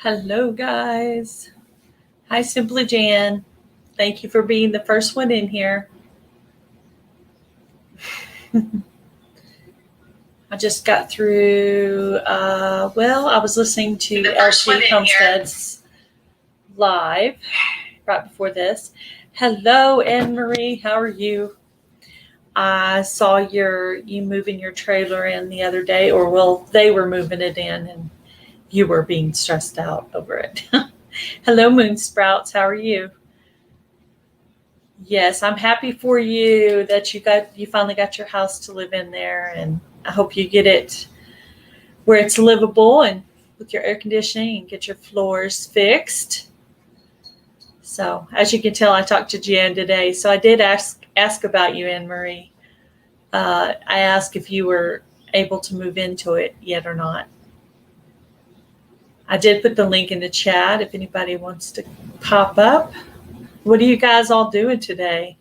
Hello, guys. Hi, Simply Jan. Thank you for being the first one in here. I just got through, I was listening to Jan Homestead's live right before this. Hello, Anne-Marie. How are you? I saw you moving your trailer in the other day, they were moving it in and you were being stressed out over it. Hello, Moon Sprouts. How are you? Yes, I'm happy for you that you finally got your house to live in there, and I hope you get it where it's livable and with your air conditioning and get your floors fixed. So, as you can tell, I talked to Jan today. So I did ask about you, Anne Marie. I asked if you were able to move into it yet or not. I did put the link in the chat if anybody wants to pop up. What are you guys all doing today?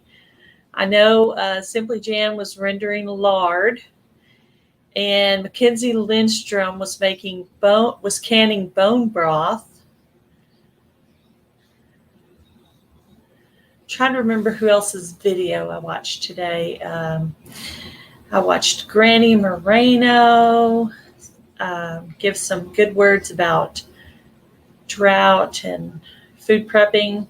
I know Simply Jan was rendering lard, and Mackenzie Lindstrom was canning bone broth. I'm trying to remember who else's video I watched today. I watched Granny Moreno give some good words about drought and food prepping.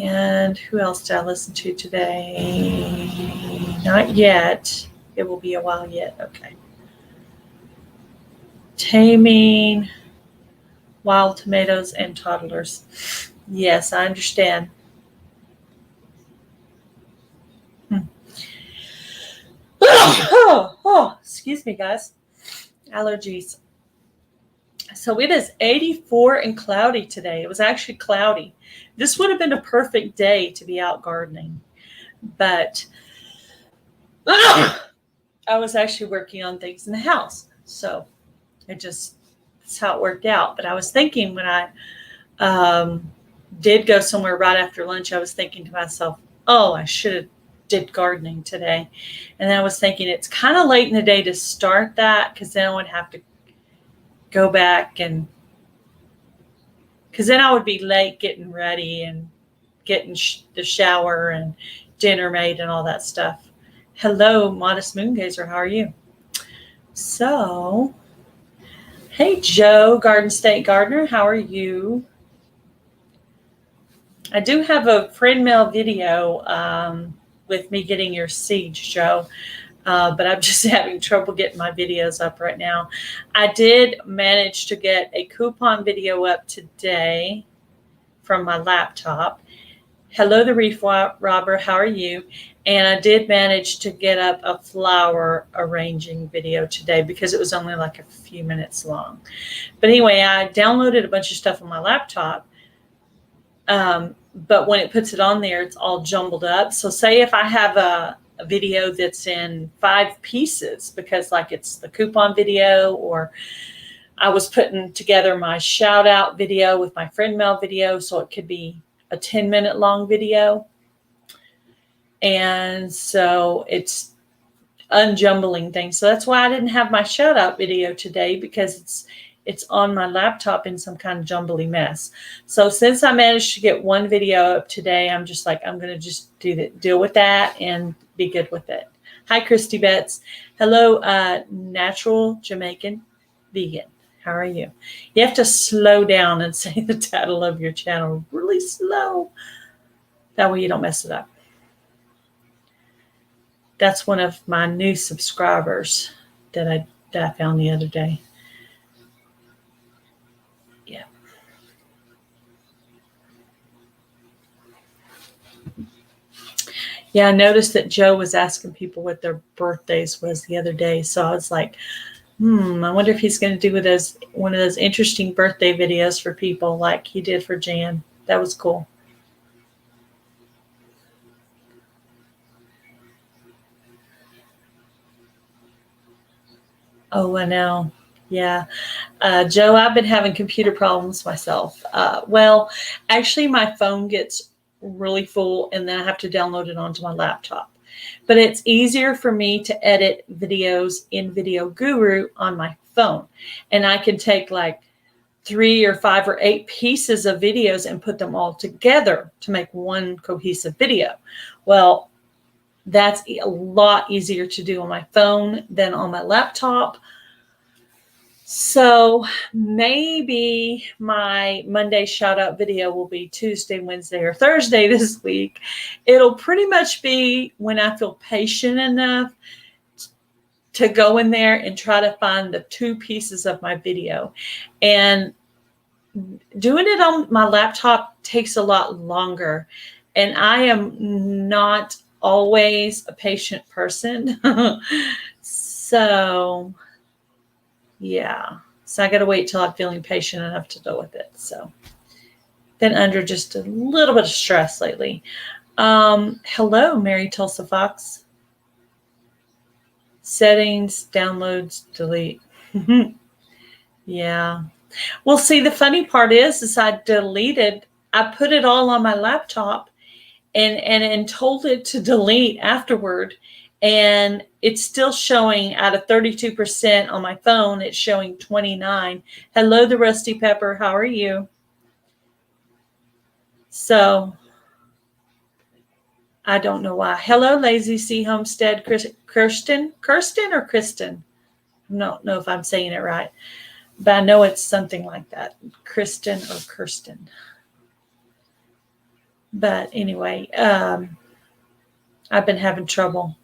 And who else did I listen to today? Not yet. It will be a while yet. Okay. Taming wild tomatoes and toddlers. Yes, I understand. Excuse me, guys. Allergies. So it is 84 and cloudy today. It was actually cloudy. This would have been a perfect day to be out gardening, but I was actually working on things in the house. So that's how it worked out. But I was thinking when I did go somewhere right after lunch, I was thinking to myself, oh, I should have did gardening today. And then I was thinking it's kind of late in the day to start that, because then I would have to go back because then I would be late getting ready and getting the shower and dinner made and all that stuff. Hello, Modest Moongazer. How are you? So, hey, Joe, Garden State Gardener. How are you? I do have a friend mail video with me getting your seeds, Joe. But I'm just having trouble getting my videos up right now. I did manage to get a coupon video up today from my laptop. Hello, the Reef Robber. How are you? And I did manage to get up a flower arranging video today because it was only like a few minutes long. But anyway, I downloaded a bunch of stuff on my laptop. But when it puts it on there, it's all jumbled up. So say if I have a video that's in 5 pieces, because like it's the coupon video, or I was putting together my shout out video with my friend mail video, so it could be a 10-minute long video. And so it's unjumbling things. So that's why I didn't have my shout out video today, because it's on my laptop in some kind of jumbly mess. So since I managed to get one video up today, I'm just like, I'm going to just deal with that and be good with it. Hi, Christy Betts. Hello, Natural Jamaican Vegan. How are you? You have to slow down and say the title of your channel really slow. That way you don't mess it up. That's one of my new subscribers that I found the other day. Yeah. Yeah, I noticed that Joe was asking people what their birthdays was the other day. So I was like, I wonder if he's going to do one of those interesting birthday videos for people like he did for Jan. That was cool. Oh, I know. Yeah. Joe, I've been having computer problems myself. Well, actually, my phone gets really full, and then I have to download it onto my laptop. But it's easier for me to edit videos in Video Guru on my phone. And I can take like 3 or 5 or 8 pieces of videos and put them all together to make one cohesive video. Well, that's a lot easier to do on my phone than on my laptop. So maybe my Monday shout out video will be Tuesday, Wednesday, or Thursday this week. It'll pretty much be when I feel patient enough to go in there and try to find the 2 pieces of my video. And doing it on my laptop takes a lot longer. And I am not always a patient person. So yeah. So I got to wait till I'm feeling patient enough to deal with it. So been under just a little bit of stress lately. Hello, Mary Tulsa Fox. Settings, downloads, delete. Yeah. Well, see, the funny part is I put it all on my laptop and told it to delete afterward. And it's still showing out of 32% on my phone. It's showing 29. Hello, the Rusty Pepper. How are you? So I don't know why. Hello, Lazy C Homestead. Kirsten or Kristen? I don't know if I'm saying it right, but I know it's something like that. Kristen or Kirsten. But anyway, I've been having trouble.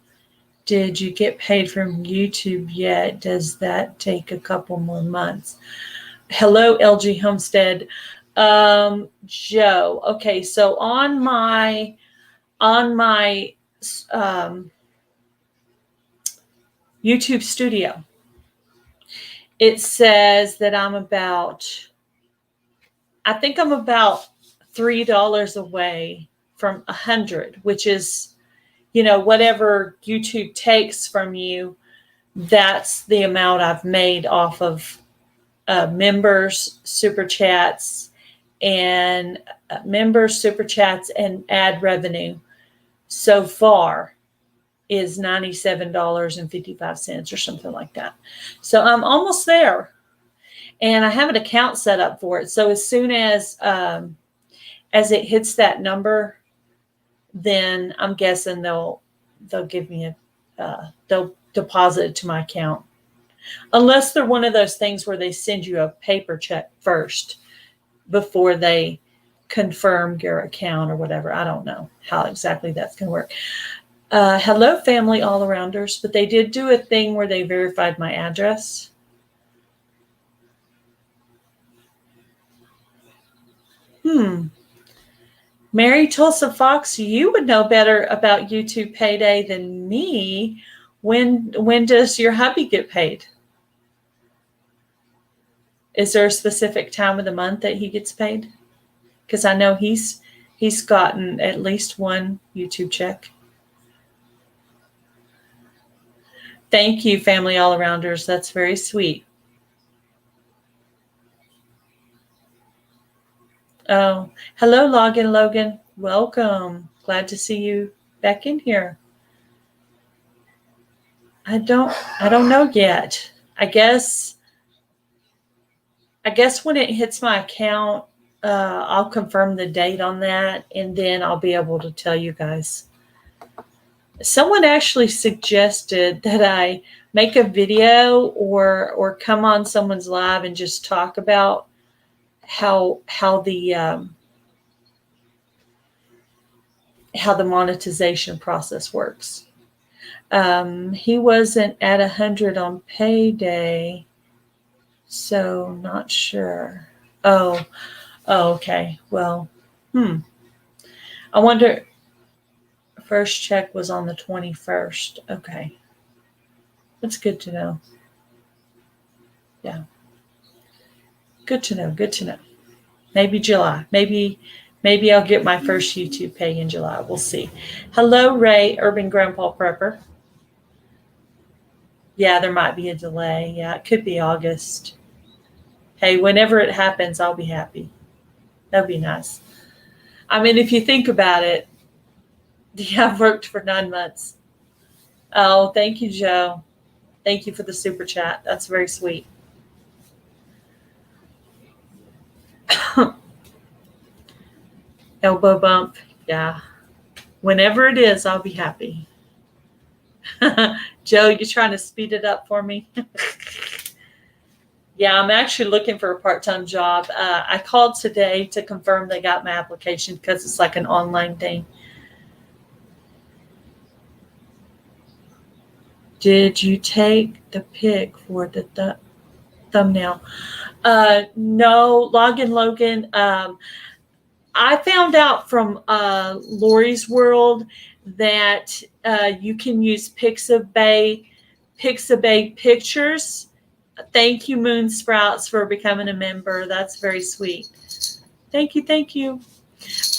Did you get paid from YouTube yet? Does that take a couple more months? Hello, LG Homestead. Joe. Okay, so on my YouTube studio, it says that I'm about $3 away from 100, which is, whatever YouTube takes from you, that's the amount I've made off of members, super chats, and ad revenue so far is $97.55 or something like that. So I'm almost there, and I have an account set up for it. So as soon as it hits that number, then I'm guessing they'll give me they'll deposit it to my account, unless they're one of those things where they send you a paper check first before they confirm your account or whatever. I don't know how exactly that's going to work. Hello, family all-arounders, but they did do a thing where they verified my address. Mary Tulsa Fox, you would know better about YouTube payday than me. When does your hubby get paid? Is there a specific time of the month that he gets paid? Because I know he's gotten at least one YouTube check. Thank you, family all-arounders. That's very sweet. Oh, hello, Logan. Welcome. Glad to see you back in here. I don't know yet. I guess when it hits my account, I'll confirm the date on that, and then I'll be able to tell you guys. Someone actually suggested that I make a video or come on someone's live and just talk about how the monetization process works. He wasn't at 100 on payday, so not sure. Oh, okay. Well, I wonder. First check was on the 21st. Okay, that's good to know. Yeah. Good to know. Maybe July. Maybe I'll get my first YouTube pay in July. We'll see. Hello, Ray, Urban Grandpa Prepper. Yeah, there might be a delay. Yeah, it could be August. Hey, whenever it happens, I'll be happy. That'd be nice. I mean, if you think about it, yeah, I've worked for 9 months. Oh, thank you, Joe. Thank you for the super chat. That's very sweet. Elbow bump. Yeah. Whenever it is, I'll be happy. Joe, you trying to speed it up for me? Yeah, I'm actually looking for a part-time job. I called today to confirm they got my application because it's like an online thing. Did you take the pic for the thumbnail? No, Login Logan. I found out from Lorries World that you can use Pixabay pictures. Thank you, Moon Sprouts, for becoming a member. That's very sweet. Thank you, thank you.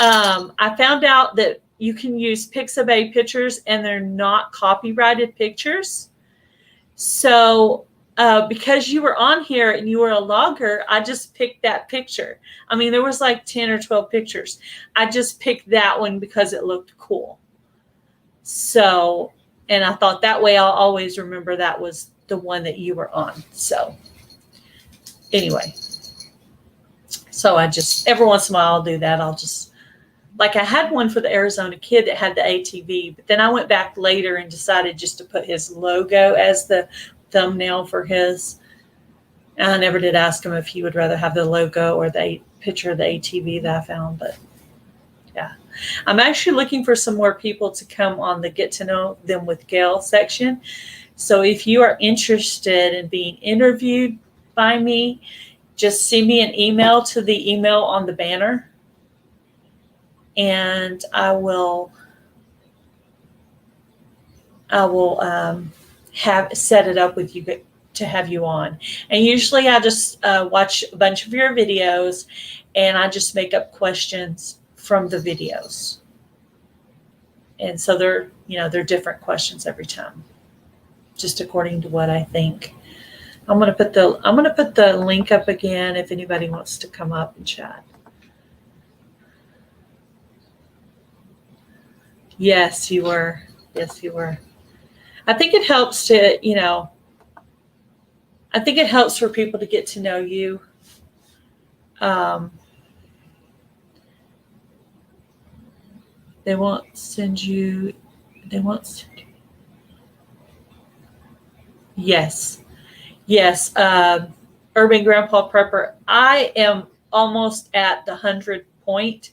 I found out that you can use Pixabay pictures and they're not copyrighted pictures. So because you were on here and you were a logger, I just picked that picture. I mean, there was like 10 or 12 pictures. I just picked that one because it looked cool. So, and I thought that way I'll always remember that was the one that you were on. So anyway, so I just, every once in a while I'll do that. I'll just, like I had one for the Arizona kid that had the ATV, but then I went back later and decided just to put his logo as the thumbnail for his. And I never did ask him if he would rather have the logo or the picture of the ATV that I found, but yeah. I'm actually looking for some more people to come on the Get to Know Them with Gail section. So if you are interested in being interviewed by me, just send me an email to the email on the banner, and I will have set it up with you to have you on. And usually I just watch a bunch of your videos, and I just make up questions from the videos. And so they're different questions every time, just according to what I think. I'm gonna put the link up again if anybody wants to come up and chat. Yes, you were. Yes, you were. I think it helps to, I think it helps for people to get to know you. They won't send you. Yes. Yes. Urban Grandpa Prepper. I am almost at the 100 point.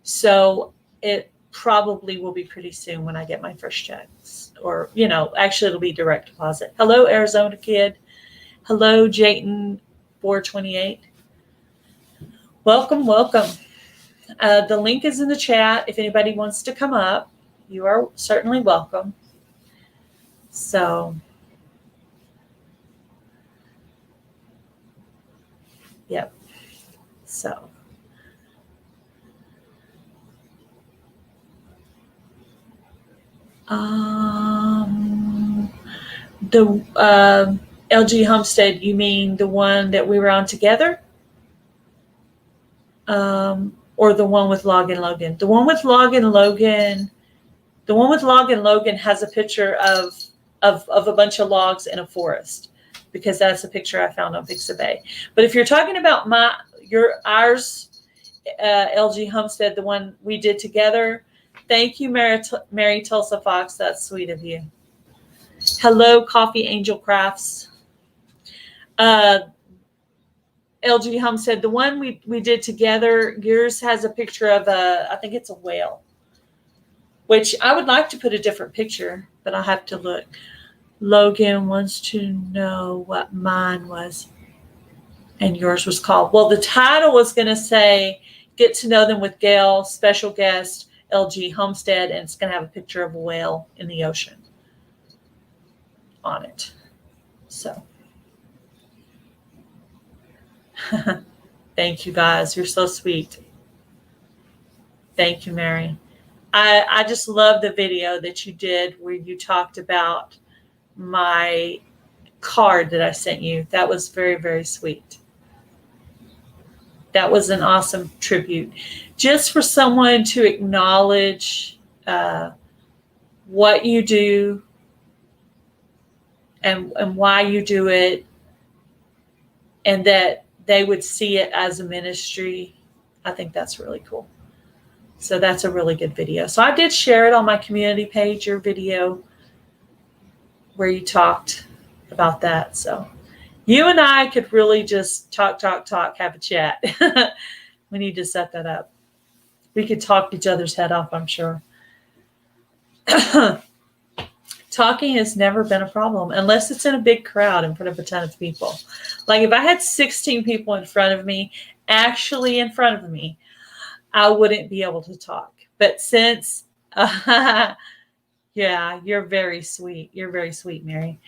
So it probably will be pretty soon when I get my first checks, or, actually it'll be direct deposit. Hello, Arizona kid. Hello, Jayton 428. Welcome. The link is in the chat. If anybody wants to come up, you are certainly welcome. So, yep. So, the LG Homestead, you mean the one that we were on together? Or the one with Login Logan? The one with Login Logan has a picture of a bunch of logs in a forest, because that's a picture I found on Pixabay. But if you're talking about ours, LG Homestead, the one we did together, thank you, Mary Tulsa Fox. That's sweet of you. Hello, Coffee Angel Crafts. LG Homestead, the one we did together, yours has a picture of I think it's a whale, which I would like to put a different picture, but I'll have to look. Logan wants to know what mine was and yours was called. Well, the title was going to say Get to Know Them with Gail, special guest, LG Homestead, and it's going to have a picture of a whale in the ocean on it. So thank you guys. You're so sweet. Thank you, Mary. I just love the video that you did where you talked about my card that I sent you. That was very, very sweet. That was an awesome tribute. Just for someone to acknowledge what you do and why you do it, and that they would see it as a ministry. I think that's really cool. So that's a really good video. So I did share it on my community page, your video where you talked about that. So you and I could really just talk, have a chat. We need to set that up. We could talk each other's head off, I'm sure. Talking has never been a problem unless it's in a big crowd in front of a ton of people. Like if I had 16 people in front of me, actually in front of me, I wouldn't be able to talk. But since, yeah, you're very sweet. You're very sweet, Mary.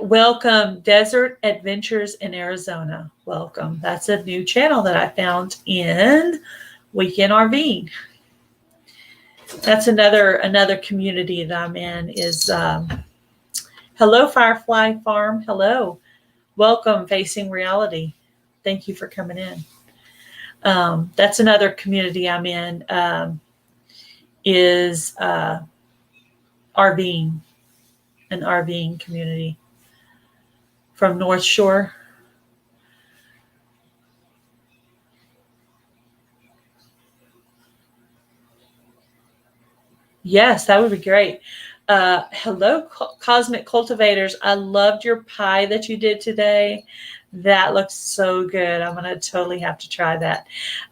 Welcome, Desert Adventures in Arizona. Welcome. That's a new channel that I found in Weekend RVing. That's another community that I'm in is hello, Firefly Farm. Hello. Welcome, Facing Reality. Thank you for coming in. That's another community I'm in is RVing, an RVing community from North Shore. Yes, that would be great. Hello, Cosmic Cultivators. I loved your pie that you did today. That looks so good. I'm going to totally have to try that.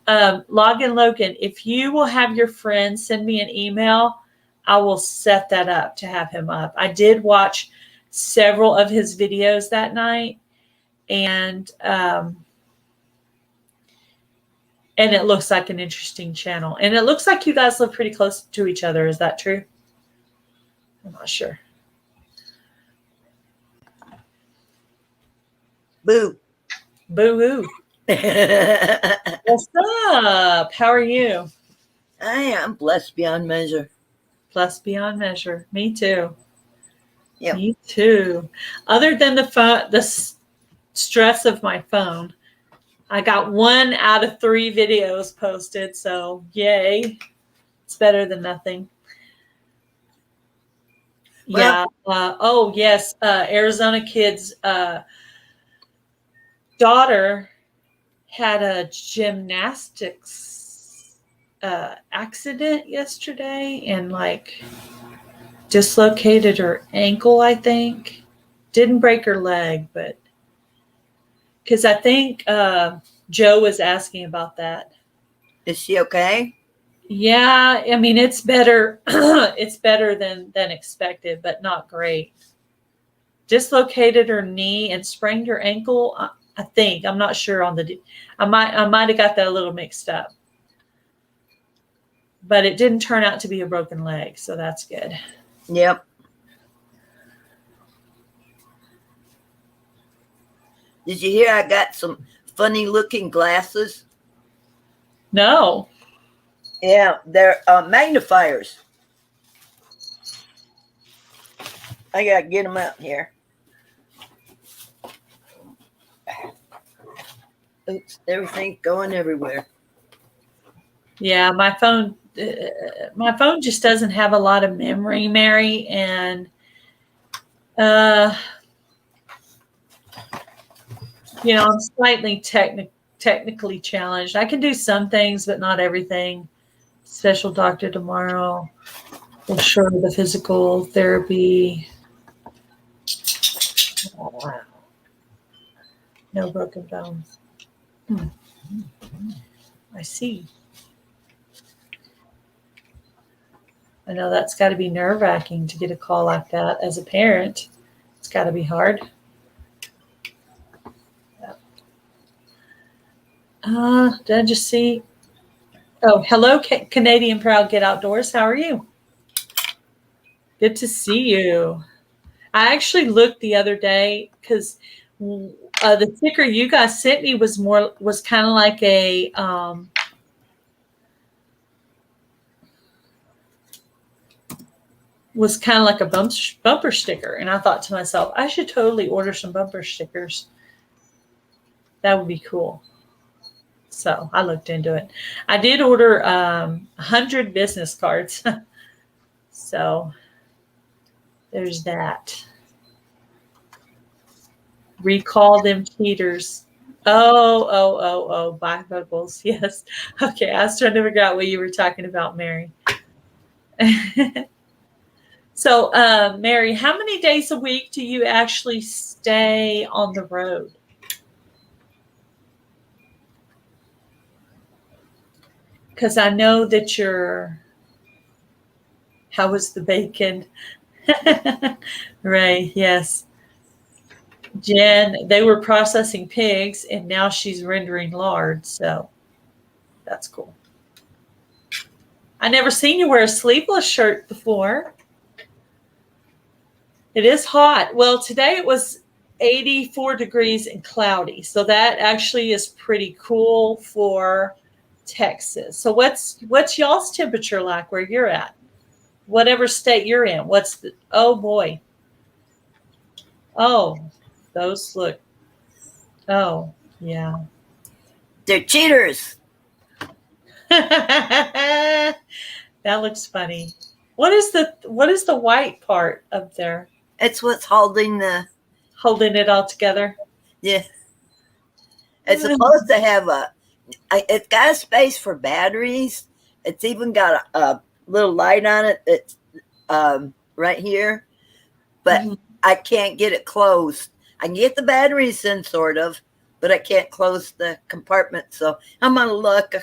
Login Logan, if you will have your friend send me an email, I will set that up to have him up. I did watch several of his videos that night, and it looks like an interesting channel. And it looks like you guys live pretty close to each other. Is that true? I'm not sure. Boo. Boo-hoo. What's up? How are you? I am blessed beyond measure. Blessed beyond measure. Me too. Yep. Me too. Other than the stress of my phone, I got 1 out of 3 videos posted, so yay. It's better than nothing. Well, yeah. Oh, yes. Arizona kid's daughter had a gymnastics accident yesterday and like dislocated her ankle, I think. Didn't break her leg, but because I think Joe was asking about that. is she okay? Yeah, I mean it's better. It's better than expected, but not great. Dislocated her knee and sprained her ankle. I think I'm not sure on the. I might have got that a little mixed up, but it didn't turn out to be a broken leg, so that's good. Yep. Did you hear I got some funny looking glasses? No. Yeah, they're magnifiers. I gotta get them out here. Oops, everything's going everywhere. Yeah, my phone just doesn't have a lot of memory, Mary, and I'm slightly technically challenged. I can do some things, but not everything. Special doctor tomorrow. For sure, the physical therapy. Oh, wow. No broken bones. I see. I know that's got to be nerve-wracking to get a call like that as a parent. It's got to be hard. Did I just see? Oh, hello, Canadian Proud Get Outdoors. How are you? Good to see you. I actually looked the other day because the sticker you guys sent me was kind of like a bumper sticker, and I thought to myself, I should totally order some bumper stickers. That would be cool. So I looked into it. I did order 100 business cards. So there's that. Recall them cheaters. Oh, bifocals. Yes. Okay, I was trying to figure out what you were talking about, Mary. So, Mary, how many days a week do you actually stay on the road? Because I know that how was the bacon? Right, yes. Jen, they were processing pigs and now she's rendering lard, so that's cool. I never seen you wear a sleeveless shirt before. It is hot. Well, today it was 84 degrees and cloudy, so that actually is pretty cool for Texas. So what's y'all's temperature like where you're at? Whatever state you're in. Oh boy. Oh, those look. Oh, yeah. They're cheaters. That looks funny. What is the white part up there? It's what's holding Holding it all together. yeah. It's supposed to have it's got a space for batteries. It's even got a little light on it that's right here, but I can't get it closed. I can get the batteries in sort of, but I can't close the compartment. So I'm gonna look.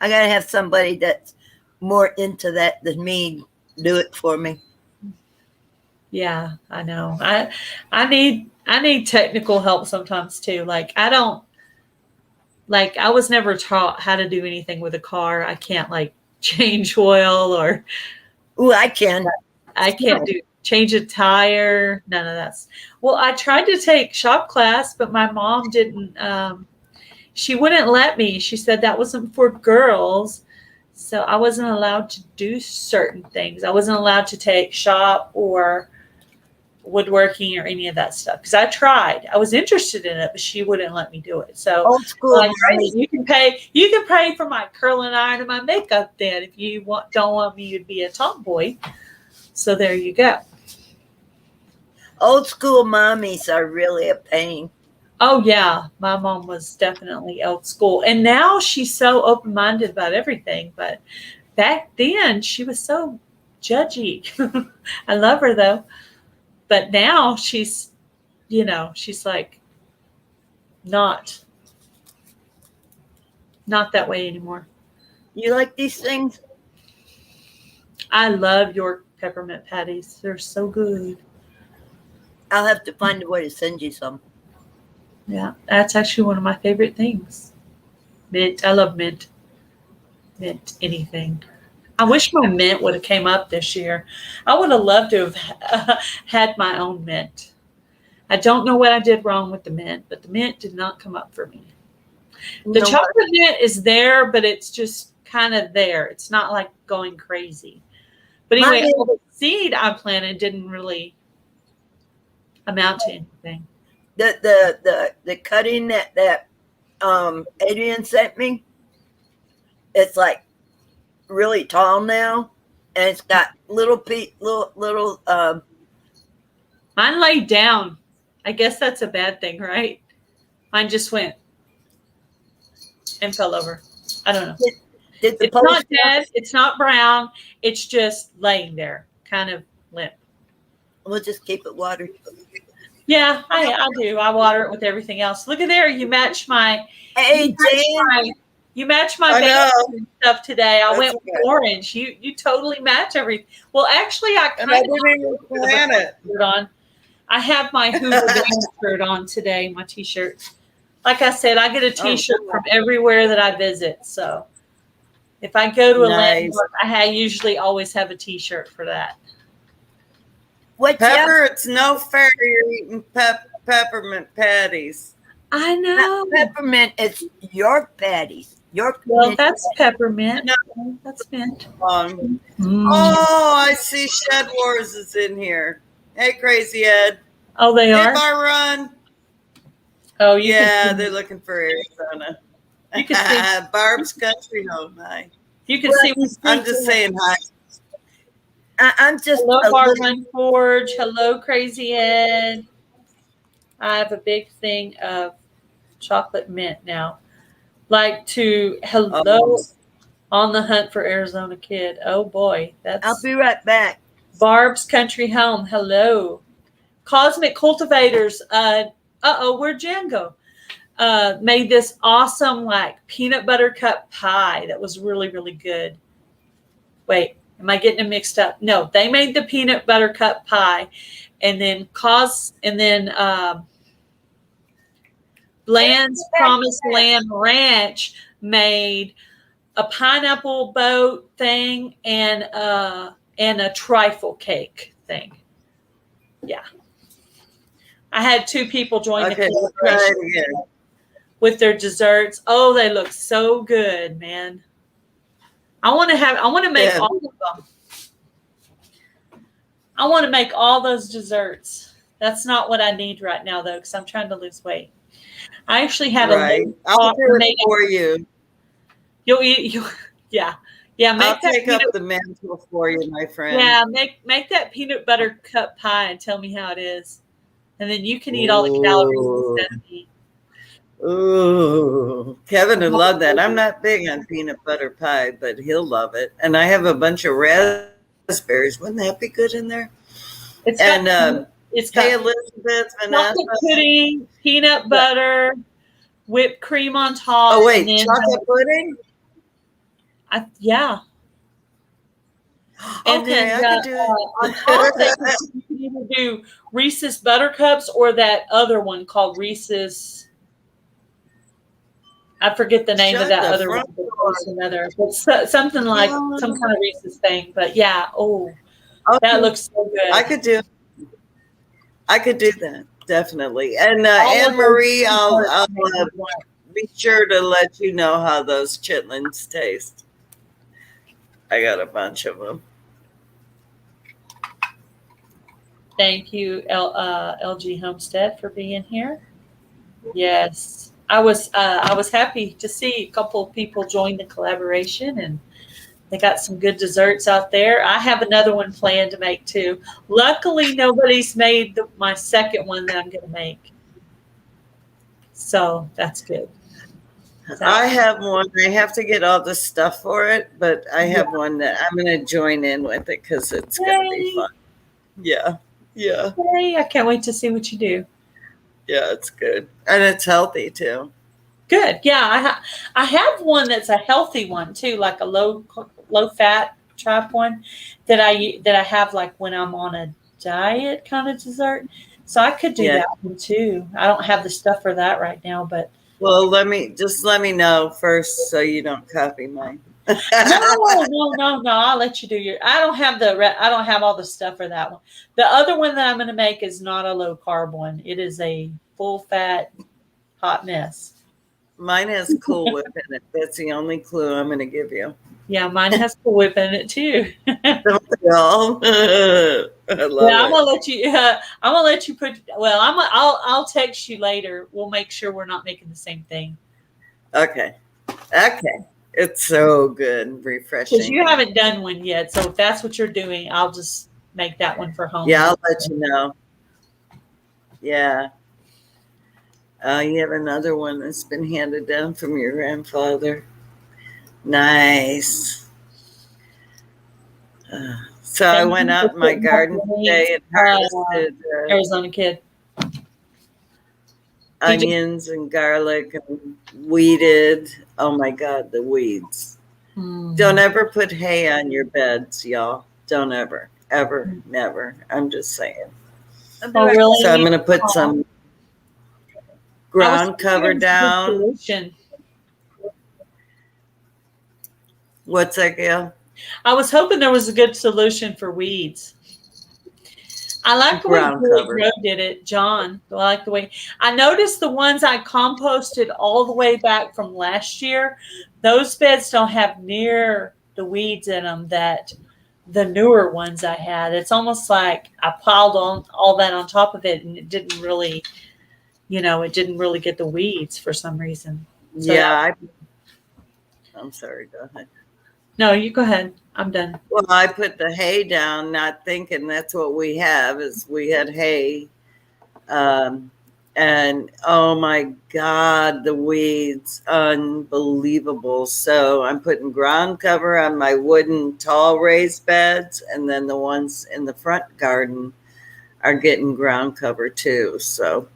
I gotta have somebody that's more into that than me do it for me. Yeah, I know. I need technical help sometimes too. I was never taught how to do anything with a car. I can't change oil or I can. I can't change a tire. None of that. Well, I tried to take shop class, but my mom didn't she wouldn't let me. She said that wasn't for girls. So I wasn't allowed to do certain things. I wasn't allowed to take shop or woodworking or any of that stuff because I tried. I was interested in it, but she wouldn't let me do it. So old school. You can pay for my curling iron and my makeup then if you don't want me to be a tomboy. So there you go. Old school mommies are really a pain. Oh yeah, my mom was definitely old school, and now she's so open-minded about everything. But back then, she was so judgy. I love her though, but now she's like not that way anymore. You like these things? I love your peppermint patties. They're so good. I'll have to find a way to send you some. Yeah, that's actually one of my favorite things. Mint. I love mint. Mint anything. I wish my mint would have came up this year. I would have loved to have had my own mint. I don't know what I did wrong with the mint, but the mint did not come up for me. The chocolate mint is there, but it's just kind of there. It's not like going crazy. But anyway, all the seed I planted didn't really amount to anything. The cutting that Adrian sent me, it's like really tall now, and it's got little Mine laid down. I guess that's a bad thing, right? Mine just went and fell over. I don't know. It's not dead. It's not brown. It's just laying there, kind of limp. We'll just keep it watered. Yeah, I do. I water it with everything else. Look at there. You match my. Hey, you match my bacon stuff today. I went with orange. You totally match everything. Well, actually, I didn't even plan it. On. I have my Hoover Dam shirt on today. My T-shirt. Like I said, I get a T-shirt from everywhere that I visit. So if I go to a landmark, I usually always have a T-shirt for that. Pepper, it's no fair you're eating peppermint patties. I know. Not peppermint, it's York patties. Well, that's peppermint. No, that's mint. Oh, I see Shed Wars is in here. Hey, Crazy Ed. Oh, they are? If I run. Oh, yeah, they're looking for Arizona. You can see Barb's Country Home. Hi. You can see. I'm just saying hi. I'm just hello, Barb Forge. Hello, Crazy Ed. I have a big thing of chocolate mint now. Like to hello Oh, on the hunt for Arizona Kid. Oh boy, I'll that's be right back. Barb's Country Home. Hello. Cosmic Cultivators. Where'd Jan go? Made this awesome like peanut butter cup pie that was really, really good. Wait, am I getting them mixed up? No, they made the peanut butter cup pie, and then Bland's Promised Land Ranch made a pineapple boat thing and a trifle cake thing. Yeah. I had 2 people join the okay. Let's try collaboration it again. with their desserts. Oh, they look so good, man. I want to make Yeah. all of them. I want to make all those desserts. That's not what I need right now, though, because I'm trying to lose weight. I actually had Right. a I'll do made it for you. You'll eat. Yeah. I'll Make that take up peanut. the mantle for you, my friend. Yeah. Make that peanut butter cup pie and tell me how it is, and then you can eat all the calories instead of me. Ooh, Kevin would love that. I'm not big on peanut butter pie, but he'll love it. And I have a bunch of raspberries. Wouldn't that be good in there? It's And got hey, Elizabeth, Vanessa. chocolate pudding, peanut butter, whipped cream on top. Oh wait, and then chocolate pudding. Yeah. And Okay, then I could do on top, you can either do Reese's Buttercups or that other one called Reese's. I forget the name of that other one. But something like some kind of Reese's thing. But yeah, that looks so good. I could do that definitely. And Anne Marie, I'll be sure to let you know how those chitlins taste. I got a bunch of them. Thank you, LG Homestead, for being here. Yes, I was happy to see a couple of people join the collaboration, and they got some good desserts out there. I have another one planned to make too. Luckily, nobody's made my second one that I'm going to make, so that's good. I have one. I have to get all the stuff for it, but I have one that I'm going to join in with it because it's going to be fun. Yeah. Yeah. Yay, I can't wait to see what you do. Yeah, it's good. And it's healthy too. Good. Yeah, I have one that's a healthy one too, like a low fat type one that I have like when I'm on a diet kind of dessert. So I could do that one too. I don't have the stuff for that right now, but well, let me know first so you don't copy mine. No. I'll let you do your. I don't have all the stuff for that one. The other one that I'm going to make is not a low carb one. It is a full fat hot mess. Mine has Cool Whip in it. That's the only clue I'm going to give you. Yeah, mine has Cool Whip in it too. Don't they all? I love it. I'm gonna let you put. Well, I'll text you later. We'll make sure we're not making the same thing. Okay. It's so good and refreshing. Because you haven't done one yet, so if that's what you're doing, I'll just make that one for home. Yeah, I'll let you know. Yeah. You have another one that's been handed down from your grandfather. Nice. So I went out in my garden today and harvested Arizona Kid. Onions and garlic and weeded. Oh my God, the weeds. Don't ever put hay on your beds, y'all. Don't ever, never. I'm just saying. Oh, really? So I'm going to put some ground cover down. What's that, Gail? I was hoping there was a good solution for weeds. I like the way Road did it, John. I like the way I noticed the ones I composted all the way back from last year. Those beds don't have near the weeds in them that the newer ones I had. It's almost like I piled on all that on top of it, and it didn't really, it didn't really get the weeds for some reason. So I'm sorry. Go ahead. No, you go ahead. I'm done. Well, I put the hay down, not thinking that's what we have. Is we had hay And oh my God, the weeds, unbelievable. So I'm putting ground cover on my wooden tall raised beds, and then the ones in the front garden are getting ground cover too. So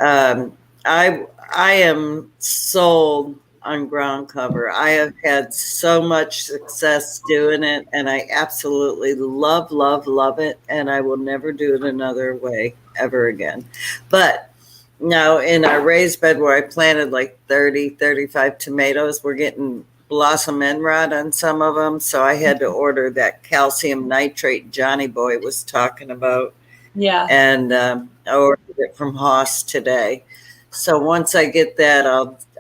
um, I am sold on ground cover. I have had so much success doing it, and I absolutely love it. And I will never do it another way ever again. But now in our raised bed where I planted like 35 tomatoes, we're getting blossom end rot on some of them. So I had to order that calcium nitrate Johnny Boy was talking about. Yeah. And I ordered it from Haas today. So once I get that,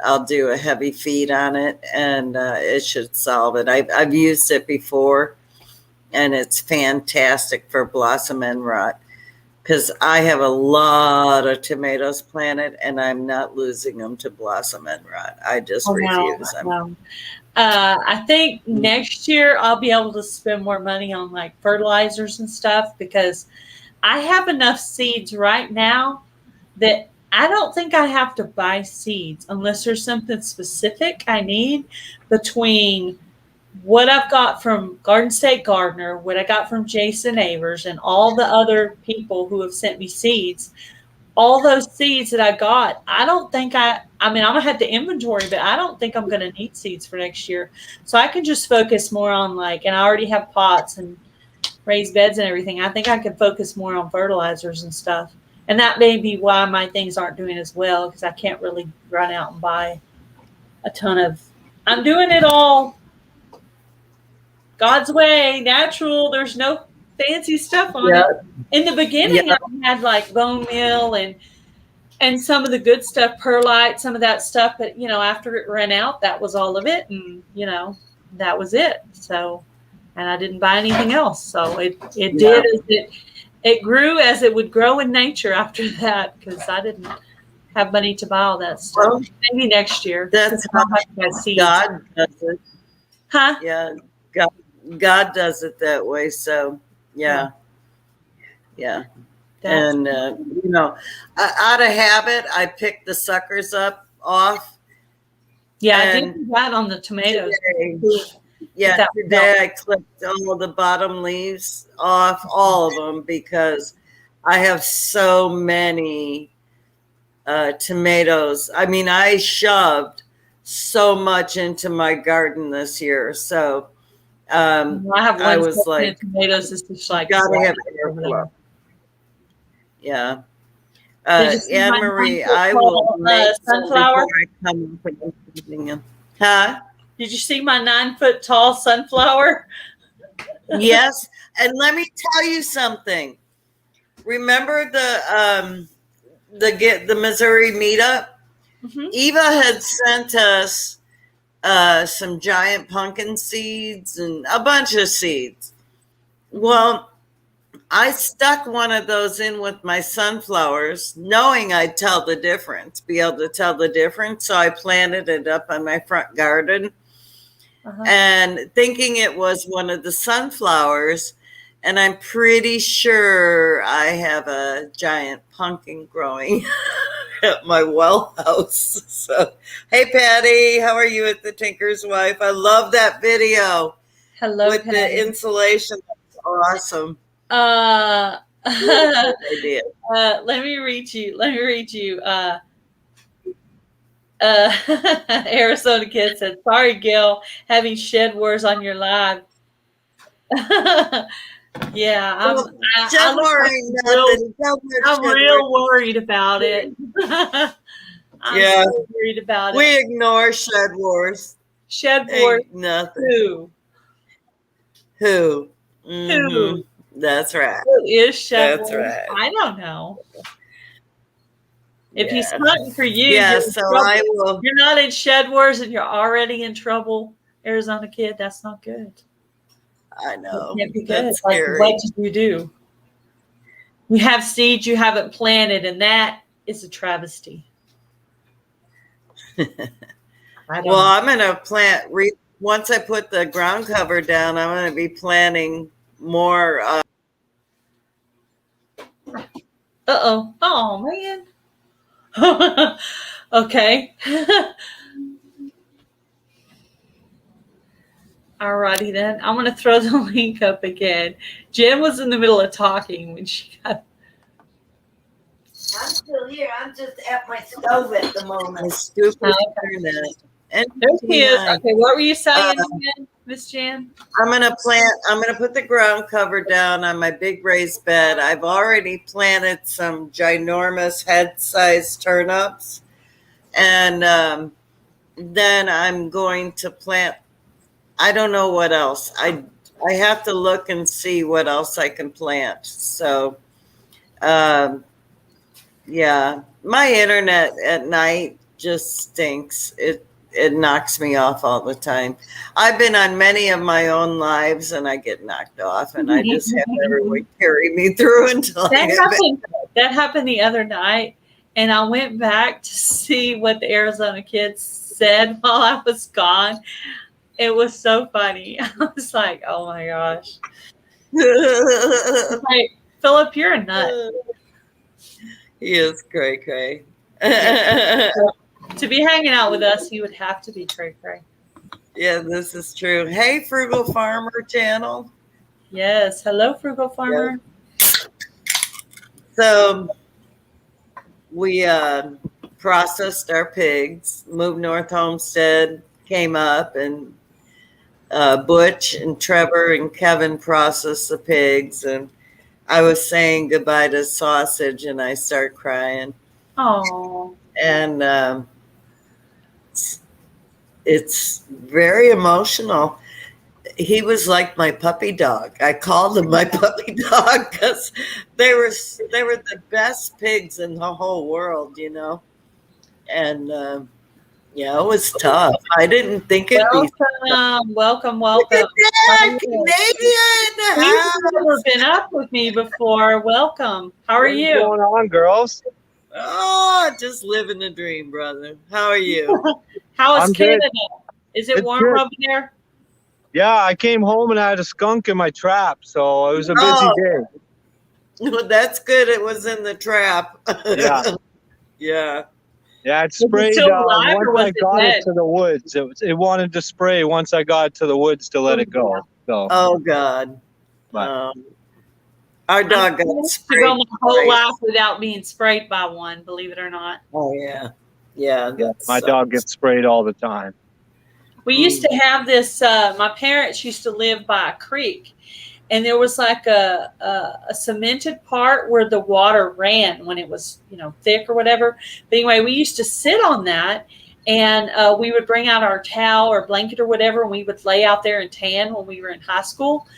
I'll do a heavy feed on it, and it should solve it. I've used it before, and it's fantastic for blossom end rot because I have a lot of tomatoes planted, and I'm not losing them to blossom end rot. I just refuse them. No. I think next year I'll be able to spend more money on like fertilizers and stuff because I have enough seeds right now that I don't think I have to buy seeds unless there's something specific I need between what I've got from Garden State Gardener, what I got from Jason Avers, and all the other people who have sent me seeds. All those seeds that I got, I don't think I mean, I'm going to have to inventory, but I don't think I'm going to need seeds for next year. So I can just focus more on like, and I already have pots and raised beds and everything. I think I can focus more on fertilizers and stuff. And that may be why my things aren't doing as well because I can't really run out and buy a ton of. I'm doing it all God's way, natural. There's no fancy stuff on it. In the beginning, I had like bone meal and some of the good stuff, perlite, some of that stuff. But after it ran out, that was all of it, and that was it. So, and I didn't buy anything else. So it did as it grew as it would grow in nature after that because I didn't have money to buy all that stuff. Well, maybe next year. That's how God does it. Huh? Yeah, God does it that way. So yeah. And out of habit, I pick the suckers off. Yeah, I did that on the tomatoes. Today I clipped all of the bottom leaves off, all of them, because I have so many tomatoes. I mean, I shoved so much into my garden this year. So I have one. I was like, tomatoes is just like gotta have airflow. Yeah. Anne Marie, I will make sunflower. Huh? Did you see my 9-foot tall sunflower? Yes. And let me tell you something. Remember the Missouri meetup? Mm-hmm. Eva had sent us some giant pumpkin seeds and a bunch of seeds. Well, I stuck one of those in with my sunflowers, knowing I'd be able to tell the difference. So I planted it up on my front garden and thinking it was one of the sunflowers. And I'm pretty sure I have a giant pumpkin growing at my well house. So, hey, Patty, how are you at the Tinker's Wife? I love that video. Hello, with Patty. The insulation. That's awesome. Let me read you. Arizona Kid said, sorry, Gil, having shed wars on your live. Yeah, I'm real worried about it. I'm so worried about it. We ignore shed wars. Shed wars. Nothing. Who? Mm-hmm. Who? That's right. Who is shed wars? Right. I don't know. If he's hunting for you, I will. You're not in shed wars and you're already in trouble, Arizona Kid. That's not good. I know. Can't be good. Like, what did you do? You have seeds you haven't planted, and that is a travesty. I'm going to plant. Once I put the ground cover down, I'm going to be planting more. Oh man. Okay. Alrighty then. I'm going to throw the link up again. Jen was in the middle of talking when she got. I'm still here. I'm just at my stove at the moment. Stupid Okay. internet. And There she is. Okay, what were you saying, Miss Jan? I'm gonna put the ground cover down on my big raised bed. I've already planted some ginormous head-sized turnips, and then I'm going to plant. I don't know what else. I have to look and see what else I can plant. So, yeah, my internet at night just stinks. It knocks me off all the time. I've been on many of my own lives and I get knocked off, and I just have everyone carry me through until that happened the other night, and I went back to see what the Arizona kids said while I was gone. It was so funny. I was like, oh my gosh. Like, Philip, you're a nut. He is cray. To be hanging out with us, you would have to be cray. Yeah, this is true. Hey, Frugal Farmer channel. Yes. Hello, Frugal Farmer. Yes. So we processed our pigs, moved North Homestead, came up, and Butch and Trevor and Kevin processed the pigs, and I was saying goodbye to Sausage, and I start crying. Oh. And it's very emotional. He was like my puppy dog. I called him my puppy dog because they were the best pigs in the whole world, you know. And yeah, it was tough. I didn't think it'd be welcome. Look at that, Canadian. You've never been up with me before. Welcome. How are you? What's going on, girls? Oh, just living the dream, brother. How are you? How is I'm Canada? good. Is it It's warm good. over there? Yeah, I came home and I had a skunk in my trap, so it was a busy day. Well, that's good. It was in the trap. Yeah. Yeah. Yeah, it sprayed still alive, or once was I it got dead? it to the woods. It wanted to spray once I got it to the woods to let it go. So Oh God. But- Our dog got to sprayed. go my whole life without being sprayed by one, believe it or not. Oh yeah. Yeah. my dog gets sprayed all the time. We used to have this, my parents used to live by a creek, and there was like a cemented part where the water ran when it was, thick or whatever. But anyway, we used to sit on that, and we would bring out our towel or blanket or whatever, and we would lay out there and tan when we were in high school.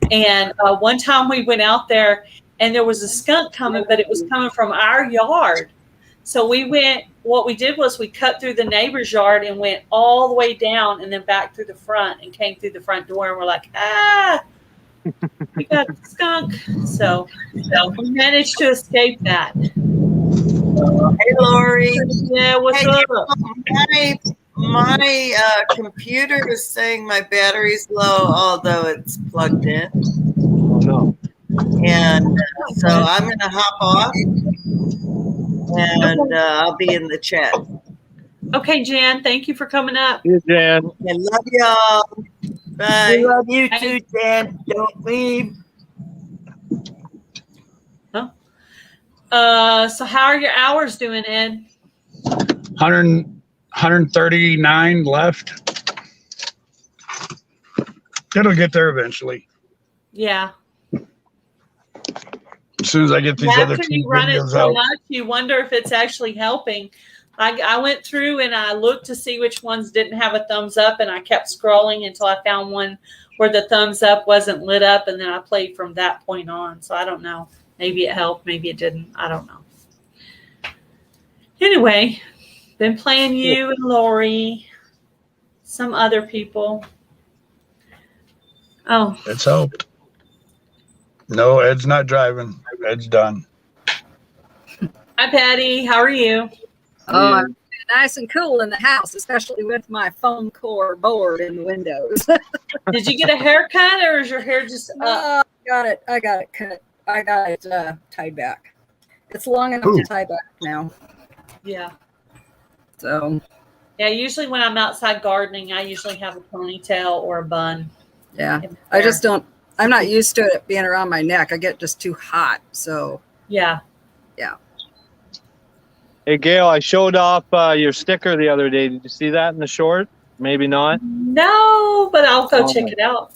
And one time we went out there, and there was a skunk coming, but it was coming from our yard. So what we did was we cut through the neighbor's yard and went all the way down and then back through the front and came through the front door, and we're like, we got the skunk. So we managed to escape that. Hey, Lori. Yeah, what's up? My computer is saying my battery's low, although it's plugged in. Oh no. And so I'm going to hop off, and I'll be in the chat. Okay, Jan, thank you for coming up. Yeah, Jan. I love y'all. Bye. We love you too, Jan. Don't leave. So how are your hours doing, Ed? 139 left. It'll get there eventually. Yeah. As soon as I get these other After two you run it videos so out. much, you wonder if it's actually helping. I went through and I looked to see which ones didn't have a thumbs up, and I kept scrolling until I found one where the thumbs up wasn't lit up, and then I played from that point on. So I don't know. Maybe it helped. Maybe it didn't. I don't know. Anyway, been playing you and Lori, some other people. Oh. Let's hope. No, Ed's not driving. Ed's done. Hi, Patty. How are you? Oh, I'm nice and cool in the house, especially with my foam core board in the windows. Did you get a haircut, or is your hair just up? I got it cut. I got it tied back. It's long enough to tie back now. Yeah. So Yeah, usually when I'm outside gardening, I usually have a ponytail or a bun. yeah, in I there. just don't. I'm not used to it being around my neck. I get just too hot. So Yeah. Hey, Gail, I showed off your sticker the other day. Did you see that in the short? Maybe not. No, but I'll go check Oh. it out.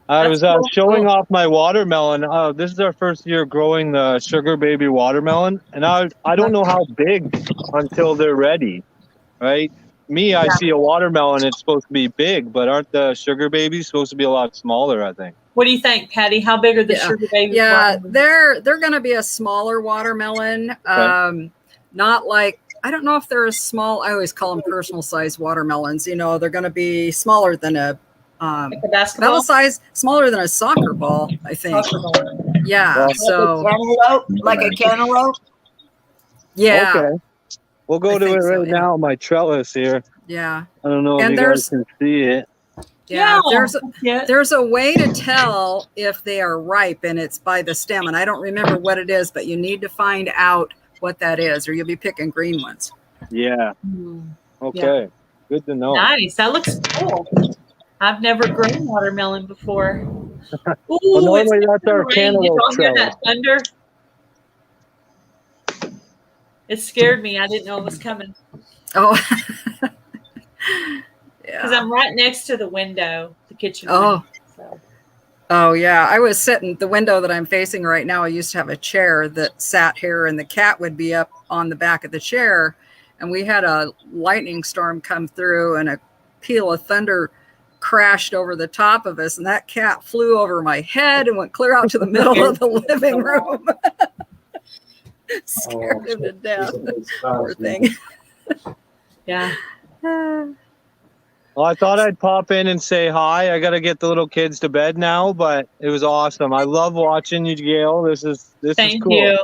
I That's was cool. showing off my watermelon. This is our first year growing the sugar baby watermelon, and I don't know how big until they're ready, right? Me, I see a watermelon, it's supposed to be big, but aren't the sugar babies supposed to be a lot smaller, I think? What do you think, Patty? How big are the Yeah. sugar baby? yeah, watermelons? they're going to be a smaller watermelon. Okay. Not like, I don't know if they're as small. I always call them personal size watermelons. You know, they're going to be smaller than a Like a basketball? about a size smaller than a soccer ball, I think. Soccer ball. Yeah. Well, So Like a cantaloupe? yeah. Okay. We'll go I to it think so, right yeah. now, my trellis here. Yeah. I don't know if And you guys can see it. Yeah. Yeah. There's a way to tell if they are ripe, and it's by the stem. And I don't remember what it is, but you need to find out what that is, or you'll be picking green ones. Yeah. Mm. Okay. Good to know. Nice. That looks cool. I've never grown watermelon before. Ooh, Well, normally it's that's our rain. Did cantaloupe y'all hear trellis. that thunder? It scared me. I didn't know it was coming Oh. because Yeah. I'm right next to the window, the kitchen Oh. window. So. Oh yeah, I was sitting the window that I'm facing right now. I used to have a chair that sat here, and the cat would be up on the back of the chair. And we had a lightning storm come through, and a peal of thunder crashed over the top of us. And that cat flew over my head and went clear out to the middle of the living room. Scared him to death. Poor thing. Yeah. Well, I thought I'd pop in and say hi. I got to get the little kids to bed now, but it was awesome. I love watching you, Gail. This is Thank cool. you.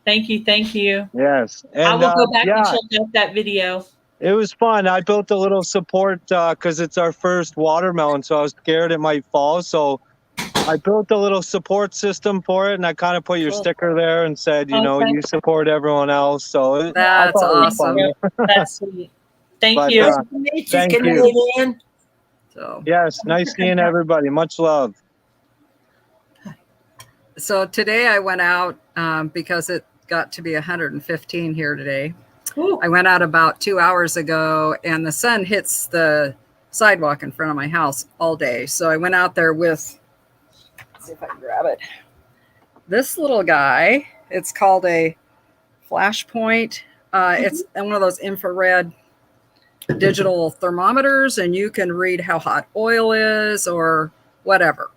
Thank you. Thank you. Yes. And I will go back yeah, and check out that video. it was fun. I built a little support because it's our first watermelon, so I was scared it might fall. So I built a little support system for it, and I kind of put your Cool. sticker there and said, you know, Okay. you support everyone else. So I That's thought it was awesome. fun. That's sweet. Thank But, you. Thank you. Canadian. So, Yes, nice seeing everybody. Much love. so today I went out because it got to be 115 here today. Ooh. I went out about 2 hours ago, and the sun hits the sidewalk in front of my house all day. So I went out there with, let's see if I can grab it, this little guy. It's called a Flashpoint. It's one of those infrared digital thermometers, and you can read how hot oil is or whatever.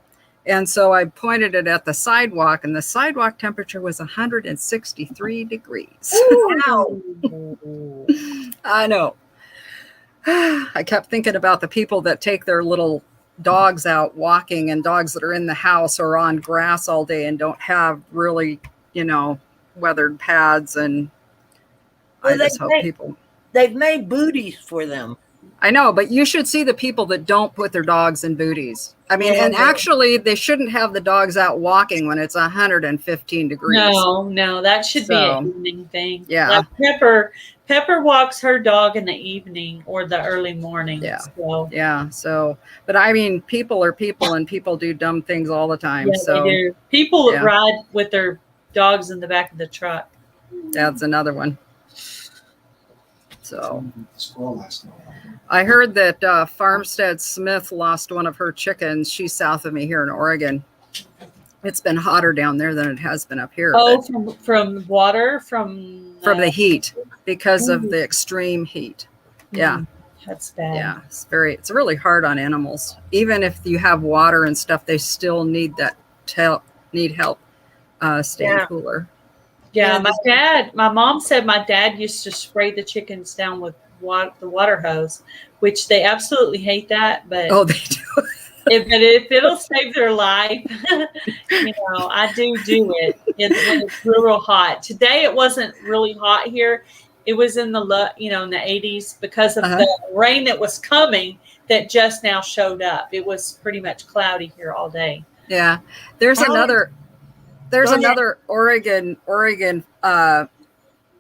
And so I pointed it at the sidewalk, and the sidewalk temperature was 163 degrees. Wow. I know. I kept thinking about the people that take their little dogs out walking, and dogs that are in the house or on grass all day and don't have really, weathered pads. And Well, I just hope people. They've made booties for them. I know, but you should see the people that don't put their dogs in booties. I mean, Yeah, and actually, they shouldn't have the dogs out walking when it's 115 degrees. No, that should be So, an evening thing. yeah. Like Pepper walks her dog in the evening or the early morning. Yeah. So, Yeah. So, but I mean, people are people, and people do dumb things all the time. yeah, So they do. People yeah. ride with their dogs in the back of the truck. that's another one. So I heard that Farmstead Smith lost one of her chickens. She's south of me here in Oregon. It's been hotter down there than it has been up here. Oh, from water, from the heat, because of the extreme heat. Yeah. That's bad. Yeah. It's really hard on animals. Even if you have water and stuff, they still need help staying cooler. Yeah, my mom said my dad used to spray the chickens down with the water hose, which they absolutely hate that. But oh, they do. if it'll save their life, I do it when it's real hot. Today it wasn't really hot here. It was in the in the 80s because of the rain that was coming that just now showed up. It was pretty much cloudy here all day. Yeah, there's another Oregon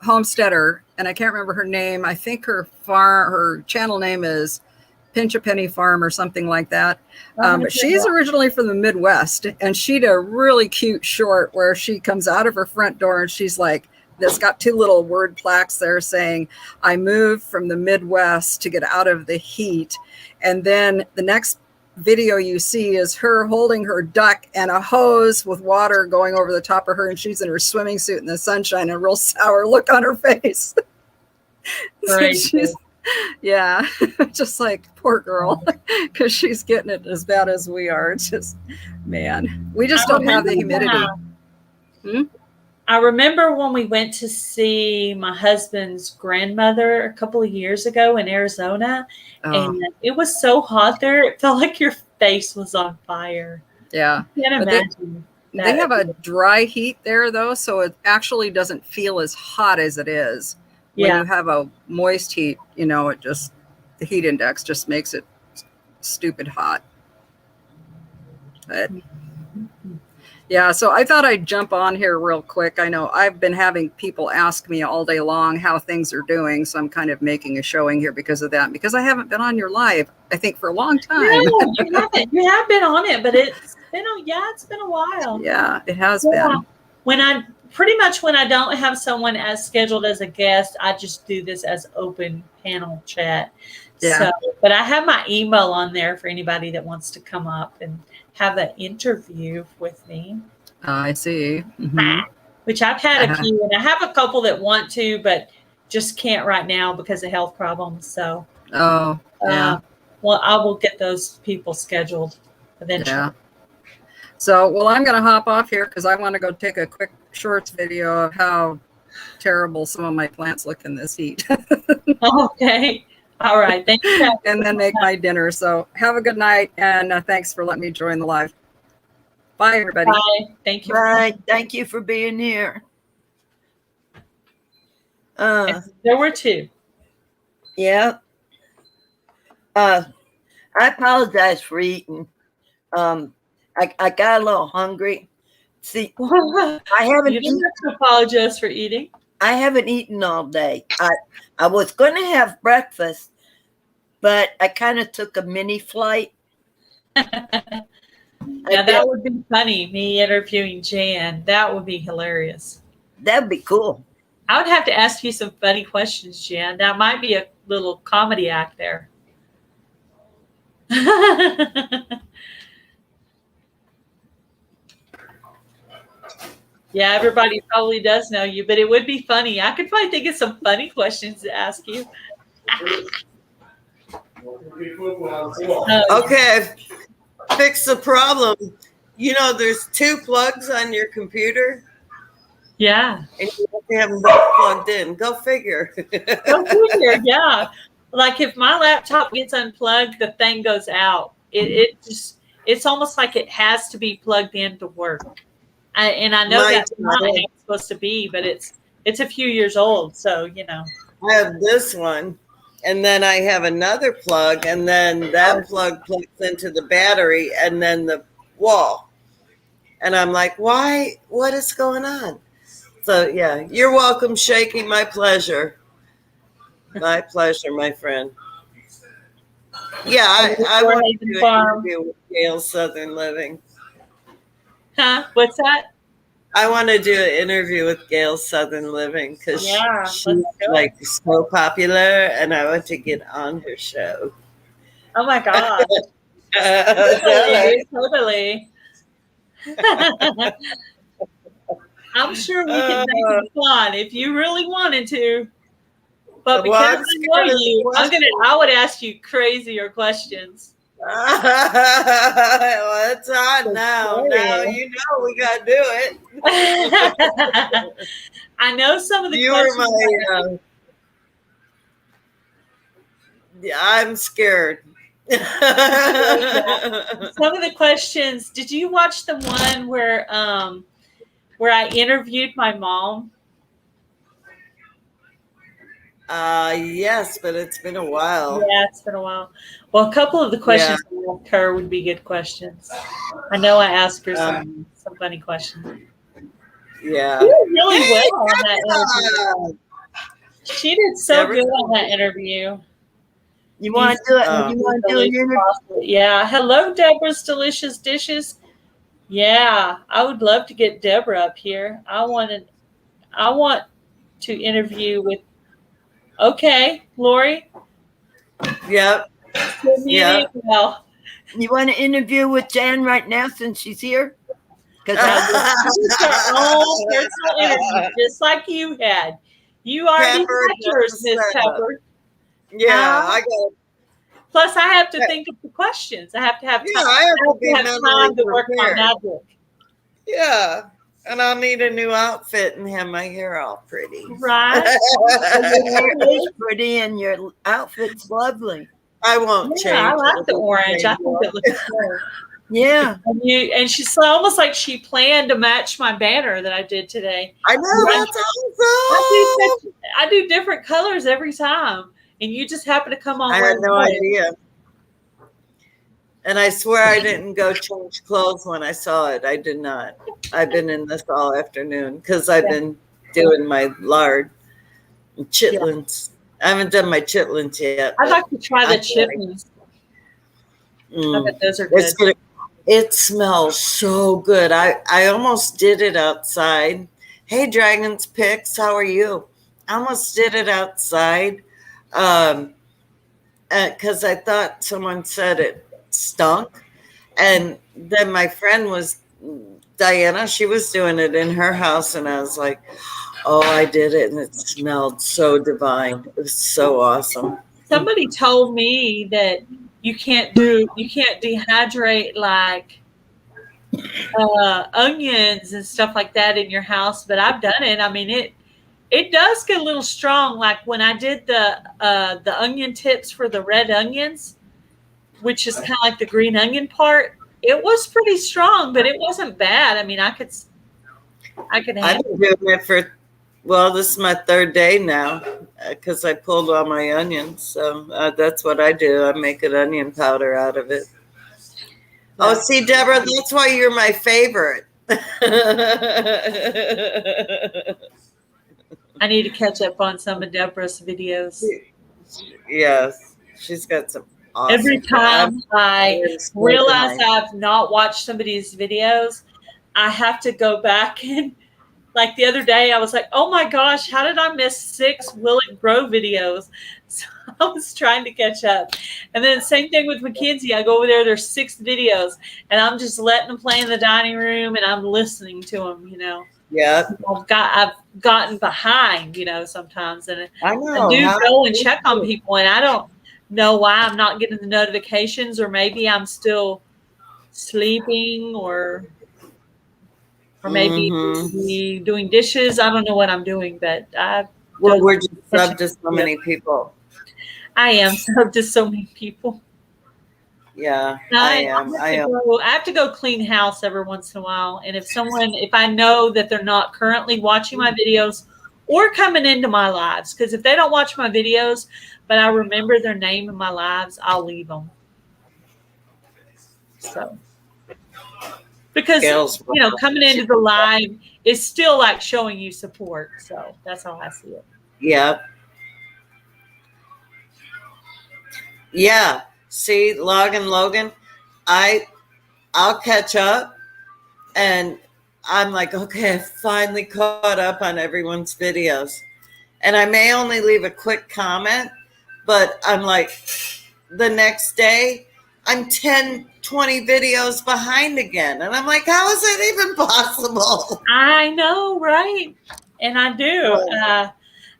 homesteader, and I can't remember her name. I think her channel name is Pinch a Penny Farm or something like that. But she's originally from the Midwest, and she did a really cute short where she comes out of her front door and she's like, that's got two little word plaques there saying, I moved from the Midwest to get out of the heat. And then the next video you see is her holding her duck and a hose with water going over the top of her, and she's in her swimming suit in the sunshine and a real sour look on her face. So she's, yeah, just like poor girl, because she's getting it as bad as we are. It's just, man, we just don't have the humidity. I remember when we went to see my husband's grandmother a couple of years ago in Arizona, and it was so hot there. It felt like your face was on fire. Yeah. I can't imagine. They have a dry heat there, though, so it actually doesn't feel as hot as it is. When you have a moist heat, you know, it just, the heat index just makes it stupid hot. But yeah, so I thought I'd jump on here real quick. I know I've been having people ask me all day long how things are doing, so I'm kind of making a showing here because of that, because I haven't been on your live, I think, for a long time. No, you haven't. You have been on it, but it's been a while. Yeah, it has been. When I don't have someone as scheduled as a guest, I just do this as open panel chat. Yeah. So, but I have my email on there for anybody that wants to come up and have an interview with me. I see. Mm-hmm. Which I've had a few, and I have a couple that want to, but just can't right now because of health problems. So, well, I will get those people scheduled eventually. Yeah. So, well, I'm going to hop off here because I want to go take a quick shorts video of how terrible some of my plants look in this heat. Okay. All right. Thank you. And then make my dinner. So have a good night. And thanks for letting me join the live. Bye, everybody. Bye. Thank you. Bye. Thank you for being here. There were two. Yeah. I apologize for eating. I got a little hungry. See, I haven't. You don't have to apologize for eating. I haven't eaten all day. I was going to have breakfast, but I kind of took a mini flight. Yeah, that would be funny, me interviewing Jan. That would be hilarious. That'd be cool. I would have to ask you some funny questions, Jan. That might be a little comedy act there. Yeah, everybody probably does know you, but it would be funny. I could probably think of some funny questions to ask you. Okay, fix the problem. You know, there's two plugs on your computer. Yeah. And you have to have them both plugged in. Go figure. Go figure, yeah. Like if my laptop gets unplugged, the thing goes out. It's almost like it has to be plugged in to work. I know that's not how it's supposed to be, but it's a few years old, so you know. I have this one, and then I have another plug, and then that plug plugs into the battery, and then the wall. And I'm like, why? What is going on? So yeah, you're welcome, Shaky. My pleasure. My pleasure, my friend. Yeah, I want to do an interview with Gail Southern Living. Huh? What's that? I want to do an interview with Gail Southern Living because she's like so popular, and I want to get on her show. Oh my God! Totally. I'm sure we could make it fun if you really wanted to. But because I know you, I would ask you crazier questions. Well, it's on now. Now you know we gotta do it. I know some of the questions. I'm scared. Some of the questions. Did you watch the one where I interviewed my mom? Yes, but it's been a while. Yeah, it's been a while. Well, a couple of the questions I asked her would be good questions. I know I asked her some funny questions. Yeah. You did really well on that interview. She did so Deborah- good on that interview. You want to do it? Oh. You want to do an interview? Yeah. Hello, Deborah's Delicious Dishes. Yeah, I would love to get Deborah up here. I want to interview with. Okay, Lori. Yep. Yeah. Well, You want to interview with Jan right now since she's here? Because it's our own personal interview, just like you had. You already Pepper had yours, does Miss that. Pepper. Yeah, I got. Plus, I have to think of the questions. I have to have time. Yeah, I have to be have time to work my prepared. magic. Yeah, and I'll need a new outfit and have my hair all pretty. Right? your hair is pretty and your outfit's lovely. I won't change. Yeah, I like the It'll be orange. I same think it looks good. Yeah. And she's almost like she planned to match my banner that I did today. I know, that's awesome. I do different colors every time, and you just happen to come on. I had no idea. And I swear I didn't go change clothes when I saw it. I did not. I've been in this all afternoon because I've been doing my lard and chitlins. I haven't done my chitlins yet. I'd like to try the I'm sorry. chitlins. I bet those are It's good. good. It smells so good. I almost did it outside. Hey, Dragons Picks, how are you? I almost did it outside because I thought someone said it stunk. And then my friend was, Diana, she was doing it in her house. And I was like, oh, I did it. And it smelled so divine. It was so awesome. Somebody told me that you can't dehydrate like onions and stuff like that in your house, but I've done it. I mean, it does get a little strong. Like when I did the onion tips for the red onions, which is kind of like the green onion part, it was pretty strong, but it wasn't bad. I mean, I could I've handle been doing it for, well, this is my third day now because I pulled all my onions. So that's what I do. I make an onion powder out of it. Oh, see, Deborah, that's why you're my favorite. I need to catch up on some of Deborah's videos. Yes, she's got some awesome. Every time I realize tonight. I've not watched somebody's videos, I have to go back and, like the other day, I was like, oh my gosh, how did I miss 6 Will It Grow videos? So I was trying to catch up. And then same thing with Mackenzie. I go over there, there's 6 videos, and I'm just letting them play in the dining room, and I'm listening to them, you know. Yeah, I've gotten behind, you know, sometimes. And I know. I do go and check on people, and I don't know why I'm not getting the notifications, or maybe I'm still sleeping, or maybe doing dishes. I don't know what I'm doing, but we're just subbed to so many people. I am subbed to so many people. Yeah, I am. have to go clean house every once in a while. And if I know that they're not currently watching my videos or coming into my lives, because if they don't watch my videos, but I remember their name in my lives, I'll leave them. So, because, you know, coming into the live is still like showing you support. So that's how I see it. Yeah. Yeah. See, Logan, I'll catch up, and I'm like, okay, I finally caught up on everyone's videos. And I may only leave a quick comment, but I'm like, the next day, I'm 10, 20 videos behind again. And I'm like, how is that even possible? I know, right? And I do.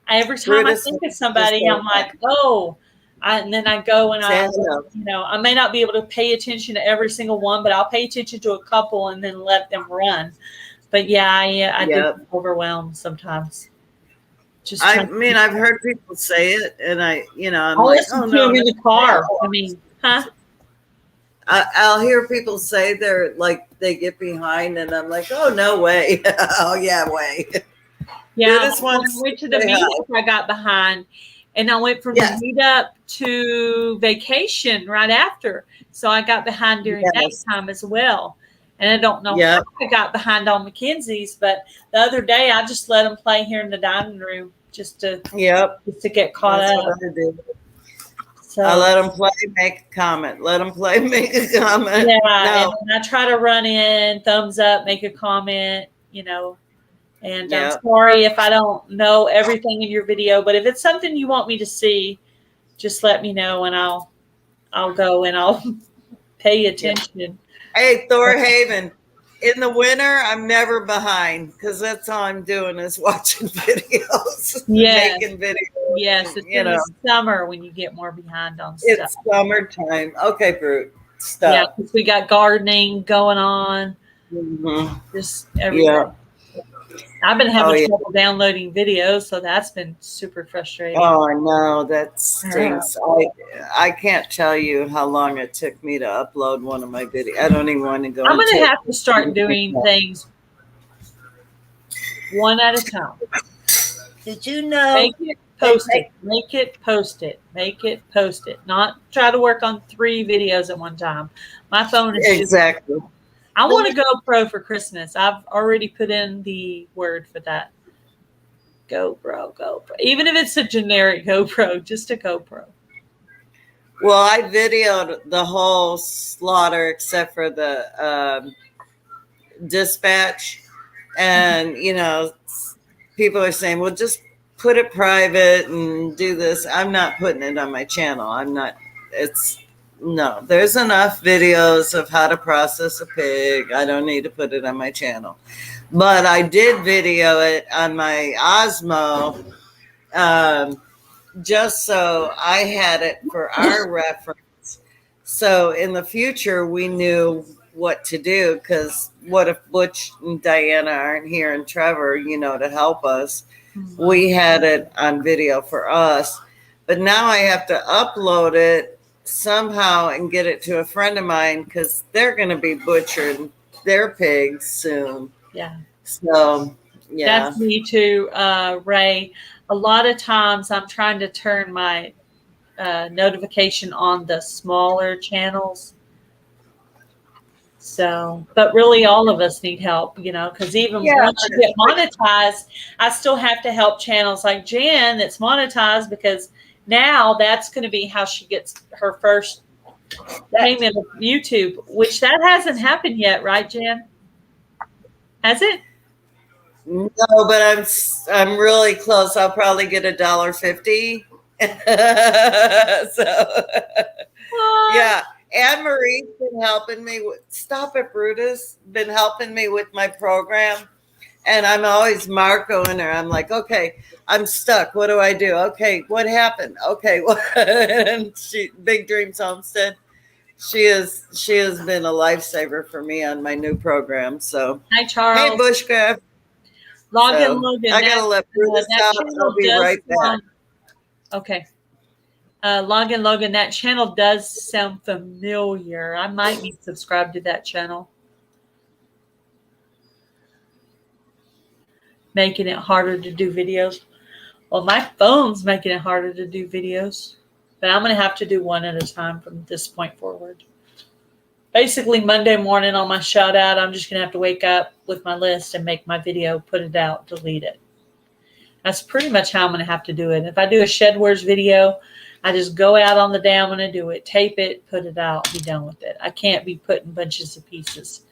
Every time I think of somebody, I'm like, oh, and then I go and I may not be able to pay attention to every single one, but I'll pay attention to a couple and then let them run. But I do get overwhelmed sometimes. I've heard people say it, and I'm I'll like, listen to them in the car. I'll hear people say they're like, they get behind, and I'm like, oh, no way. Oh, yeah, way. Yeah, when I went to the meetup, I got behind. And I went from the meetup to vacation right after. So I got behind during that time as well. And I don't know Yeah. how I got behind on Mackenzie's, but the other day I just let them play here in the dining room just to Yep. get caught That's up. what I do. So I let them play, make a comment. Let them play, make a comment. yeah, No. and I try to run in, thumbs up, make a comment, you know. And Yeah. I'm sorry if I don't know everything in your video, but if it's something you want me to see, just let me know and I'll go and I'll pay attention. Hey, Thor Haven. In the winter, I'm never behind because that's all I'm doing is watching videos, Yes. making videos. Yes, it's You in know, the summer when you get more behind on stuff. it's summertime. Okay, Brute. Yeah, Stop. 'cause we got gardening going on, Mhm. just everything. Yeah. I've been having Oh, yeah. trouble downloading videos, so that's been super frustrating. Oh, I know. That stinks. I can't tell you how long it took me to upload one of my videos. I don't even want to go I'm going into to it. have to start doing things one at a time. Did you know? Make it, post it. Make it, post it. Make it, post it. Not try to work on 3 videos at one time. My phone is just... Exactly. I want a GoPro for Christmas. I've already put in the word for that. GoPro. Even if it's a generic GoPro, just a GoPro. Well, I videoed the whole slaughter except for the dispatch. And, you know, people are saying, well, just put it private and do this. I'm not putting it on my channel. No, there's enough videos of how to process a pig. I don't need to put it on my channel. But I did video it on my Osmo, just so I had it for our reference. So in the future, we knew what to do, because what if Butch and Diana aren't here and Trevor, you know, to help us? We had it on video for us. But now I have to upload it somehow and get it to a friend of mine because they're going to be butchering their pigs soon. Yeah. So, yeah. That's me too, Ray. A lot of times I'm trying to turn my notification on the smaller channels. So, but really all of us need help, you know, because even once you get monetized, I still have to help channels like Jan that's monetized, because now that's going to be how she gets her first payment of YouTube, which that hasn't happened yet, right, Jan? Has it? No, but I'm really close. I'll probably get $1.50. So yeah. Anne Marie's been helping me with, stop it, Brutus, been helping me with my program. And I'm always Marcoing her. I'm like, okay, I'm stuck. What do I do? Okay, what happened? Okay, what? And Big Dreams Homestead. She has been a lifesaver for me on my new program. So hi, Charles. Hey, Bushcraft. Logan. I gotta let Brutus out. I'll be right back. Okay. Logan, that channel does sound familiar. I might be subscribed to that channel. Making it harder to do videos. Well, my phone's making it harder to do videos. But I'm going to have to do one at a time from this point forward. Basically, Monday morning on my shout out, I'm just going to have to wake up with my list and make my video, put it out, delete it. That's pretty much how I'm going to have to do it. If I do a Shed Wars video, I just go out on the day I'm going to do it, tape it, put it out, be done with it. I can't be putting bunches of pieces.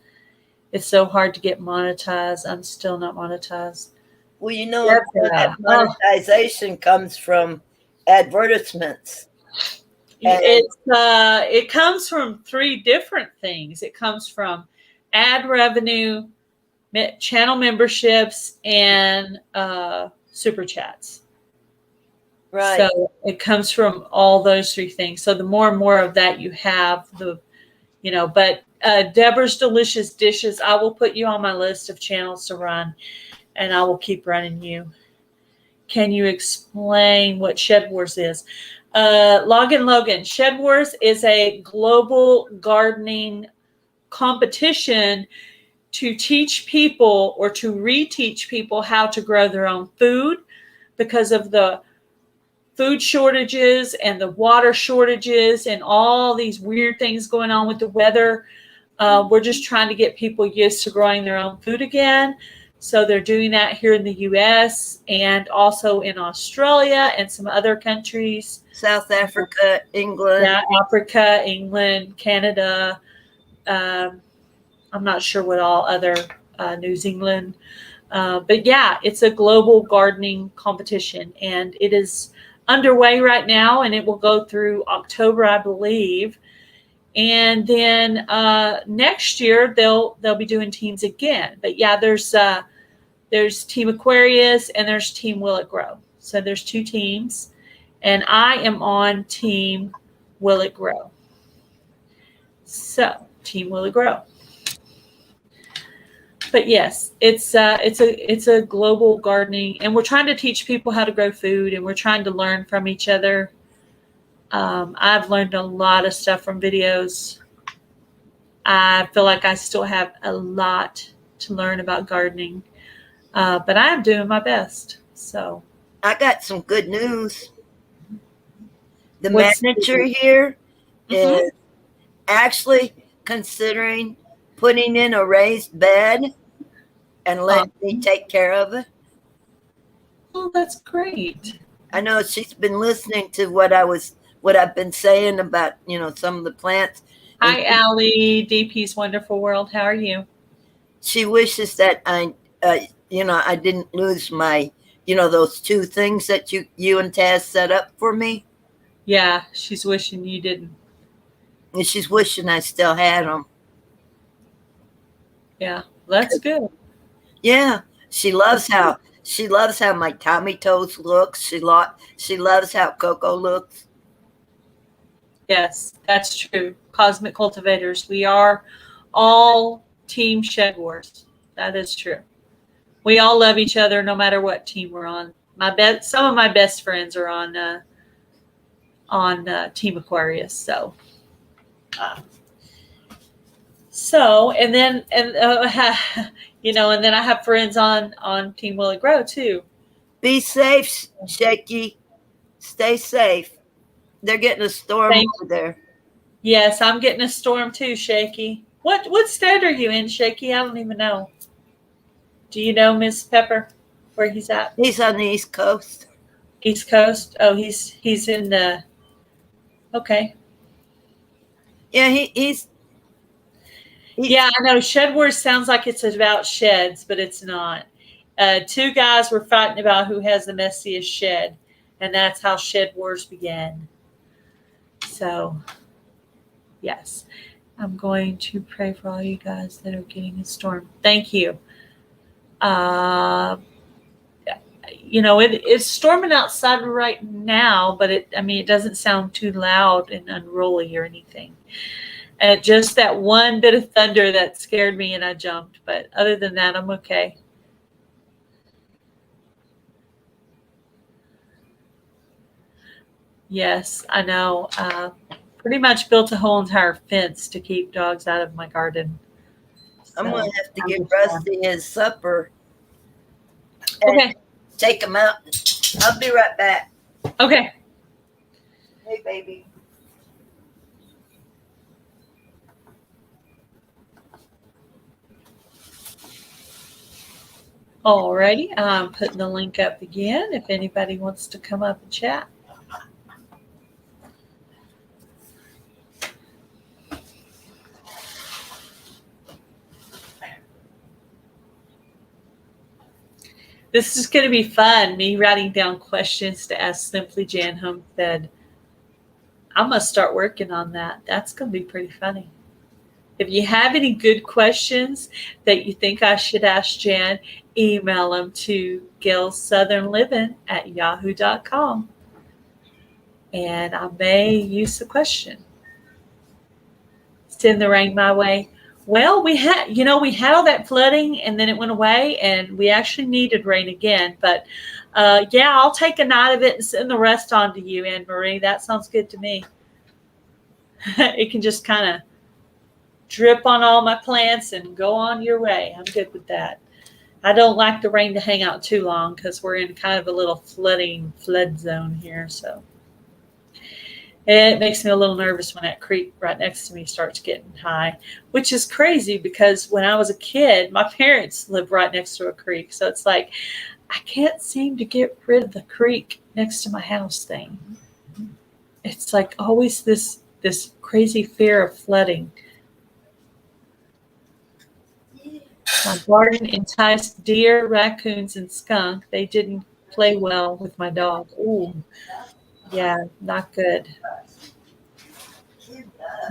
It's so hard to get monetized. I'm still not monetized. Well, you know, monetization comes from advertisements. It comes from 3 different things. It comes from ad revenue, channel memberships, and super chats. Right. So it comes from all those 3 things. So the more and more of that you have, but Deborah's Delicious Dishes, I will put you on my list of channels to run, and I will keep running you. Can you explain what Shed Wars is? Logan, Shed Wars is a global gardening competition to teach people or to reteach people how to grow their own food, because of the food shortages and the water shortages and all these weird things going on with the weather. We're just trying to get people used to growing their own food again. So they're doing that here in the U.S. and also in Australia and some other countries. South Africa, England. Yeah, Africa, England, Canada. I'm not sure what all other, New Zealand. But yeah, it's a global gardening competition, and it is underway right now, and it will go through October, I believe. And then next year they'll be doing teams again. But yeah, there's Team Aquarius and there's Team Will It Grow. So there's 2 teams, and I am on Team Will It Grow. So Team Will It Grow. But yes, it's a global gardening, and we're trying to teach people how to grow food, and we're trying to learn from each other. I've learned a lot of stuff from videos. I feel like I still have a lot to learn about gardening, but I am doing my best. So I got some good news. The What's manager here Mhm. is actually considering putting in a raised bed and letting me take care of it. Oh, that's great. I know she's been listening to what I've been saying about, some of the plants. Hi, Allie, DP's Wonderful World. How are you? She wishes that I didn't lose my, those 2 things that you and Taz set up for me. Yeah, she's wishing you didn't. And she's wishing I still had them. Yeah, that's good. Yeah, she loves how my Tommy toes looks. She loves how Coco looks. Yes, that's true. Cosmic Cultivators, we are all Team Shed Wars. That is true. We all love each other no matter what team we're on. Some of my best friends are on Team Aquarius. So, and then and then I have friends on Team Will It Grow too. Be safe, Shaky. Stay safe. They're getting a storm over there. Yes, I'm getting a storm too, Shaky. What state are you in, Shaky? I don't even know. Do you know, Miss Pepper, where he's at? He's on the East Coast. East Coast? Oh, he's in the. Okay. Yeah, he's. Yeah, I know. Shed Wars sounds like it's about sheds, but it's not. 2 guys were fighting about who has the messiest shed, and that's how Shed Wars began. So, yes, I'm going to pray for all you guys that are getting a storm. Thank you. It's storming outside right now, but it doesn't sound too loud and unruly or anything. Just that one bit of thunder that scared me and I jumped. But other than that, I'm okay. Yes, I know. Pretty much built a whole entire fence to keep dogs out of my garden. I'm going to have to give Rusty his supper. Okay. Take him out. I'll be right back. Okay. Hey, baby. Alrighty. I'm putting the link up again if anybody wants to come up and chat. This is going to be fun, me writing down questions to ask Simply Jan Homestead. I'm going to start working on that. That's going to be pretty funny. If you have any good questions that you think I should ask Jan, email them to gailssouthernliving@yahoo.com. And I may use the question. Send the rain my way. Well, we had all that flooding and then it went away and we actually needed rain again. But I'll take a night of it and send the rest on to you, Anne Marie. That sounds good to me. It can just kind of drip on all my plants and go on your way. I'm good with that. I don't like the rain to hang out too long because we're in kind of a little flood zone here. So It makes me a little nervous when that creek right next to me starts getting high, which is crazy because when I was a kid, my parents lived right next to a creek. So it's like, I can't seem to get rid of the creek next to my house thing. It's like always this crazy fear of flooding. My garden enticed deer, raccoons, and skunk. They didn't play well with my dog. Ooh, yeah, not good.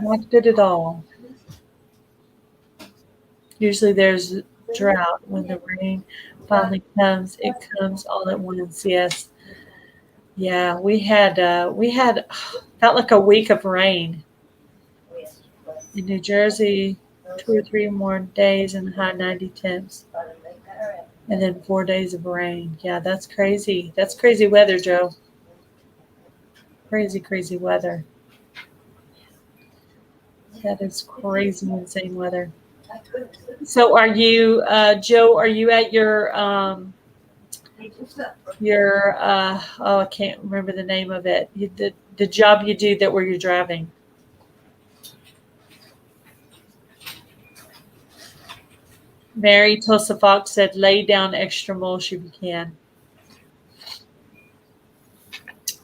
Not good at all. Usually there's drought when the rain finally comes. It comes all at once. Yes. Yeah, we had felt like a week of rain in New Jersey. 2 or 3 more days in the high 90 temps, and then 4 days of rain. Yeah, that's crazy. That's crazy weather, Joe. Crazy, crazy weather. That is crazy, insane weather. So, are you, Joe? Are you at your oh, I can't remember the name of it. The job you do that where you're driving. Mary Tulsa Fox said, "Lay down extra mulch if you can."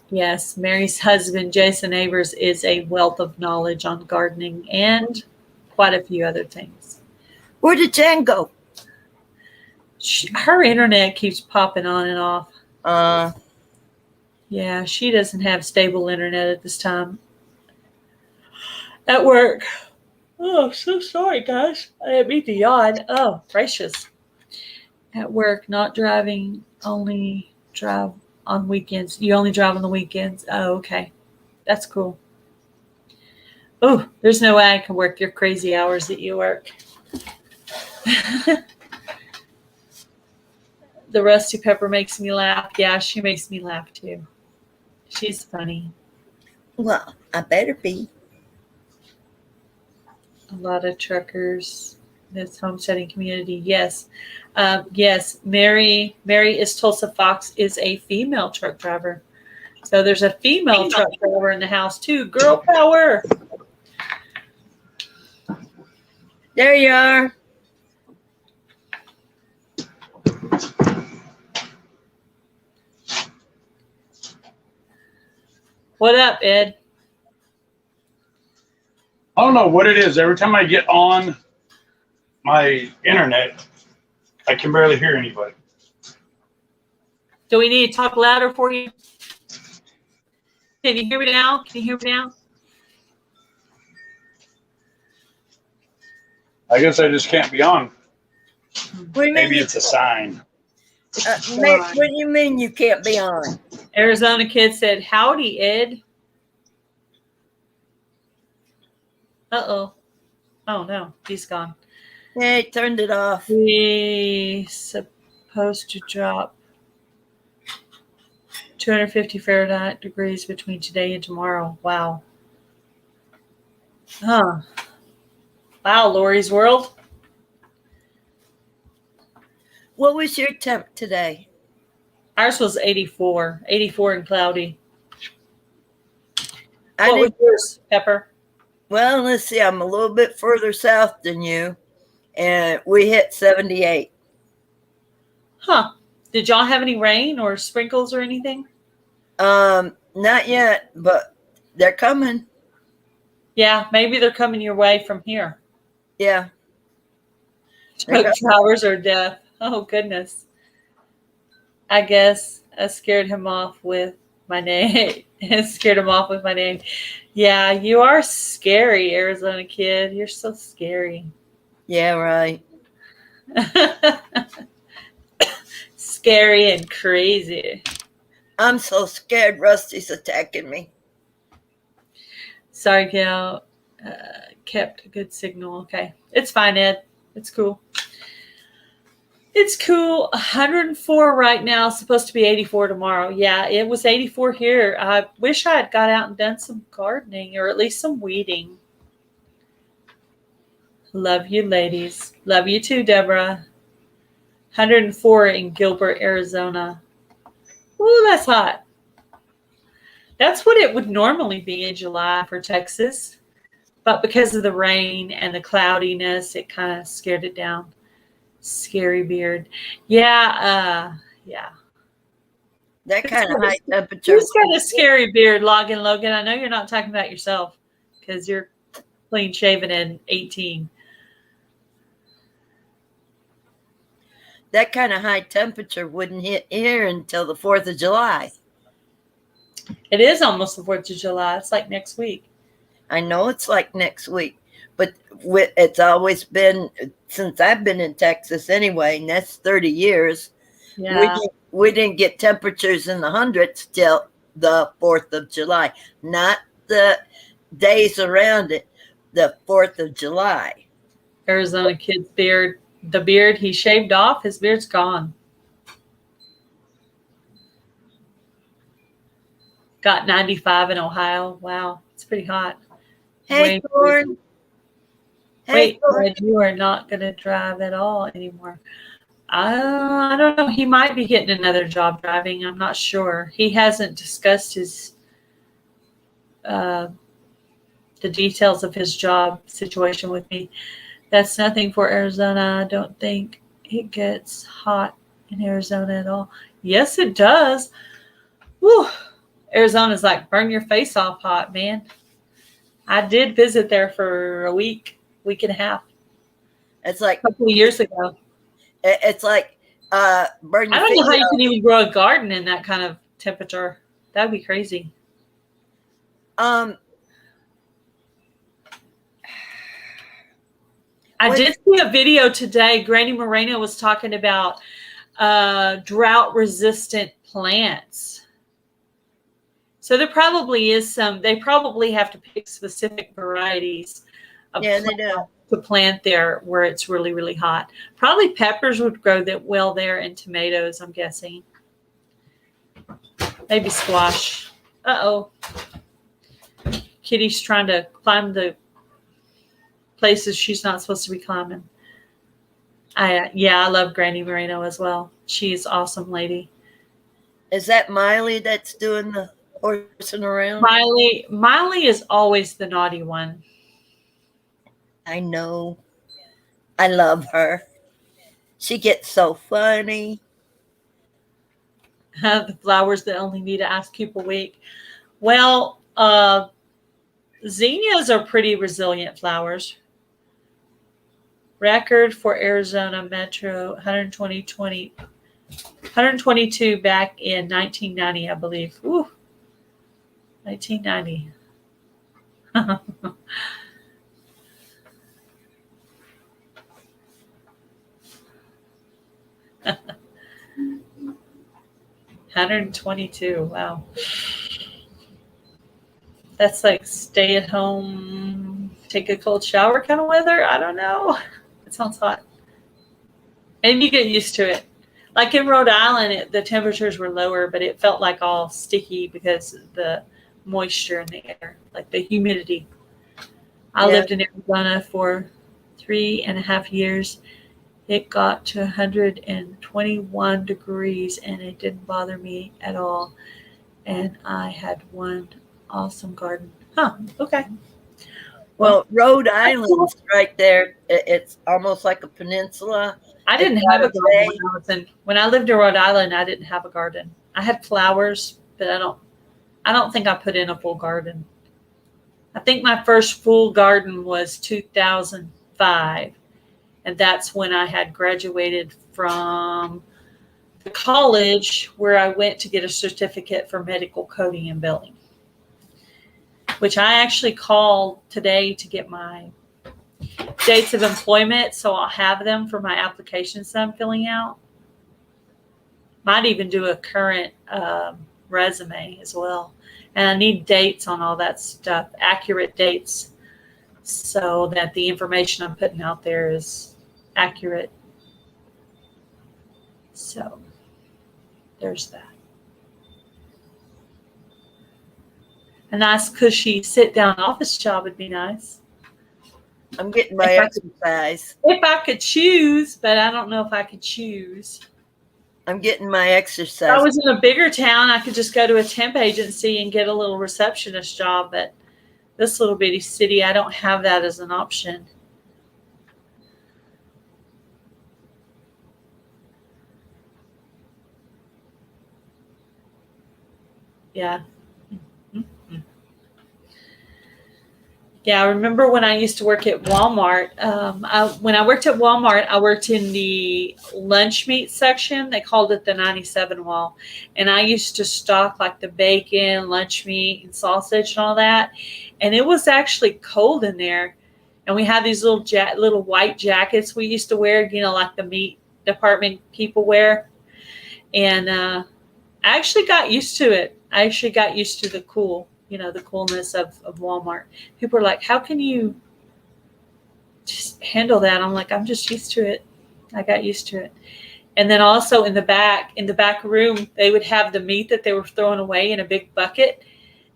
Yes, Mary's husband, Jason Avers, is a wealth of knowledge on gardening and quite a few other things. Where did Jan go? Her internet keeps popping on and off. Yeah, she doesn't have stable internet at this time. At work. Oh, so sorry, guys. I didn't mean to yawn. Oh, gracious. At work, not driving, only drive on weekends. You only drive on the weekends? Oh, okay. That's cool. Oh, there's no way I can work your crazy hours that you work. The Rusty Pepper makes me laugh. Yeah, she makes me laugh too. She's funny. Well, I better be. A lot of truckers. This homesteading community. Yes. Yes. Mary is Tulsa Fox is a female truck driver. So there's a female truck driver in the house too. Girl power. There you are. What up, Ed? I don't know what it is. Every time I get on my internet, I can barely hear anybody. Do we need to talk louder for you? Can you hear me now? Can you hear me now? I guess I just can't be on. What do you Maybe mean? it's a sign. What do you mean you can't be on? Arizona kid said, "Howdy, Ed." Uh-oh. Oh, no. He's gone. Hey, turned it off. He's supposed to drop 250 Fahrenheit degrees between today and tomorrow. Wow. Huh. Wow, Lorries World. What was your temp today? Ours was 84 and cloudy. I What was did. yours, Pepper? Well, let's see. I'm a little bit further south than you, and we hit 78. Huh. Did y'all have any rain or sprinkles or anything? Not yet, but they're coming. Yeah, maybe they're coming your way from here. Yeah. Truck drivers are deaf. Oh, goodness. I guess I scared him off with my name. Yeah, you are scary, Arizona kid. You're so scary. Yeah, right. Scary and crazy. I'm so scared Rusty's attacking me. Sorry, Gail. Kept a good signal. Okay. It's fine, Ed. It's cool. It's cool. 104 right now. Supposed to be 84 tomorrow. Yeah, it was 84 here. I wish I had got out and done some gardening or at least some weeding. Love you, ladies. Love you too, Deborah. 104 in Gilbert, Arizona. Ooh, that's hot. That's what it would normally be in July for Texas. But because of the rain and the cloudiness, it kind of scared it down. Scary beard. Yeah, yeah. That kind of high temperature. Who's got a scary beard, Logan? I know you're not talking about yourself because you're clean shaven and 18. That kind of high temperature wouldn't hit here until the 4th of July. It is almost the 4th of July. It's like next week. I know it's like next week, but it's always been since I've been in Texas anyway, and that's 30 years. Yeah. We didn't get temperatures in the hundreds till the 4th of July, not the days around it, the 4th of July. Arizona kid's beard. The beard he shaved off, his beard's gone. Got 95 in Ohio. Wow, it's pretty hot. Hey, Thorn. Wait, Fred, you are not going to drive at all anymore. I don't know. He might be getting another job driving. I'm not sure. He hasn't discussed his the details of his job situation with me. That's nothing for Arizona. I don't think it gets hot in Arizona at all. Yes, it does. Whew. Arizona's like burn your face off hot, man. I did visit there for a week and a half. It's like a couple of years ago. It's like burn your I don't face know how you off. can even grow a garden in that kind of temperature. That'd be crazy. I did see a video today. Granny Moreno was talking about drought-resistant plants. So there probably is some. They probably have to pick specific varieties of plants to plant there where it's really, really hot. Probably peppers would grow that well there, and tomatoes, I'm guessing. Maybe squash. Uh-oh. Kitty's trying to climb the places she's not supposed to be climbing. I love Granny Moreno as well. She's an awesome lady. Is that Miley that's doing the horsing around? Miley is always the naughty one. I know. I love her. She gets so funny. The flowers that only need an ice cube a week. Well, zinnias are pretty resilient flowers. Record for Arizona Metro, 122 back in 1990, I believe. Ooh, 1990. 122. Wow. That's like stay at home, take a cold shower kind of weather. I don't know. It sounds hot. And you get used to it. Like in Rhode Island, the temperatures were lower, but it felt like all sticky because of the moisture in the air, like the humidity. I lived in Arizona for 3.5 years. It got to 121 degrees and it didn't bother me at all. And I had one awesome garden. Huh, okay. Well, Rhode Island's right there. It's almost like a peninsula. I didn't have a garden when I lived in Rhode Island. I didn't have a garden. I had flowers, but I don't think I put in a full garden. I think my first full garden was 2005. And that's when I had graduated from the college where I went to get a certificate for medical coding and billing, which I actually called today to get my dates of employment. So I'll have them for my applications that I'm filling out. Might even do a current resume as well. And I need dates on all that stuff, accurate dates, so that the information I'm putting out there is accurate. So there's that. A nice cushy sit down office job would be nice. I'm getting my exercise. If I could choose, but I don't know if I could choose. I'm getting my If exercise. I was in a bigger town, I could just go to a temp agency and get a little receptionist job. But this little bitty city, I don't have that as an option. Yeah. Yeah, I remember when I used to work at Walmart. When I worked at Walmart, I worked in the lunch meat section. They called it the 97 wall. And I used to stock like the bacon, lunch meat, and sausage and all that. And it was actually cold in there. And we had these little white jackets we used to wear, like the meat department people wear. And I actually got used to it. I actually got used to the coolness of Walmart. People are like, how can you just handle that? I'm like, I'm just used to it. I got used to it. And then also in the back room, they would have the meat that they were throwing away in a big bucket.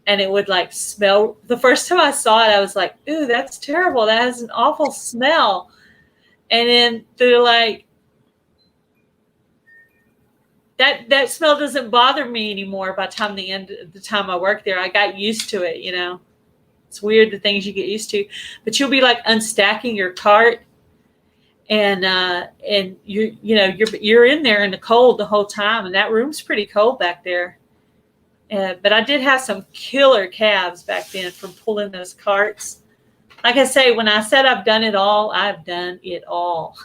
And it would like smell. The first time I saw it, I was like, ooh, that's terrible. That has an awful smell. And then they're like, that smell doesn't bother me anymore. By the time I worked there, I got used to it. It's weird, the things you get used to. But you'll be like unstacking your cart, and you're in there in the cold the whole time, and that room's pretty cold back there. But I did have some killer calves back then from pulling those carts. Like I say, when I said I've done it all, I've done it all.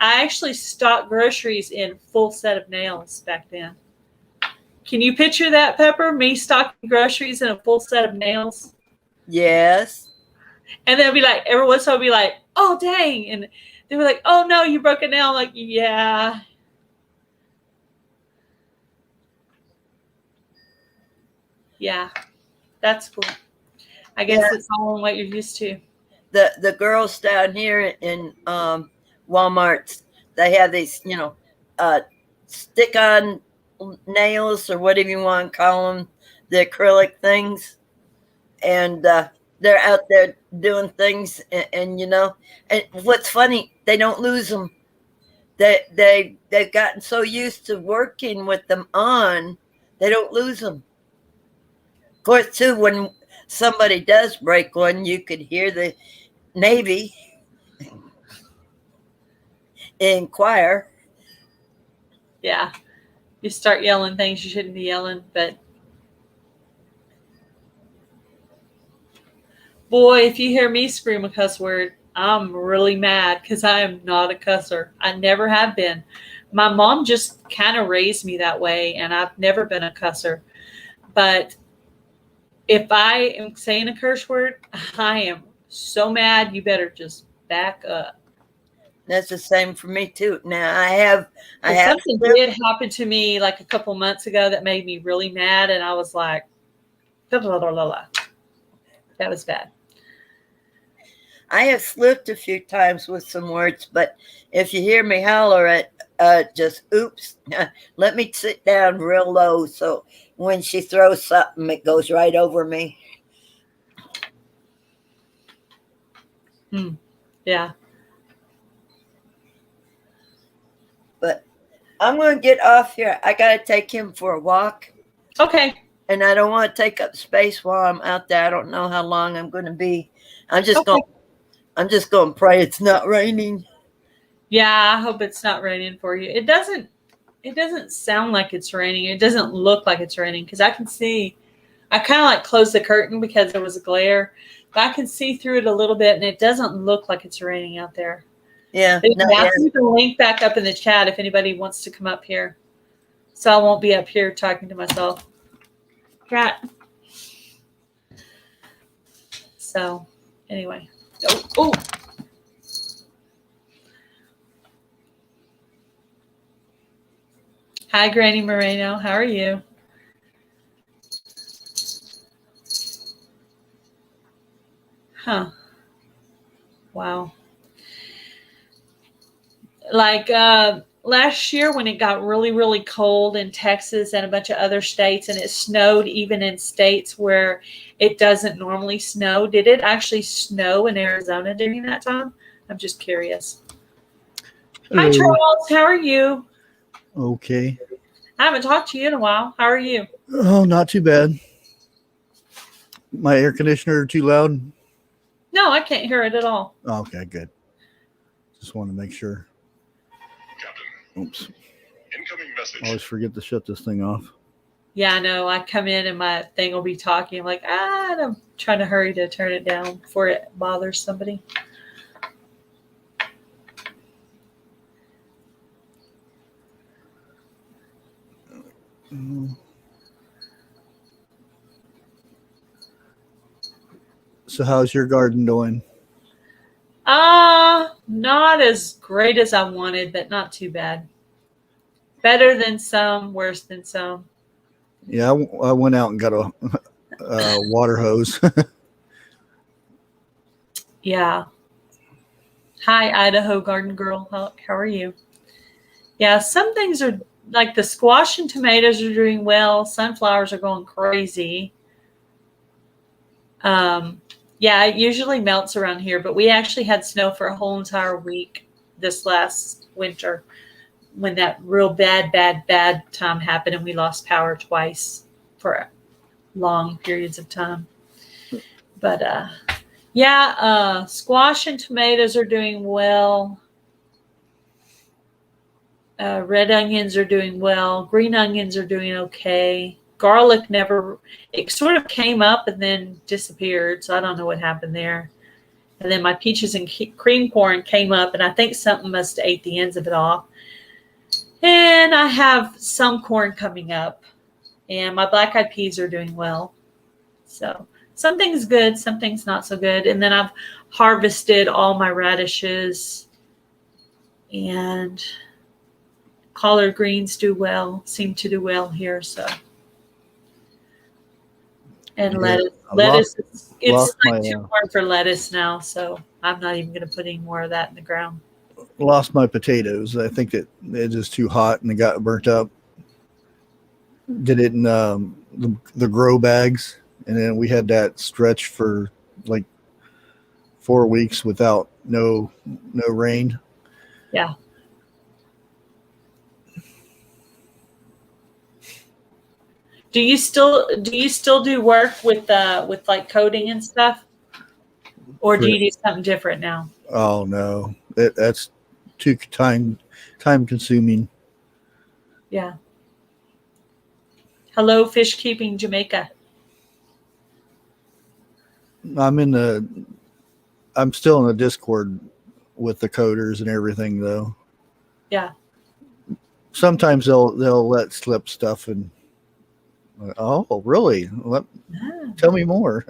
I actually stocked groceries in full set of nails back then. Can you picture that, Pepper? Me stocking groceries in a full set of nails? Yes. And they'll be like, every once in a while, I'll be like, oh, dang. And they were like, oh, no, you broke a nail. I'm like, yeah. Yeah, that's cool. I guess it's all in what you're used to. The girls down here in Walmart's, they have these, stick-on nails or whatever you want to call them, the acrylic things, and they're out there doing things, and what's funny, they don't lose them. They've gotten so used to working with them on, they don't lose them. Of course, too, when somebody does break one, you could hear the Navy inquire. Yeah. You start yelling things you shouldn't be yelling, but boy, if you hear me scream a cuss word, I'm really mad because I am not a cusser. I never have been. My mom just kind of raised me that way, and I've never been a cusser. But if I am saying a curse word, I am so mad, you better just back up. That's the same for me too. Now I have something did happen to me like a couple months ago that made me really mad, and I was like, blah, blah, blah, blah. That was bad. I have slipped a few times with some words, but if you hear me holler at just oops, let me sit down real low so when she throws something, it goes right over me. Yeah. But I'm going to get off here. I got to take him for a walk. Okay. And I don't want to take up space while I'm out there. I don't know how long I'm going to be. I'm just going to pray it's not raining. Yeah, I hope it's not raining for you. It doesn't sound like it's raining. It doesn't look like it's raining because I can see. I kind of like closed the curtain because there was a glare, but I can see through it a little bit, and it doesn't look like it's raining out there. Yeah. I'll put the link back up in the chat if anybody wants to come up here, so I won't be up here talking to myself. Cat. So, anyway. Oh. Hi, Granny Moreno. How are you? Huh. Wow. Like last year when it got really, really cold in Texas and a bunch of other states, and it snowed even in states where it doesn't normally snow. Did it actually snow in Arizona during that time? I'm just curious. Hi, Charles. How are you? okay. I haven't talked to you in a while. How are you? Oh, not too bad. My air conditioner too loud? No, I can't hear it at all. Okay, good. Just want to make sure. Oops. Incoming message. I always forget to shut this thing off. Yeah, I know. I come in and my thing will be talking. I'm like, and I'm trying to hurry to turn it down before it bothers somebody. So how's your garden doing? Not as great as I wanted, but not too bad. Better than some, worse than some. Yeah, I went out and got a water hose. Yeah. Hi, Idaho Garden Girl. How are you? Yeah, some things are like the squash and tomatoes are doing well. Sunflowers are going crazy. Yeah, it usually melts around here, but we actually had snow for a whole entire week this last winter when that real bad time happened and we lost power twice for long periods of time. But yeah, squash and tomatoes are doing well. Red onions are doing well. Green onions are doing okay. Garlic it sort of came up and then disappeared. So I don't know what happened there. And then my peaches and cream corn came up and I think something must have ate the ends of it off. And I have some corn coming up and my black-eyed peas are doing well. So something's good, something's not so good. And then I've harvested all my radishes and collard greens seem to do well here. So. And Yeah, lettuce, it's lost like my, too hard for lettuce now, so I'm not even going to put any more of that in the ground. Lost my potatoes. I think that it's just too hot and they got burnt up. Did it in the grow bags, and then we had that stretch for like 4 weeks without no rain. Yeah. Do you still do work with like coding and stuff, or do you do something different now? Oh no, that's too time consuming. Yeah. Hello, Fish Keeping Jamaica. I'm still in the Discord with the coders and everything though. Yeah. Sometimes they'll let slip stuff and oh really? Tell me more.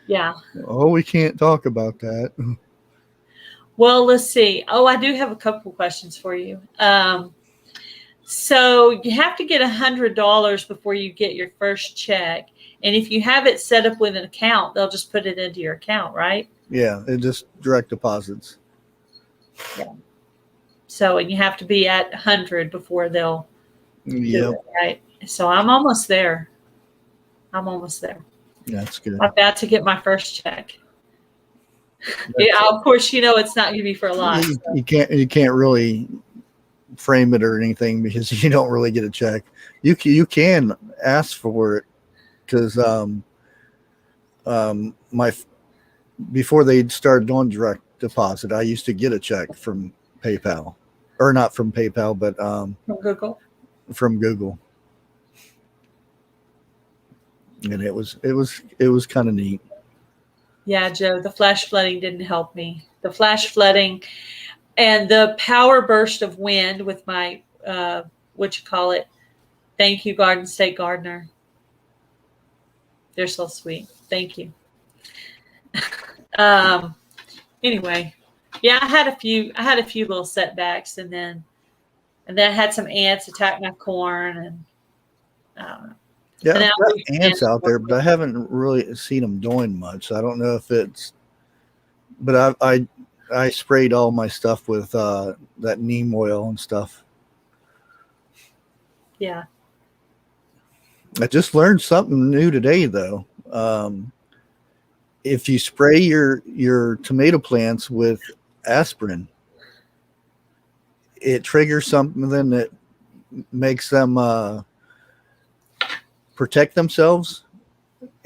Yeah. Oh, we can't talk about that. Well, let's see. Oh, I do have a couple questions for you. So you have to get $100 before you get your first check. And if you have it set up with an account, they'll just put it into your account, right? Yeah, it just direct deposits. Yeah. So, and you have to be at 100 before they'll do it, right? So I'm almost there. That's good. I'm about to get my first check. Yeah, of course, it's not going to be for a lot. So. You can't really frame it or anything because you don't really get a check. You can ask for it because before they started doing direct deposit, I used to get a check from PayPal, or not from PayPal, but from Google. And it was kind of neat. Yeah, Joe, the flash flooding didn't help me. The flash flooding and the power burst of wind with my, thank you, Garden State Gardener. They're so sweet. Thank you. Anyway, yeah, I had a few little setbacks and then I had some ants attack my corn and I don't know. Yeah, I've got ants out there, but I haven't really seen them doing much. I don't know if it's, but I sprayed all my stuff with that neem oil and stuff. Yeah. I just learned something new today, though. If you spray your tomato plants with aspirin, it triggers something that makes them protect themselves,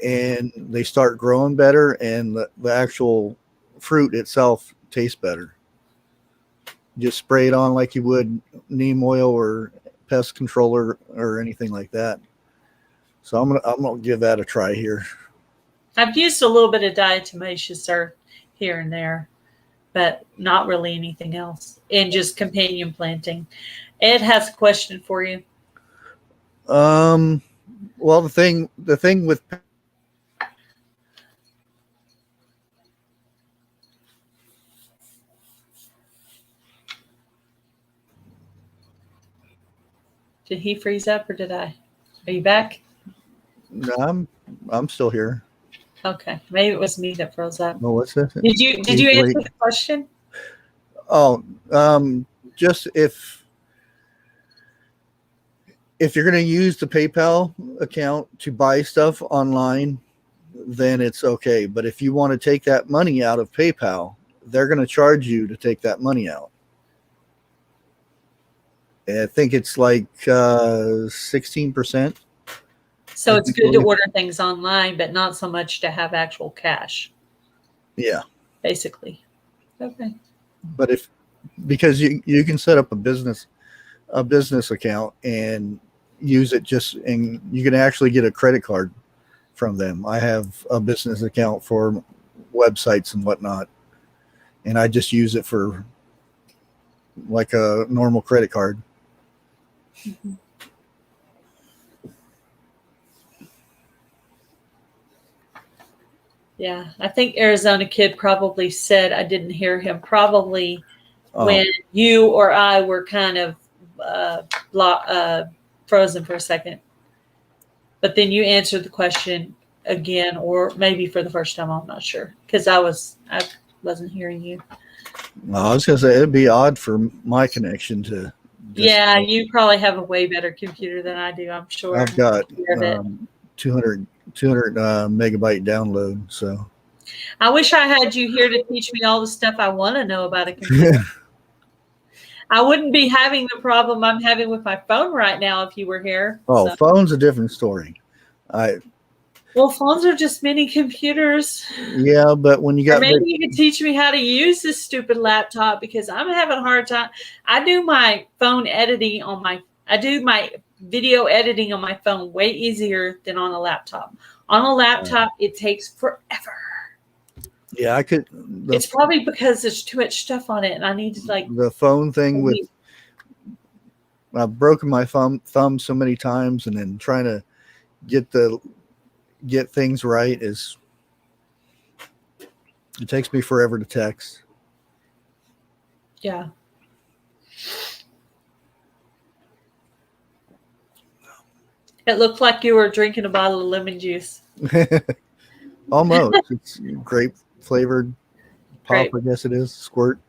and they start growing better, and the actual fruit itself tastes better. Just spray it on like you would neem oil or pest controller or anything like that. So I'm gonna give that a try here. I've used a little bit of diatomaceous earth here and there, but not really anything else. And just companion planting. Ed has a question for you. Well, the thing with Did he freeze up or did I? Are you back? no, I'm still here. Okay, maybe it was me that froze up. Oh, what's this? Did you answer the question? Oh, just if you're going to use the PayPal account to buy stuff online, then it's okay. But if you want to take that money out of PayPal, they're going to charge you to take that money out. And I think it's like 16%. So it's good to order things online, but not so much to have actual cash. Yeah. Basically. Okay. But because you can set up a business account and use it and you can actually get a credit card from them. I have a business account for websites and whatnot, and I just use it for like a normal credit card. Mm-hmm. Yeah, I think Arizona Kid probably said, I didn't hear him, probably when you or I were kind of frozen for a second. But then you answered the question again, or maybe for the first time, I'm not sure, because I wasn't hearing you. Well, I was going to say, it'd be odd for my connection to. Yeah, you probably have a way better computer than I do, I'm sure. I've got 200 megabyte download. So I wish I had you here to teach me all the stuff I want to know about a computer. I wouldn't be having the problem I'm having with my phone right now if you were here. Oh, so. Phone's a different story. Well, phones are just mini computers. Yeah, but when you got maybe you could teach me how to use this stupid laptop, because I'm having a hard time. I do my phone editing I do my video editing on my phone way easier than on a laptop. On a laptop, it takes forever. Yeah, I could. It's probably because there's too much stuff on it, and I need to the phone thing I've broken my thumb so many times, and then trying to get things right it takes me forever to text. Yeah. It looked like you were drinking a bottle of lemon juice. Almost. It's grape flavored pop, I guess it is. Squirt.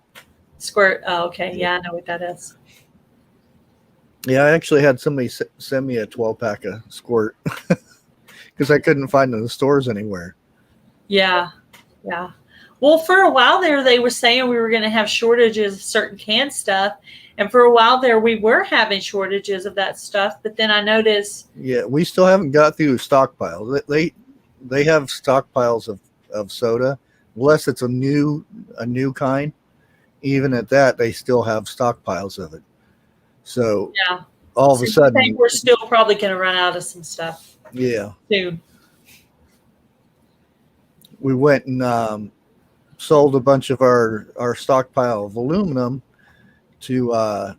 Oh, okay. Yeah, I know what that is. Yeah, I actually had somebody send me a 12-pack of Squirt because I couldn't find it in the stores anywhere. Yeah. Yeah. Well, for a while there, they were saying we were going to have shortages of certain canned stuff. And for a while there, we were having shortages of that stuff. But then I noticed. Yeah, we still haven't got through stockpiles. They have stockpiles of soda, unless it's a new kind. Even at that, they still have stockpiles of it. So yeah, all of a sudden, I think we're still probably going to run out of some stuff. Yeah, soon. We went and sold a bunch of our stockpile of aluminum to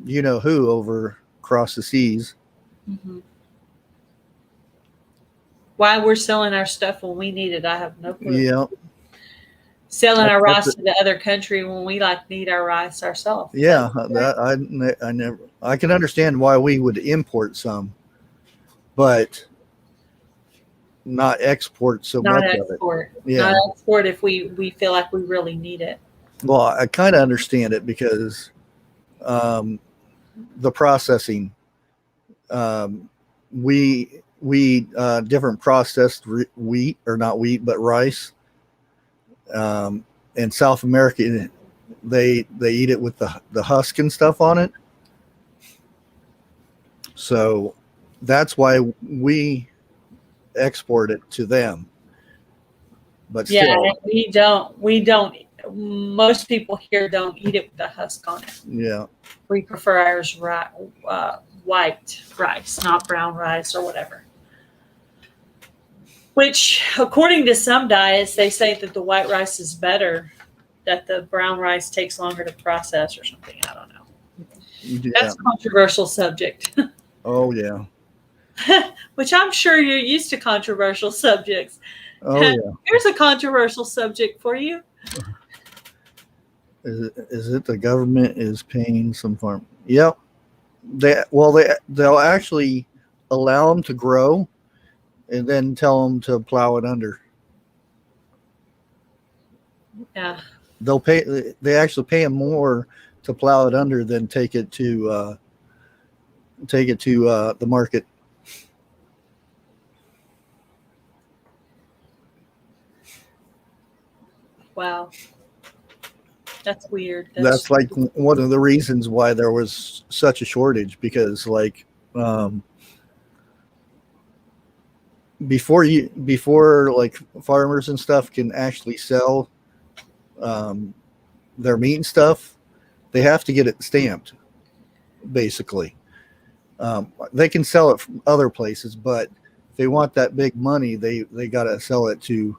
you know who over across the seas. Mm-hmm. Why we're selling our stuff when we need it, I have no clue. Yeah. Selling our rice to the other country when we need our rice ourselves. Yeah, I can understand why we would import some, but not export so much of it. Yeah. Not export if we feel like we really need it. Well, I kind of understand it because the processing, we different processed wheat, or not wheat, but rice. In South America, they eat it with the husk and stuff on it. So that's why we export it to them. But Yeah, still, we don't. Most people here don't eat it with the husk on it. yeah. We prefer ours white rice, not brown rice or whatever. Which, according to some diets, they say that the white rice is better, that the brown rice takes longer to process or something. I don't know. Yeah. That's a controversial subject. Oh yeah. Which I'm sure you're used to controversial subjects. Oh yeah. Here's a controversial subject for you. Is it the government is paying some farm? Yep. They'll actually allow them to grow and then tell them to plow it under. Yeah. They actually pay them more to plow it under than take it to the market. Wow. That's weird. That's like one of the reasons why there was such a shortage, because like before like farmers and stuff can actually sell their meat and stuff, they have to get it stamped. Basically, they can sell it from other places, but if they want that big money, they got to sell it to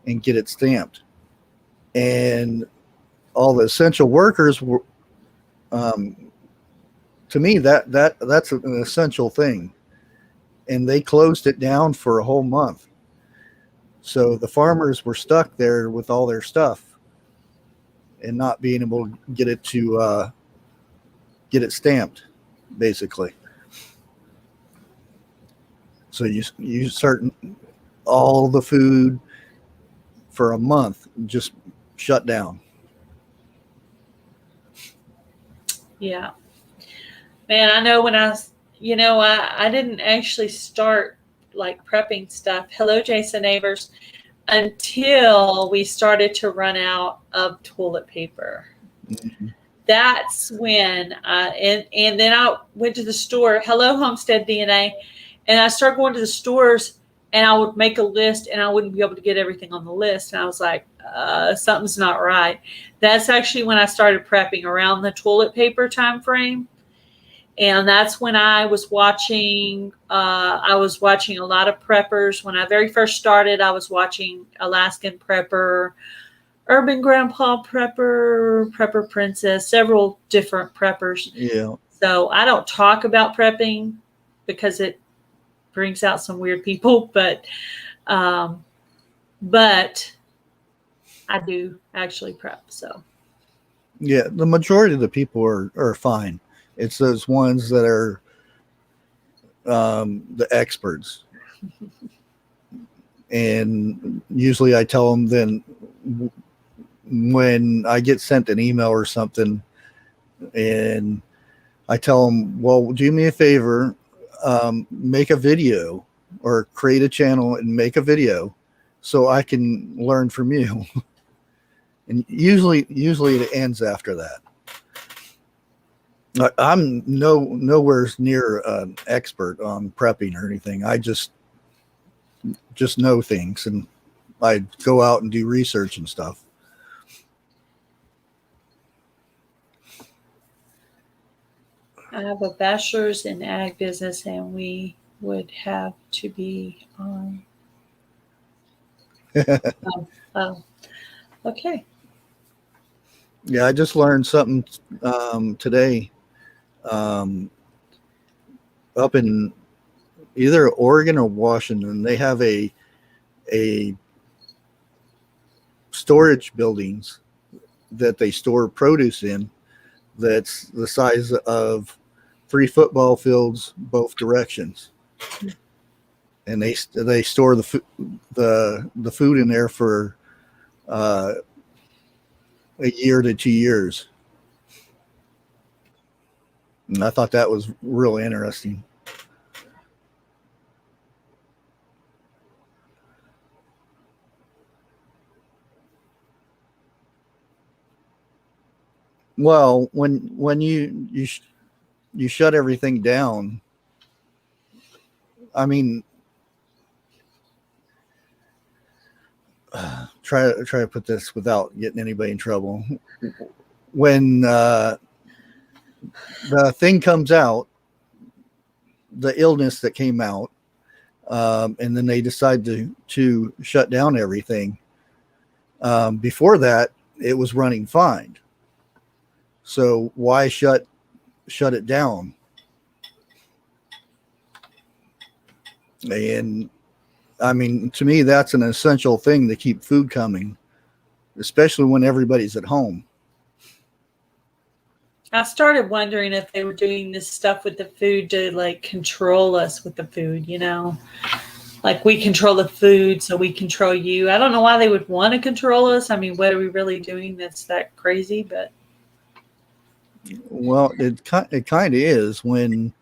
and get it stamped. And all the essential workers were, to me, that's an essential thing. And they closed it down for a whole month. So the farmers were stuck there with all their stuff and not being able to get it stamped, basically. So you start all the food for a month just shut down. Yeah. Man, I know when I didn't actually start like prepping stuff. Hello, Jason Neighbors, until we started to run out of toilet paper. Mm-hmm. That's when and then I went to the store. Hello, Homestead DNA. And I started going to the stores and I would make a list and I wouldn't be able to get everything on the list. And I was like, something's not right. That's actually when I started prepping, around the toilet paper time frame. And that's when I was watching a lot of preppers. When I very first started, I was watching Alaskan Prepper, Urban Grandpa Prepper, Prepper Princess, several different preppers. Yeah. So I don't talk about prepping because it brings out some weird people, but I do actually prep. So yeah, the majority of the people are fine. It's those ones that are the experts. And usually I tell them then when I get sent an email or something, and I tell them, well, do me a favor, make a video or create a channel and make a video so I can learn from you. And usually it ends after that. I'm nowhere near an expert on prepping or anything. I just know things, and I go out and do research and stuff. I have a bachelor's in ag business, and we would have to be on. Okay. Yeah, I just learned something today. Up in either Oregon or Washington, they have a storage buildings that they store produce in that's the size of 3 football fields both directions, and they store the food in there for a year to 2 years. And I thought that was really interesting. Well, when you shut everything down, I mean, try to put this without getting anybody in trouble. When the thing comes out, the illness that came out, and then they decide to shut down everything. Before that, it was running fine. So why shut it down? And I mean, to me, that's an essential thing to keep food coming, especially when everybody's at home. I started wondering if they were doing this stuff with the food to like control us with the food, you know, like we control the food, so we control you. I don't know why they would want to control us. I mean, what are we really doing that's that crazy? But Well, it kind of is when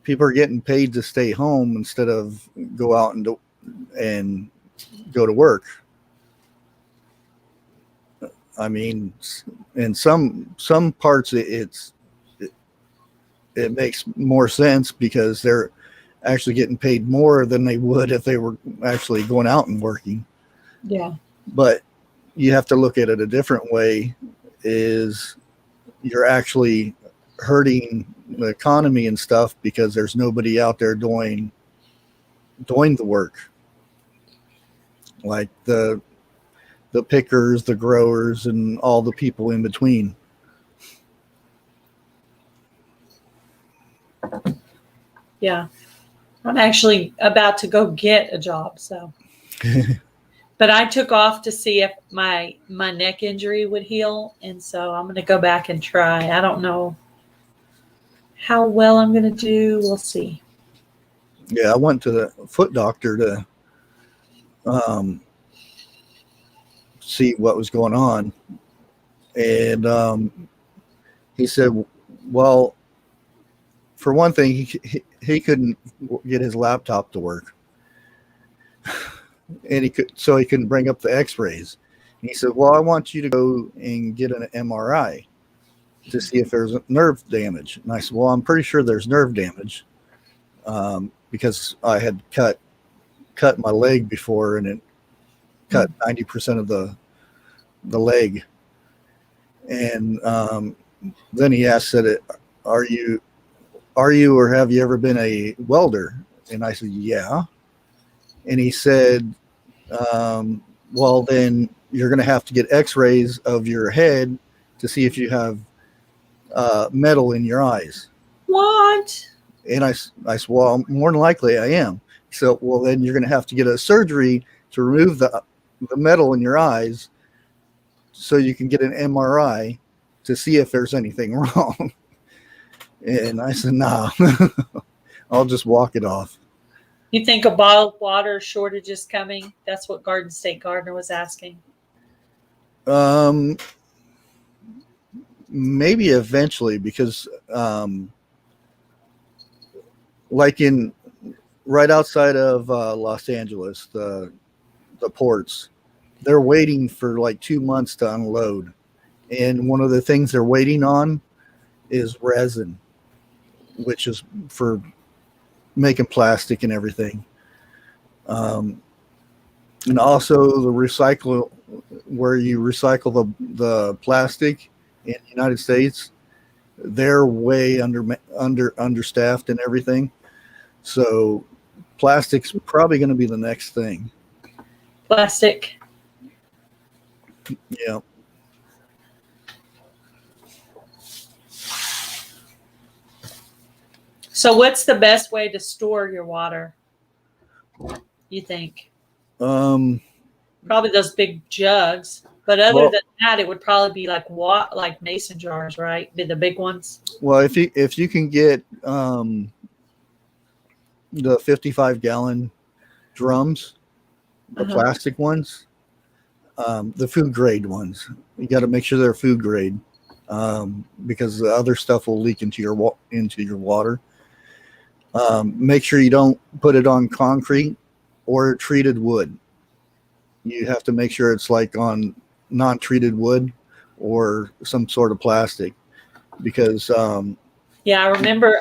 people are getting paid to stay home instead of go out and go to work. I mean, in some parts it makes more sense because they're actually getting paid more than they would if they were actually going out and working. yeah, But you have to look at it a different way, is you're actually hurting the economy and stuff because there's nobody out there doing the work, like the pickers, the growers, and all the people in between. yeah. I'm actually about to go get a job, so. But I took off to see if my neck injury would heal, and so I'm going to go back and try. I don't know how well I'm going to do. We'll see. Yeah, I went to the foot doctor to see what was going on, and he said, well, for one thing, he couldn't get his laptop to work, and he couldn't bring up the x-rays. And he said, well, I want you to go and get an MRI to see if there's nerve damage. And I said, well, I'm pretty sure there's nerve damage, because I had cut my leg before, and it cut 90% of the leg. And then he asked, said, are you or have you ever been a welder? And I said, yeah. And he said, well, then you're going to have to get x-rays of your head to see if you have metal in your eyes. What? And I said, well, more than likely I am. So, well, then you're going to have to get a surgery to remove the metal in your eyes so you can get an MRI to see if there's anything wrong. And I said, nah, I'll just walk it off. You think a bottled water shortage is coming? That's what Garden State Gardener was asking. Maybe eventually, because like in right outside of Los Angeles, the ports, they're waiting for like 2 months to unload. And one of the things they're waiting on is resin, which is for making plastic and everything. And also the recycle, where you recycle the plastic in the United States, they're way understaffed and everything. So plastic's probably going to be the next thing. Plastic. Yeah. So what's the best way to store your water, you think? Probably Probably those big jugs. But other than that, it would probably be like mason jars, right? Be the big ones. well, if you can get the 55-gallon drums, the plastic ones, the food grade ones, you got to make sure they're food grade, because the other stuff will leak into your water. Make sure you don't put it on concrete or treated wood. You have to make sure it's like on non-treated wood or some sort of plastic, because Yeah, I remember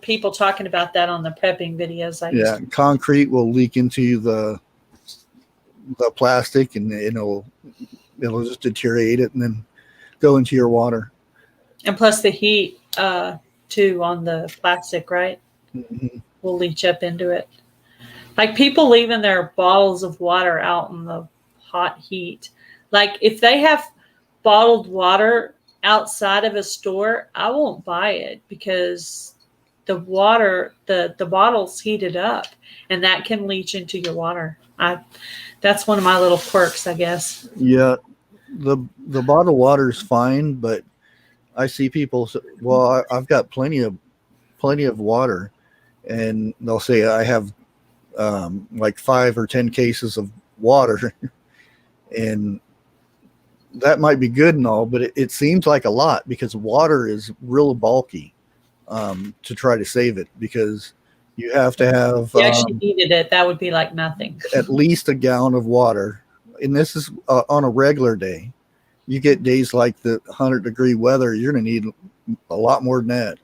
people talking about that on the prepping videos. Yeah, concrete will leak into the plastic, and it'll just deteriorate it and then go into your water. And plus the heat too on the plastic, right? Mhm. Will leach up into it. Like people leaving their bottles of water out in the hot heat. Like if they have bottled water outside of a store, I won't buy it because the water, the bottle's heated up, and that can leach into your water. That's one of my little quirks, I guess. Yeah, the bottled water is fine, but I see people say, well, I've got plenty of water, and they'll say I have like 5 or 10 cases of water, and that might be good and all, but it seems like a lot because water is real bulky to try to save it, because you have to have If you actually needed it, that would be like nothing. at least a gallon of water, and this is on a regular day. You get days like the 100-degree weather, you're going to need a lot more than that.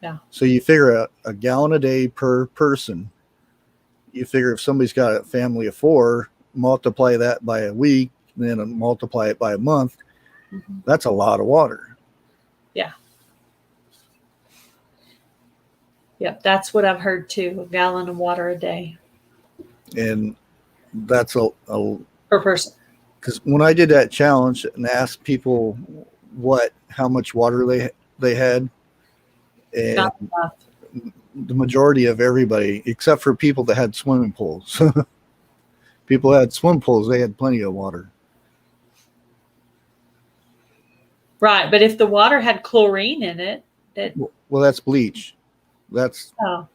Yeah. So you figure a gallon a day per person. You figure if somebody's got a family of 4, multiply that by a week, then multiply it by a month. Mm-hmm. That's a lot of water. Yeah. Yep, that's what I've heard too. A gallon of water a day And that's a per person. because when I did that challenge and asked people how much water they had, and Not enough. the majority of everybody, except for people that had swimming pools, people had swim pools, they had plenty of water. Right, but if the water had chlorine in it, Well, that's bleach. That so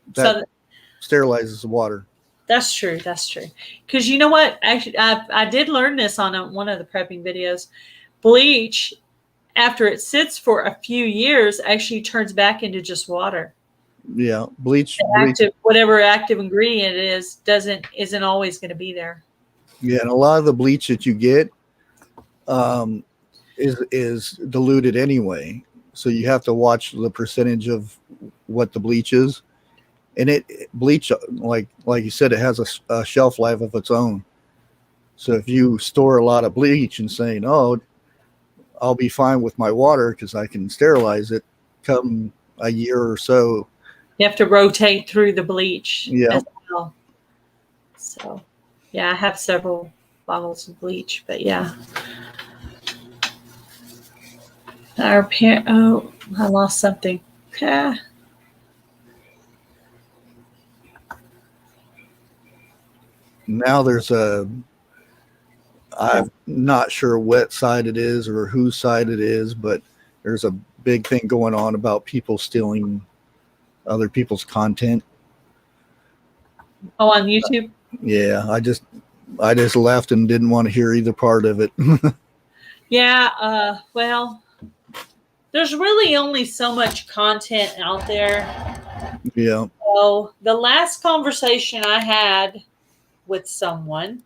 sterilizes the water. that's true. That's true. Because you know what? Actually, I did learn this on one of the prepping videos. Bleach, after it sits for a few years, actually turns back into just water. Yeah, bleach. Whatever active ingredient it is, isn't always going to be there. Yeah, and a lot of the bleach that you get is diluted anyway. So you have to watch the percentage of what the bleach is. And bleach, like you said, it has a shelf life of its own. So if you store a lot of bleach and saying, "Oh, I'll be fine with my water because I can sterilize it," come a year or so, you have to rotate through the bleach Yeah. as well. So, yeah, I have several bottles of bleach, but yeah. Oh, I lost something. Ah. now there's I'm not sure what side it is or whose side it is, but there's a big thing going on about people stealing other people's content. Oh, on YouTube? Yeah, I just left and didn't want to hear either part of it. Yeah, well, there's really only so much content out there. Yeah. So the last conversation I had with someone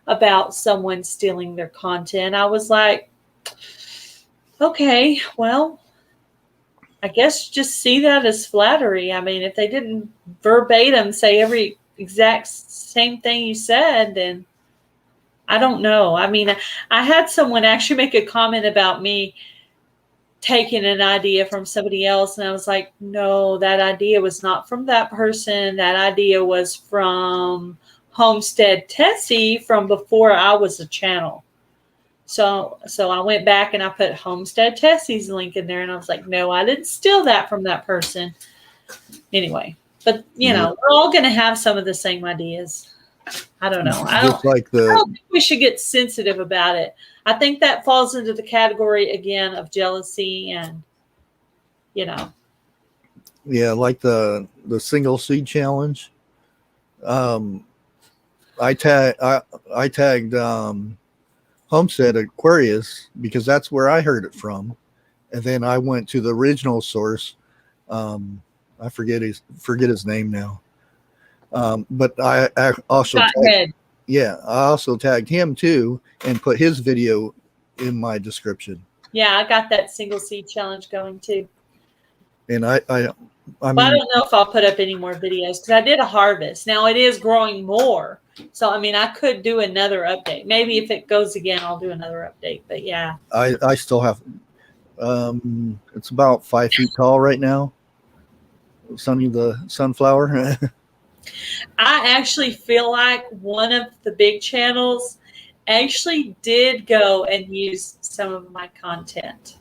about someone stealing their content, I was like, okay, well, I guess just see that as flattery. I mean, if they didn't verbatim say every exact same thing you said, then I don't know. I mean, I had someone actually make a comment about me taking an idea from somebody else, and I was like, no, that idea was not from that person. That idea was from Homestead Tessie from before I was a channel. So I went back and I put Homestead Tessie's link in there, and I was like, no, I didn't steal that from that person. Anyway, but you know, we're all going to have some of the same ideas. I don't know. I don't think we should get sensitive about it. I think that falls into the category again of jealousy and, you know. Yeah, like the single seed challenge. I tagged Homestead Aquarius because that's where I heard it from, and then I went to the original source. I forget his name now. But I also I also tagged him too and put his video in my description. Yeah, I got that single seed challenge going too. And I But I mean, don't know if I'll put up any more videos because I did a harvest. Now it is growing more. So, I mean, I could do another update. Maybe if it goes again, I'll do another update. But yeah. I still have, it's about 5 feet tall right now. Sunny the sunflower. I actually feel like one of the big channels actually did go and use some of my content.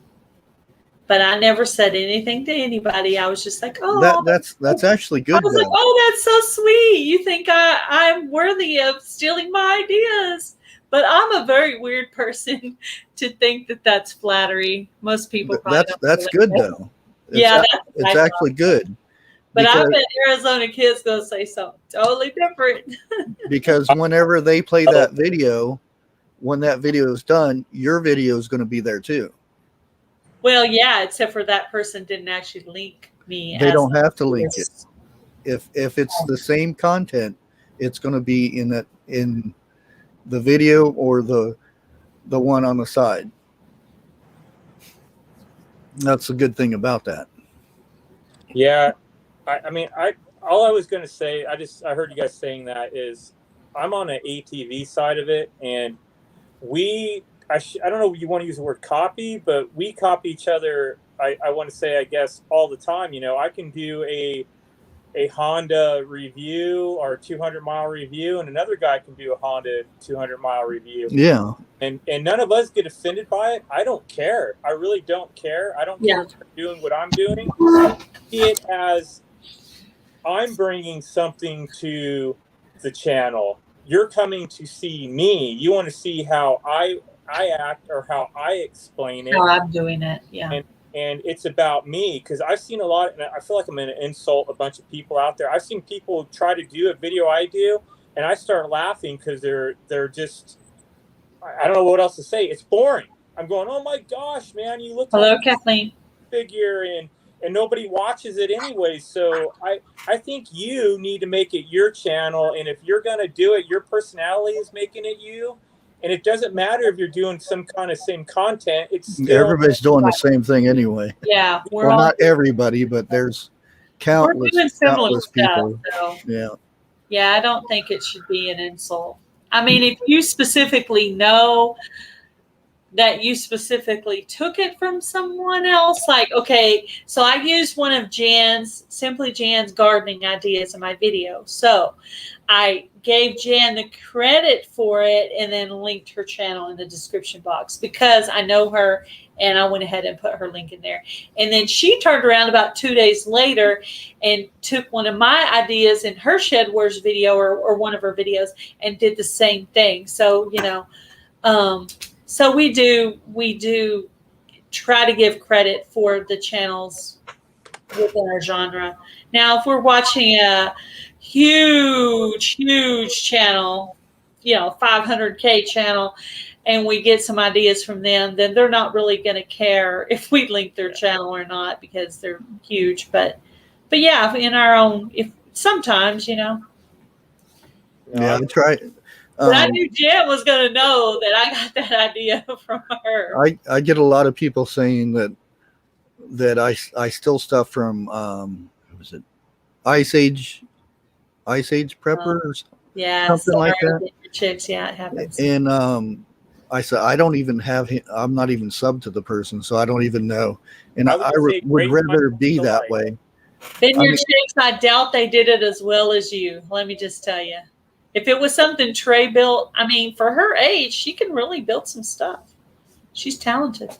But I never said anything to anybody. I was just like, oh, That's actually I good was like, though. oh, that's so sweet. You think I'm worthy of stealing my ideas. But I'm a very weird person to think that that's flattery. Most people probably That's don't. good though. Yeah, It's actually good. But I Because, bet Arizona kids gonna say something totally different. because whenever they play that video, when that video is done, your video is going to be there too. Well, yeah, except for that person didn't actually link me. They as don't have to link it. this. If it's the same content, it's going to be in the video or the one on the side. That's a good thing about that. Yeah, I mean, all I was going to say, I heard you guys saying that is, I'm on an ATV side of it, and I don't know if you want to use the word copy, but we copy each other. I want to say, I guess, all the time. You know, I can do a Honda review or a 200-mile review, and another guy can do a Honda 200-mile review. Yeah. And none of us get offended by it. I don't care. I really don't care. I don't care if you're doing what I'm doing. I see it as I'm bringing something to the channel. You're coming to see me. You want to see how I act or how I explain it. How I'm doing it, yeah. And it's about me, because I've seen a lot, and I feel like I'm going to insult a bunch of people out there. I've seen people try to do a video I do, and I start laughing because they're just, I don't know what else to say. It's boring. I'm going, oh my gosh, man, you look Hello, like Kathleen. a figure, and nobody watches it anyway. So I think you need to make it your channel, and if you're going to do it, your personality is making it you. And it doesn't matter if you're doing some kind of same content. It's still, everybody's doing the same thing anyway. Yeah, Well, not everybody, but there's we're doing similar countless stuff. people. So. Yeah. Yeah, I don't think it should be an insult. I mean, if you specifically know that you specifically took it from someone else, like, okay, so I used one of Simply Jan's gardening ideas in my video. So I gave Jan the credit for it and then linked her channel in the description box because I know her, and I went ahead and put her link in there. And then she turned around about 2 days later and took one of my ideas in her Shed Wars video or one of her videos and did the same thing. So, you know, so we do try to give credit for the channels within our genre. Now, if we're watching a huge channel, you know, 500K channel, and we get some ideas from them, then they're not really going to care if we link their channel or not because they're huge. But yeah, in our own, if sometimes, you know. Yeah, I try. But I knew Jan was going to know that I got that idea from her. I get a lot of people saying that I steal stuff from what was it, Ice Age Prepper or something like that. Chicks, yeah, it happens. And I said I don't even have him. I'm not even subbed to the person, so I don't even know. And I would rather be that way. Vineyard Chicks, I doubt they did it as well as you. Let me just tell you. If it was something Trey built, I mean, for her age, she can really build some stuff. She's talented.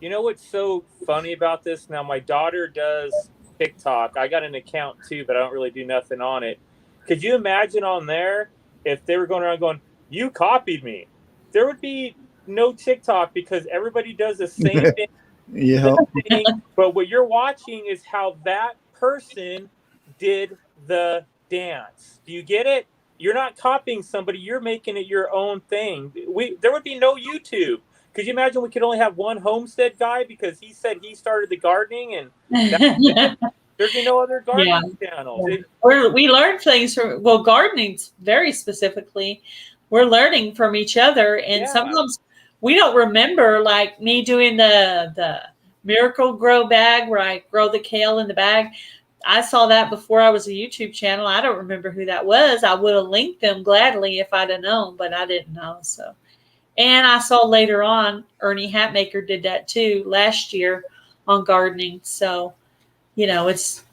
You know what's so funny about this? Now, my daughter does TikTok. I got an account too, but I don't really do nothing on it. Could you imagine on there if they were going around going, you copied me? There would be no TikTok because everybody does the same thing. Yeah. But what you're watching is how that person did the dance. Do you get it? You're not copying somebody. You're making it your own thing. There would be no YouTube. Could you imagine we could only have one homestead guy because he said he started the gardening and there'd be no other gardening channels. We learn things from, gardening very specifically. We're learning from each other. And sometimes we don't remember, like me doing the Miracle Grow bag where I grow the kale in the bag. I saw that before I was a YouTube channel. I don't remember who that was. I would have linked them gladly if I'd have known, but I didn't know. So, and I saw later on Ernie Hatmaker did that too last year on gardening. So, it's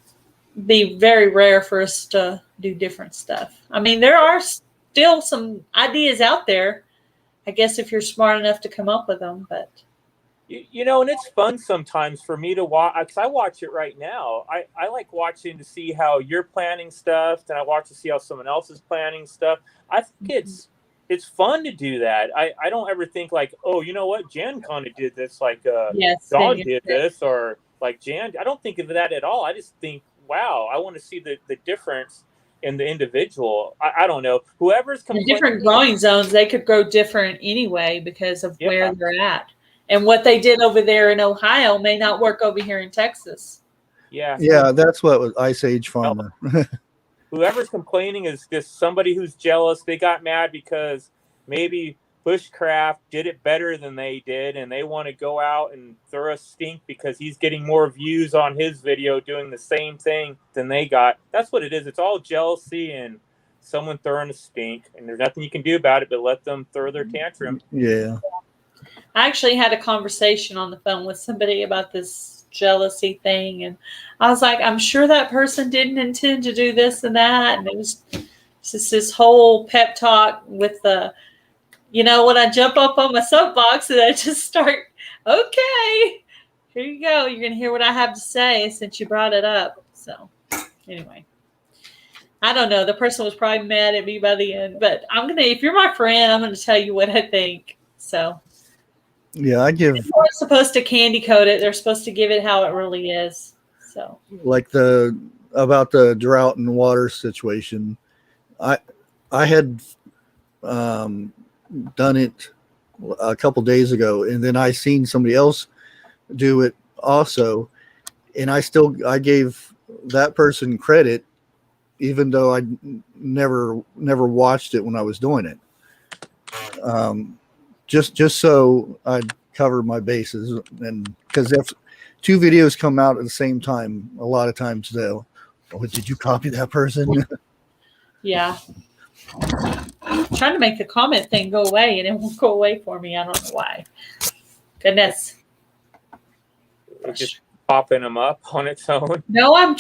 be very rare for us to do different stuff. I mean, there are still some ideas out there, I guess, if you're smart enough to come up with them, but. And it's fun sometimes for me to watch, because I watch it right now. I like watching to see how you're planning stuff, and I watch to see how someone else is planning stuff. I think it's fun to do that. I don't ever think like, oh, you know what, Jan kind of did this, like Dawn did this, or like Jan. I don't think of that at all. I just think, wow, I want to see the difference in the individual. I don't know. Whoever's complaining, different growing zones, they could grow different anyway because of where they're at. And what they did over there in Ohio may not work over here in Texas. Yeah. Yeah, that's what was Ice Age Farmer. Whoever's complaining is just somebody who's jealous. They got mad because maybe Bushcraft did it better than they did, and they want to go out and throw a stink because he's getting more views on his video doing the same thing than they got. That's what it is. It's all jealousy and someone throwing a stink, and there's nothing you can do about it but let them throw their tantrum. Yeah. I actually had a conversation on the phone with somebody about this jealousy thing. And I was like, I'm sure that person didn't intend to do this and that. And it was just this whole pep talk with the, when I jump up on my soapbox and I just start, okay, here you go. You're going to hear what I have to say since you brought it up. So anyway, I don't know. The person was probably mad at me by the end, but if you're my friend, I'm going to tell you what I think. So. Yeah, They're supposed to candy coat it. They're supposed to give it how it really is. So, like about the drought and water situation, I had done it a couple days ago, and then I seen somebody else do it also, and I gave that person credit, even though I never watched it when I was doing it. Just so I'd cover my bases, and because if two videos come out at the same time, a lot of times they'll, did you copy that person? Yeah. I'm trying to make the comment thing go away, and it won't go away for me. I don't know why. Goodness. It's just popping them up on its own. No,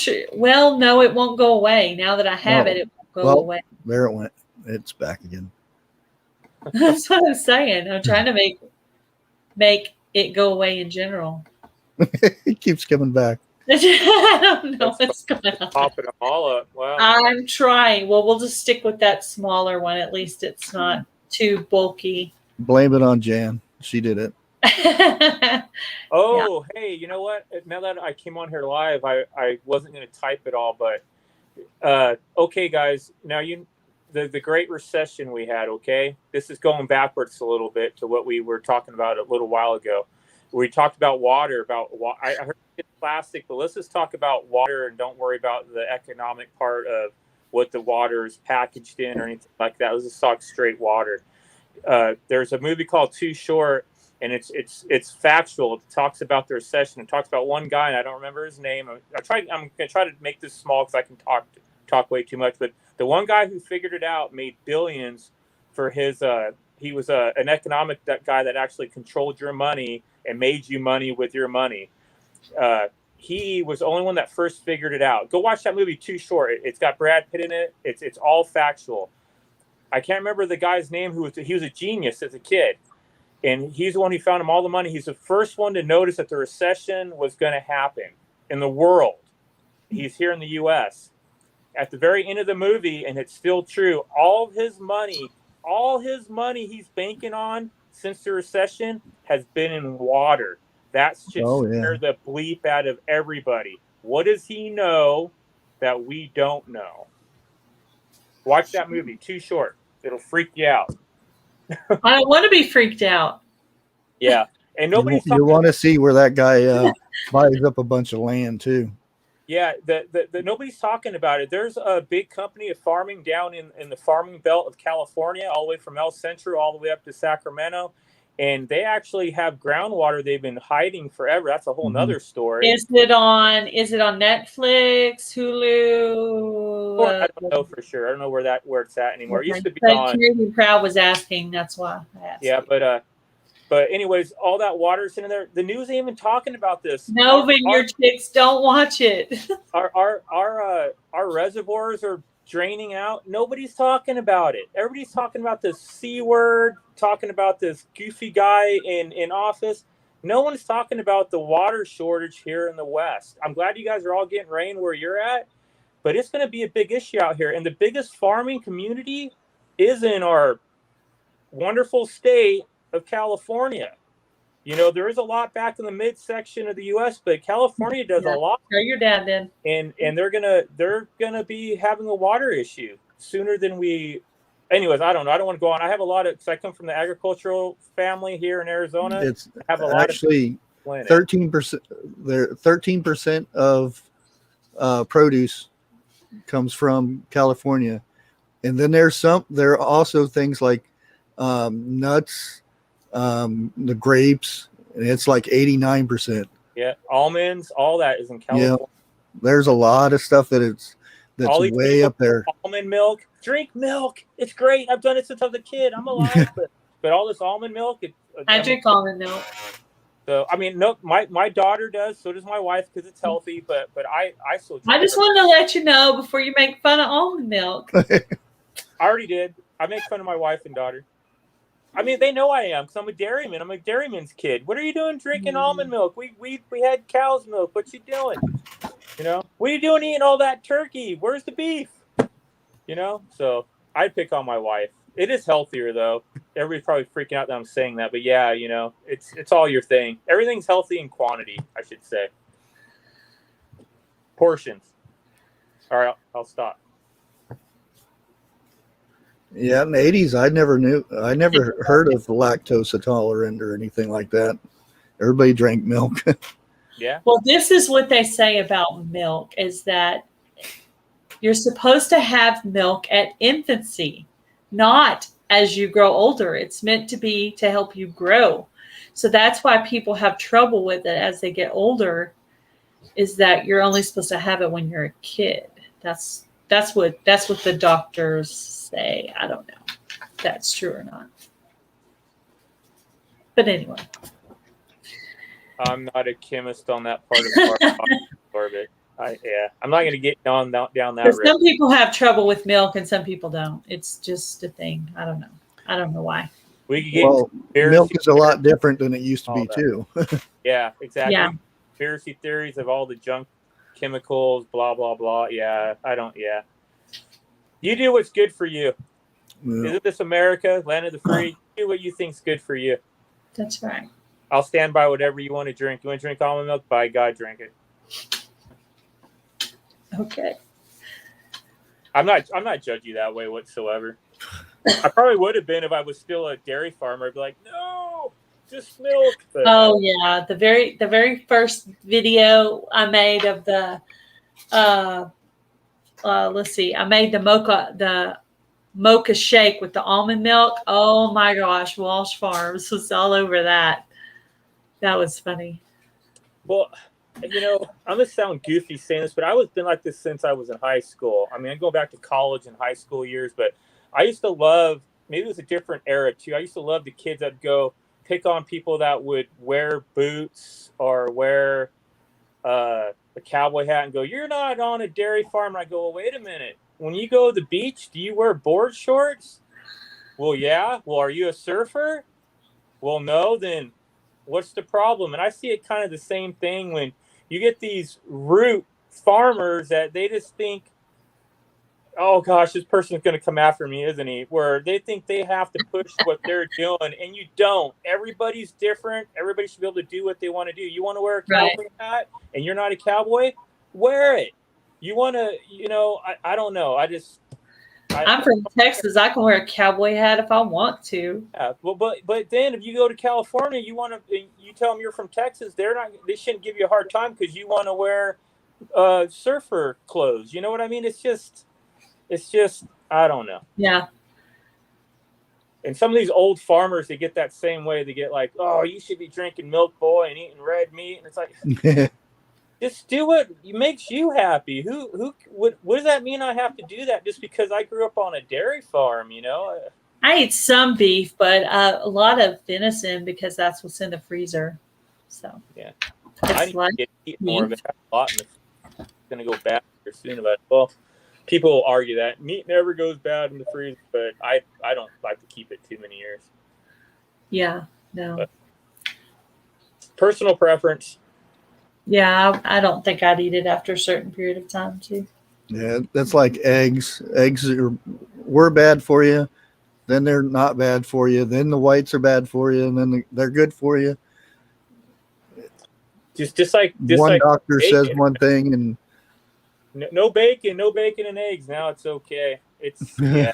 no, it won't go away. Now that I have it won't go away. There it went. It's back again. That's what I'm saying. I'm trying to make it go away in general. It keeps coming back. I don't know what's going on. Popping them all up. Wow. I'm trying. Well, we'll just stick with that smaller one. At least it's not too bulky. Blame it on Jan. She did it. Oh, yeah. Hey, you know what? Now that I came on here live, I wasn't going to type it all, but okay, guys. Now the Great Recession we had, okay? This is going backwards a little bit to what we were talking about a little while ago. We talked about water, I heard it's plastic, but let's just talk about water and don't worry about the economic part of what the water is packaged in or anything like that. Let's just talk straight water. There's a movie called Too Short, and it's factual. It talks about the recession. It talks about one guy, and I don't remember his name. I'm going to try to make this small because I can talk way too much, but the one guy who figured it out made billions for his he was an economic guy that actually controlled your money and made you money with your money. He was the only one that first figured it out. Go watch that movie Too Short. It's got Brad Pitt in it. It's all factual. I can't remember the guy's name he was a genius as a kid, and he's the one who found him all the money. He's the first one to notice that the recession was going to happen in the world. He's here in the U.S. At the very end of the movie, and it's still true, all his money he's banking on since the recession has been in water. That's just scare the bleep out of everybody. What does he know that we don't know? Watch that movie, Too Short. It'll freak you out. I don't want to be freaked out. Yeah. And nobody's you want to see where that guy buys up a bunch of land too. Yeah, the nobody's talking about it. There's a big company of farming down in the farming belt of California, all the way from El Centro all the way up to Sacramento. and they actually have groundwater they've been hiding forever. That's a whole nother story. Is it on Netflix, Hulu? I don't know for sure. I don't know where it's at anymore. It used to be But on. Canadian Proud was asking. That's why I asked. Yeah, but anyways, all that water's in there. The news ain't even talking about this. No, but your chicks don't watch it. Our reservoirs are draining out. Nobody's talking about it. Everybody's talking about this C word, talking about this goofy guy in office. No one's talking about the water shortage here in the West. I'm glad you guys are all getting rain where you're at, but it's going to be a big issue out here. And the biggest farming community is in our wonderful state of California. You know, there is a lot back in the midsection of the U.S., but California does a lot. Tell your dad then. And they're gonna be having a water issue sooner than we. Anyways, I don't know. I don't want to go on. I have a lot of. Because I come from the agricultural family here in Arizona. It's I have a lot actually 13%. There 13% of produce comes from California, and then there are also things like nuts. The grapes, it's like 89%. Yeah, almonds, all that is in California. Yeah, there's a lot of stuff that's way up there. Almond milk, drink milk. It's great. I've done it since I was a kid. I'm alive, but all this almond milk. I drink almond milk. So I mean, no, my daughter does. So does my wife because it's healthy. But I still. I just wanted to let you know before you make fun of almond milk. I already did. I make fun of my wife and daughter. I mean, they know I am because I'm a dairyman. I'm a dairyman's kid. What are you doing drinking almond milk? We had cow's milk. What you doing? You know, what are you doing eating all that turkey? Where's the beef? You know, so I'd pick on my wife. It is healthier though. Everybody's probably freaking out that I'm saying that, but yeah, you know, it's all your thing. Everything's healthy in quantity, I should say. Portions. All right, I'll stop. Yeah, in the 80s, I never heard of lactose intolerant or anything like that. Everybody drank milk. Yeah. Well, this is what they say about milk is that you're supposed to have milk at infancy, not as you grow older. It's meant to be to help you grow. So that's why people have trouble with it as they get older, is that you're only supposed to have it when you're a kid. That's what the doctors say. I don't know if that's true or not. But anyway. I'm not a chemist on that part of orbit. I'm not going to get down that road. Some people have trouble with milk and some people don't. It's just a thing. I don't know why. We could get milk is a lot different than it used to be too. Yeah, exactly. Yeah. Conspiracy theories of all the junk chemicals, blah blah blah. Yeah, yeah. You do what's good for you. Yeah. Isn't this America, land of the free? Do what you think's good for you. That's right. I'll stand by whatever you want to drink. You want to drink almond milk? By God, drink it. Okay. I'm not judging you that way whatsoever. I probably would have been if I was still a dairy farmer. I'd be like, no, just milk. But, yeah, the very first video I made of the let's see, I made the mocha shake with the almond milk. Oh my gosh, Walsh Farms was all over that. That was funny. Well, you know, I'm gonna sound goofy saying this, but I was been like this since I was in high school. I mean, I go back to college and high school years, but I used to love. Maybe it was a different era too. I used to love the kids that go pick on people that would wear boots or wear a cowboy hat and go, "You're not on a dairy farm." And I go, "Well, wait a minute. When you go to the beach, do you wear board shorts?" Well, yeah. Well, are you a surfer? Well, no. Then what's the problem? And I see it kind of the same thing when you get these root farmers that they just think, oh gosh, this person's going to come after me, isn't he? Where they think they have to push what they're doing, and you don't. Everybody's different. Everybody should be able to do what they want to do. You want to wear a cowboy hat and you're not a cowboy? Wear it. You want to, you know, I don't know. I'm from Texas. I can wear a cowboy hat if I want to. Yeah, well, but then if you go to California, you tell them you're from Texas. They shouldn't give you a hard time because you want to wear surfer clothes. You know what I mean? It's just I don't know. Yeah. And some of these old farmers, they get that same way. They get like, oh, you should be drinking milk, boy, and eating red meat. And it's like, just do what makes you happy. What does that mean? I have to do that just because I grew up on a dairy farm, you know? I eat some beef, but a lot of venison because that's what's in the freezer. So yeah, it's I need like to eat more of it. A lot, and it's going to go bad here soon. About it. Well, people will argue that meat never goes bad in the freezer, but I don't like to keep it too many years. yeah, no. But personal preference. Yeah, I don't think I'd eat it after a certain period of time too. Yeah, that's like eggs. Eggs were bad for you, then they're not bad for you, then the whites are bad for you, and then they're good for you. Just like one doctor bacon. says one thing, and no bacon and eggs. Now it's okay. It's yeah.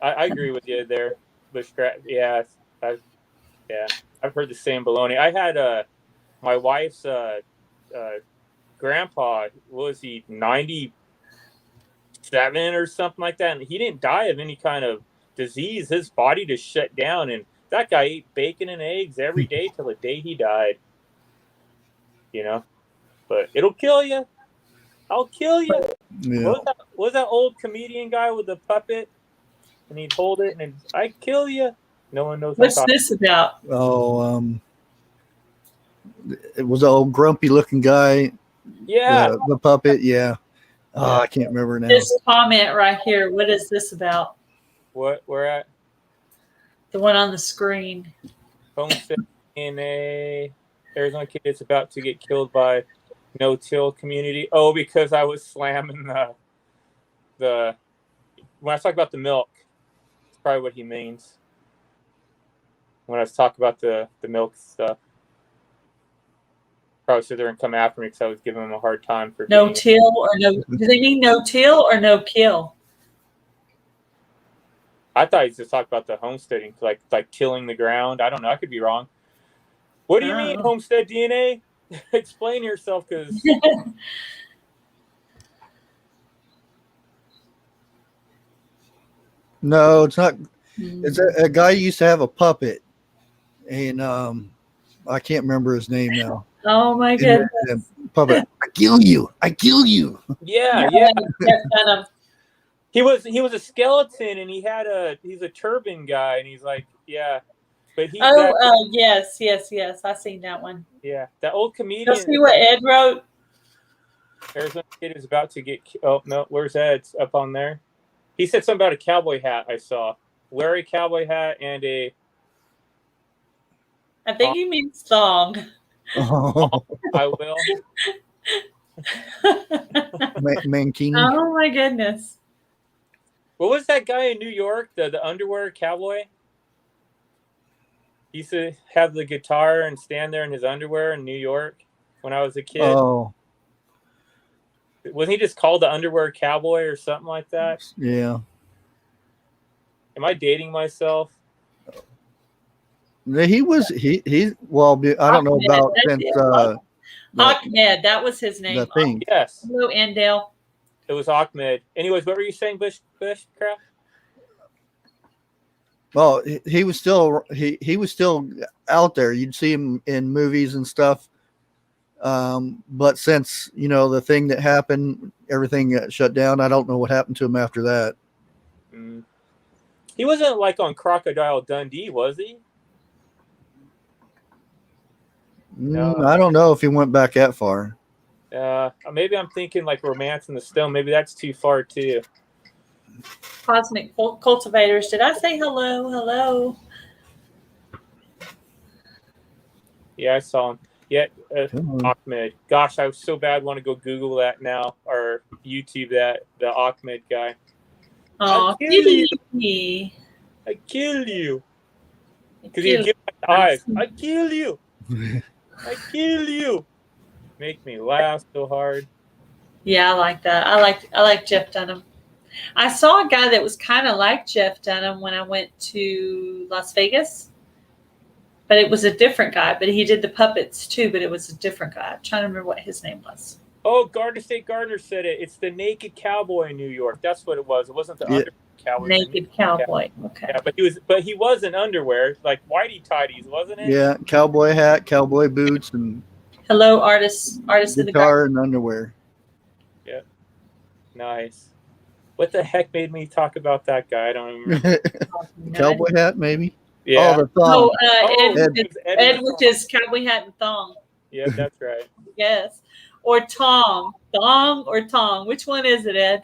I agree with you there, Bushcraft. Yeah, I've heard the same baloney. I had my wife's grandpa. Was he 97 or something like that? And he didn't die of any kind of disease. His body just shut down, and that guy ate bacon and eggs every day till the day he died. You know, but it'll kill you. I'll kill you. yeah. What was that old comedian guy with the puppet? And he'd hold it and I kill you. No one knows. What's this about? Oh, it was an old grumpy looking guy. Yeah. The puppet. Yeah. Oh, I can't remember now. This comment right here. What is this about? What we're at? The one on the screen. Homesteading in a Arizona kid is about to get killed by no-till community. Oh, because I was slamming the when I talk about the milk, it's probably what he means. When I was talking about the milk stuff. Probably sit there and come after me because I was giving him a hard time for no-till or no. Do they mean no-till or no-kill? I thought he just talked about the homesteading, like tilling the ground. I don't know. I could be wrong. What do you mean, homestead DNA? Explain yourself, because No, it's not. It's a guy used to have a puppet, and I can't remember his name now. Oh my goodness! Puppet, I kill you! I kill you! Yeah. He was a skeleton, and he's a turban guy, and he's like, yeah. But yes, I seen that one. Yeah, that old comedian. You see what Ed wrote? Arizona kid is about to get. Oh no, where's Ed's up on there? He said something about a cowboy hat. I saw Larry cowboy hat and a. I think he means thong. Oh. I will. Mankini. Oh my goodness! What was that guy in New York? The underwear cowboy. He used to have the guitar and stand there in his underwear in New York when I was a kid. Oh. Wasn't he just called the underwear cowboy or something like that? Yeah. Am I dating myself? He was well, I don't know about since Ahmed, that was his name. The thing. Yes. Hello, Andale. It was Ahmed. Anyways, what were you saying, Bushcraft? Well, he was still he was still out there. You'd see him in movies and stuff. But since the thing that happened, everything got shut down. I don't know what happened to him after that. He wasn't like on Crocodile Dundee, was he? No. I don't know if he went back that far. Maybe I'm thinking like Romance in the Stone. Maybe that's too far too. Cosmic Cultivators. Did I say hello? Hello. Yeah, I saw him. Yeah, Ahmed. Gosh, I so bad want to go Google that now or YouTube that, the Ahmed guy. Oh, I kill you. Because he give my eyes. I kill you. I kill you. Make me laugh so hard. Yeah, I like that. I like Jeff Dunham. I saw a guy that was kind of like Jeff Dunham when I went to Las Vegas, but it was a different guy. But he did the puppets too, but it was a different guy. I'm trying to remember what his name was. Oh, Gardner State Gardner said it. It's the naked cowboy in New York. That's what it was. It wasn't the underwear cowboy. Naked cowboy. Okay. Yeah, but he was in underwear, like whitey tighties, wasn't it? Yeah, cowboy hat, cowboy boots, and Hello, artists in the guitar and underwear. Yeah. Nice. What the heck made me talk about that guy? I don't even remember. garden. Cowboy hat, maybe. Yeah. Oh, the thong. Oh, Oh, Ed, which is cowboy hat and thong. Yeah, that's right. Yes. Or tong. Thong or tong. Which one is it, Ed?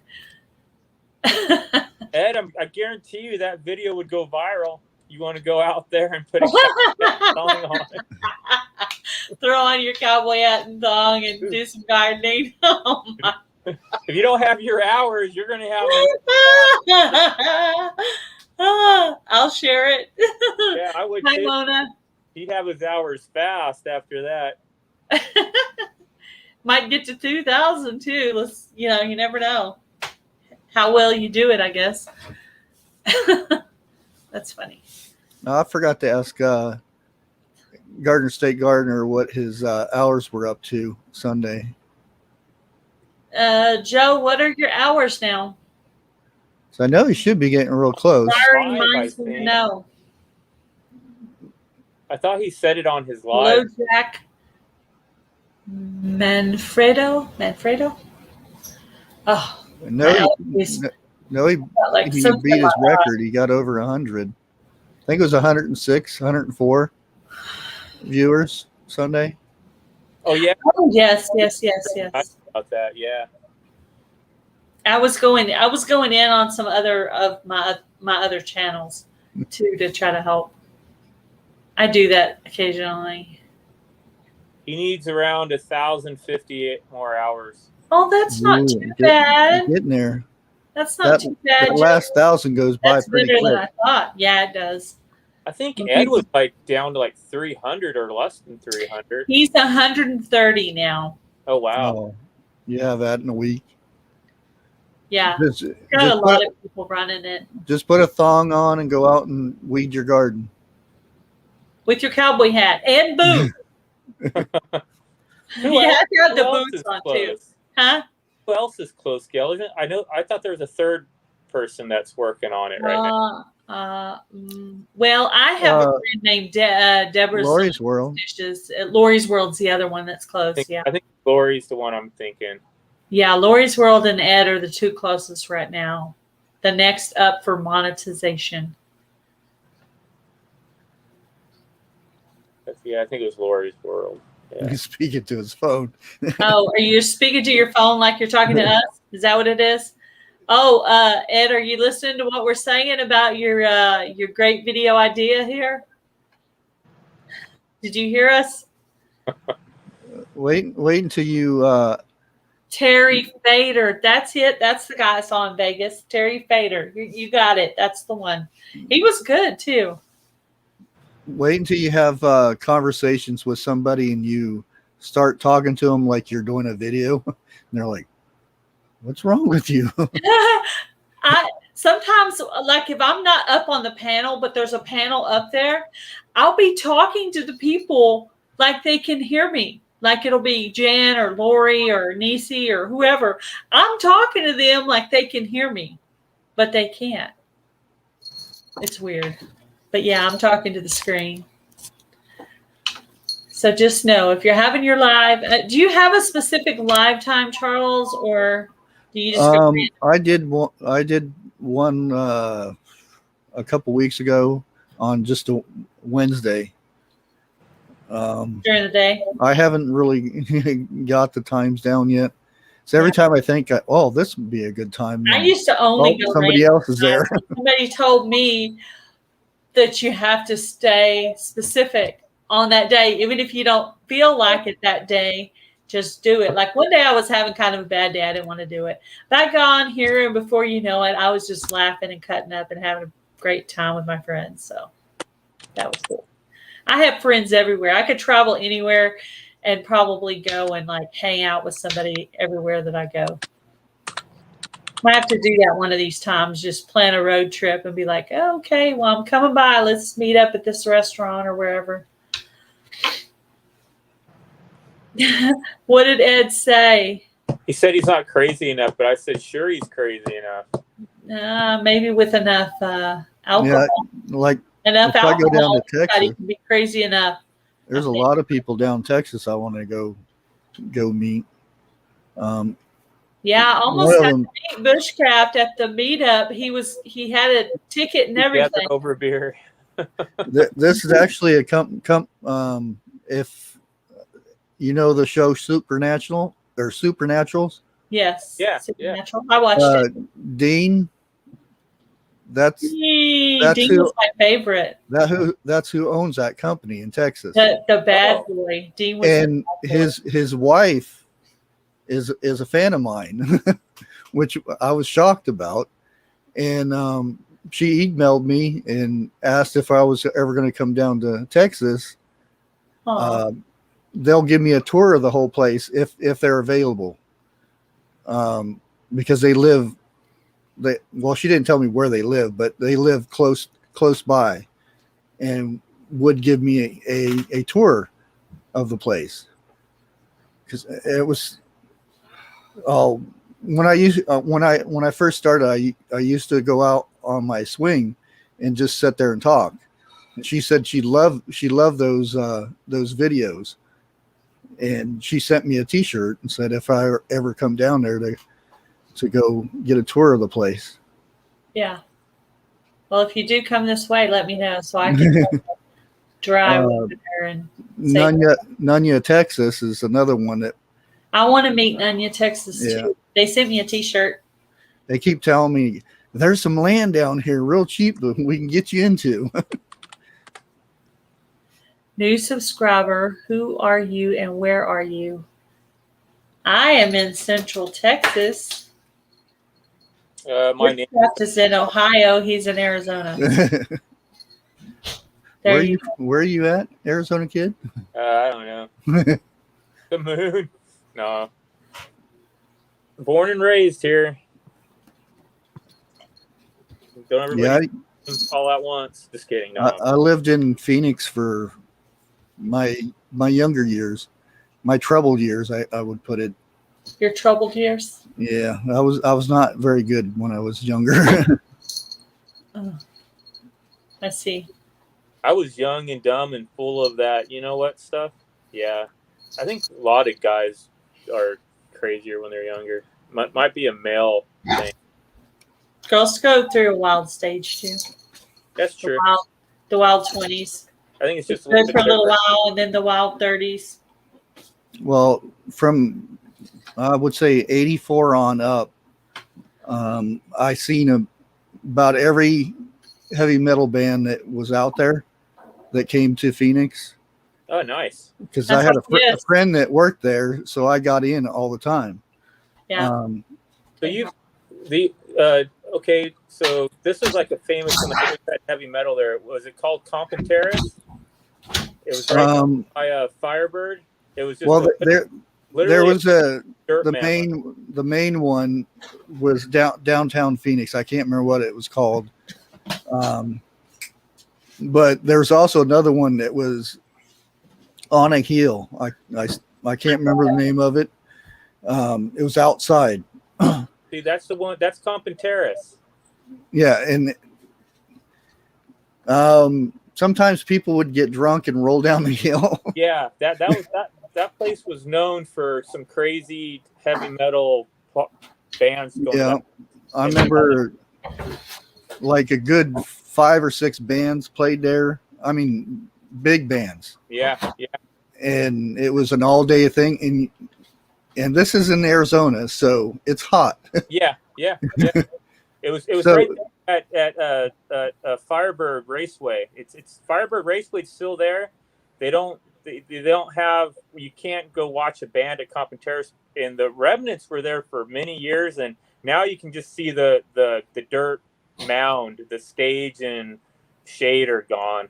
Ed, I guarantee you that video would go viral. You want to go out there and put a thong on it? Throw on your cowboy hat and thong and do some gardening. Oh my. If you don't have your hours, you're going to have. I'll share it. Yeah, I would. Hi, too. Mona. He'd have his hours fast after that. Might get to 2,000 too. Let's, you never know how well you do it, I guess. That's funny. I forgot to ask Gardner State Gardener what his hours were up to Sunday. Joe, what are your hours now? So I know he should be getting real close. Sorry, Five, mine's I think. no. I thought he said it on his Hello, live. Jack. Manfredo. Oh, No, he like he something beat his like that. record. He got over 100. I think it was 106, 104 viewers Sunday. Oh yeah, Oh, yes. I about that. Yeah. I was going in on some other of my other channels too to try to help. I do that occasionally. He needs around 1,058 more hours. Oh, that's not Ooh, too bad. Getting there. That's not too bad. That last 1,000 goes by That's pretty better than quick. I thought. Yeah, it does. I think Ed was like down to like 300 or less than 300. He's 130 now. Oh wow. Oh, you have that in a week. Yeah, Just, got a lot of people running it just put a thong on and go out and weed your garden. with your cowboy hat and boots. You have to have the boots on too, huh? Who else is close, Gail? Isn't I thought there was a third person that's working on it right now. Well, I have a friend named Deborah's Lorries World. Dishes. Lorries World's the other one that's close. I think Lori's the one I'm thinking. Yeah, Lorries World and Ed are the two closest right now. The next up for monetization. Yeah, I think it was Lori's World. Yeah. He's speaking to his phone. Oh, are you speaking to your phone like you're talking to us? Is that what it is? Oh, Ed, are you listening to what we're saying about your great video idea here? Did you hear us? Wait until you Terry Fader. That's it. That's the guy I saw in Vegas. Terry Fader. You got it. That's the one. He was good too. wait until you have conversations with somebody and you start talking to them like you're doing a video, and they're like, "What's wrong with you?" I sometimes, like if I'm not up on the panel, but there's a panel up there, I'll be talking to the people like they can hear me. Like it'll be Jan or Lori or Nisi or whoever. I'm talking to them like they can hear me, but they can't. It's weird. But yeah, I'm talking to the screen. So just know if you're having your live, do you have a specific live time, Charles, or do you just? I did one a couple weeks ago on just a Wednesday. During the day? I haven't really got the times down yet. So every time I think, oh, this would be a good time. I used to only go somebody else is there. Somebody told me that you have to stay specific on that day. Even if you don't feel like it that day, just do it. Like one day I was having kind of a bad day. I didn't want to do it. But I got on here, and before you know it, I was just laughing and cutting up and having a great time with my friends. So that was cool. I have friends everywhere. I could travel anywhere and probably go and like hang out with somebody everywhere that I go. Might have to do that one of these times, just plan a road trip and be like, oh, okay, well, I'm coming by. Let's meet up at this restaurant or wherever. What did Ed say? He said he's not crazy enough, but I said, sure, he's crazy enough. Maybe with enough alcohol. Yeah, like Enough if I go down alcohol, to Texas, somebody can be crazy enough. there's a lot of people down Texas I want to go meet. Yeah, I One almost of got them, to meet Bushcraft at the meetup. He had a ticket and Together everything. over a beer. this is actually a if you know the show Supernatural or Supernaturals, Yes. Yeah, Supernatural. I watched it. Dean. That's Dean who was my favorite. that's who owns that company in Texas. The bad Oh. boy. Dean was And the bad boy. his wife is a fan of mine, which I was shocked about. And she emailed me and asked if I was ever going to come down to Texas. Aw. They'll give me a tour of the whole place if they're available. Because they live. She didn't tell me where they live, but they live close by, and would give me a tour of the place. Because it was, when I first started, I used to go out on my swing and just sit there and talk. And she said she loved those videos, and she sent me a T-shirt and said if I ever come down there to go get a tour of the place. Yeah. Well, if you do come this way, let me know so I can drive over there and say Nunya, Texas is another one that I want to meet Nunya, Texas too. They sent me a T-shirt. they keep telling me there's some land down here real cheap that we can get you into. New subscriber, who are you and where are you? I am in Central Texas. My name. Bushcraft is in Ohio. He's in Arizona. Where are you at, Arizona kid? I don't know. The moon. No. Born and raised here. Don't everybody all at once. Just kidding. No. I lived in Phoenix for my younger years, my troubled years. I would put it. Your troubled years? Yeah, I was not very good when I was younger. Oh, I see. I was young and dumb and full of that, you know what stuff? Yeah. I think a lot of guys are crazier when they're younger. Might be a male thing. Girls go through a wild stage too. That's true. The wild 20s. I think it's just Good for a little while, and then the wild 30s. Well, from I would say 84 on up, I seen about every heavy metal band that was out there that came to Phoenix. Oh, nice. Because I had a friend that worked there, so I got in all the time. Yeah. Okay, so this is like a famous heavy metal there. Was it called Compenterrace? It was right by Firebird. It was just there was the main one was downtown Phoenix. I can't remember what it was called. But there's also another one that was on a hill. I can't remember the name of it. It was outside. See, that's the one. That's Compenterrace. Yeah, and sometimes people would get drunk and roll down the hill. Yeah, that place was known for some crazy heavy metal bands going Yeah, I remember like a good 5 or 6 bands played there. I mean, big bands. Yeah. And it was an all-day thing, and this is in Arizona, so it's hot. Yeah. It was so, right there at Firebird Raceway. It's Firebird Raceway. It's still there. They don't have. You can't go watch a band at Compenterrace. And the Remnants were there for many years, and now you can just see the dirt mound. The stage and shade are gone.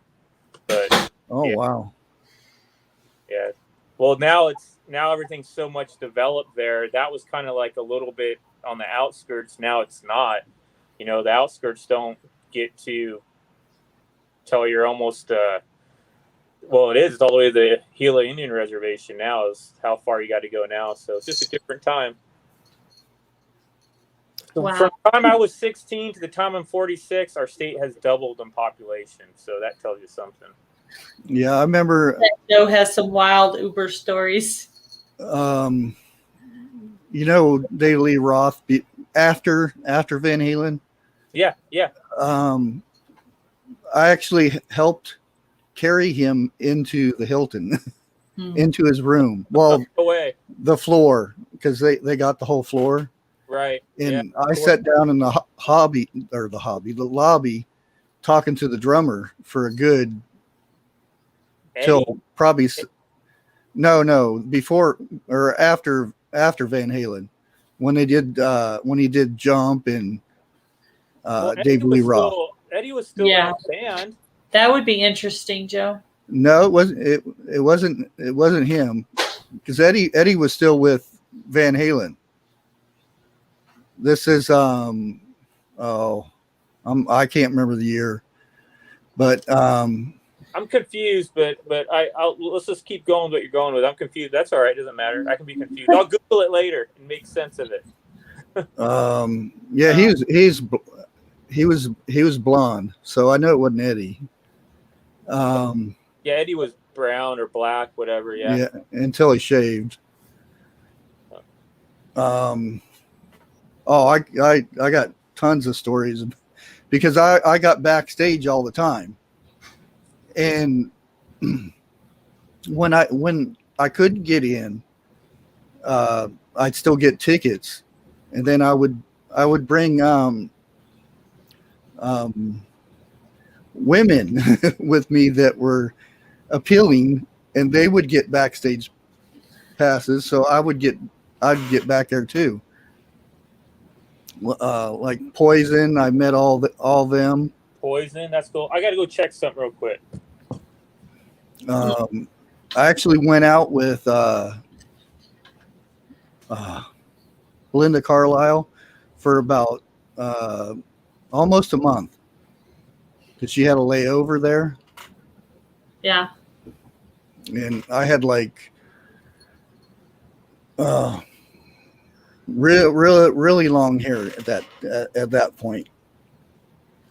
But wow. Yeah. Well, now everything's so much developed there. That was kind of like a little bit on the outskirts. Now it's not. You know, the outskirts don't get to till you're almost. Well, it is. It's all the way to the Gila Indian Reservation now. Is how far you got to go now. So it's just a different time. Wow. From the time I was 16 to the time I'm 46, our state has doubled in population. So that tells you something. Yeah, I remember. Joe has some wild Uber stories. David Lee Roth after Van Halen. Yeah. I actually helped carry him into the Hilton, into his room. Well, Away. the floor, because they got the whole floor. Right. And I sat down in the lobby, talking to the drummer for a good till probably before or after Van Halen, when he did Jump and David Lee Roth. Eddie was still in the band. That would be interesting, Joe. No, it wasn't. It wasn't him, because Eddie was still with Van Halen. This is I can't remember the year, but I'm confused. But let's just keep going with what you're going with. I'm confused. That's all right. It doesn't matter. I can be confused. I'll Google it later and make sense of it. Yeah, he was blonde, so I know it wasn't Eddie. Yeah, Eddie was brown or black, whatever. Yeah, until he shaved. I got tons of stories because I got backstage all the time, and when I couldn't get in, I'd still get tickets, and then I would bring women with me that were appealing, and they would get backstage passes, so I'd get back there too. Like Poison, I met all them. Poison, that's cool. I got to go check something real quick. I actually went out with Linda Carlisle for about almost a month, because she had a layover there. Yeah. And I had like really long hair at that point.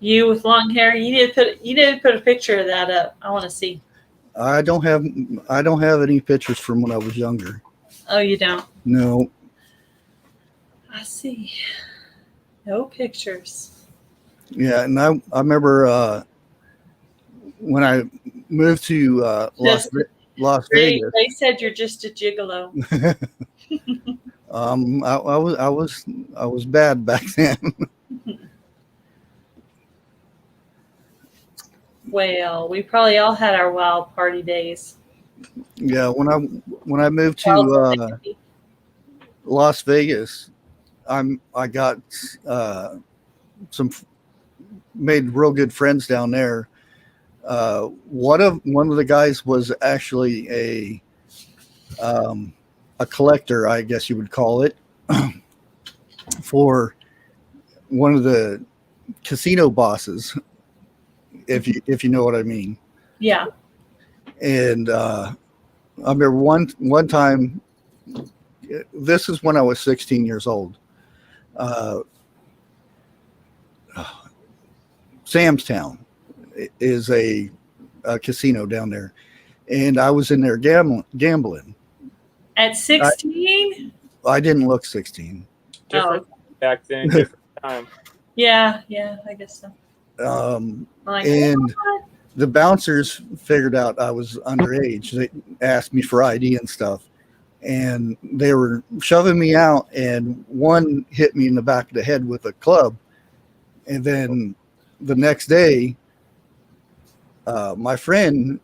You with long hair, you need to put a picture of that up. I want to see. I don't have any pictures from when I was younger. Oh, you don't? No. I see. No pictures. Yeah, and I remember when I moved to Las Vegas. They said you're just a gigolo. I was bad back then. Well, we probably all had our wild party days. Yeah, when I moved to Las Vegas, I got made real good friends down there. One of the guys was actually a collector, I guess you would call it, for one of the casino bosses, if you know what I mean. Yeah. And I remember one time, this is when I was 16 years old. Sam's Town is a casino down there, and I was in there gambling. At 16? I didn't look 16. Different back then, different time. Yeah, I guess so. And the bouncers figured out I was underage. They asked me for ID and stuff, and they were shoving me out, and one hit me in the back of the head with a club. And then the next day, my friend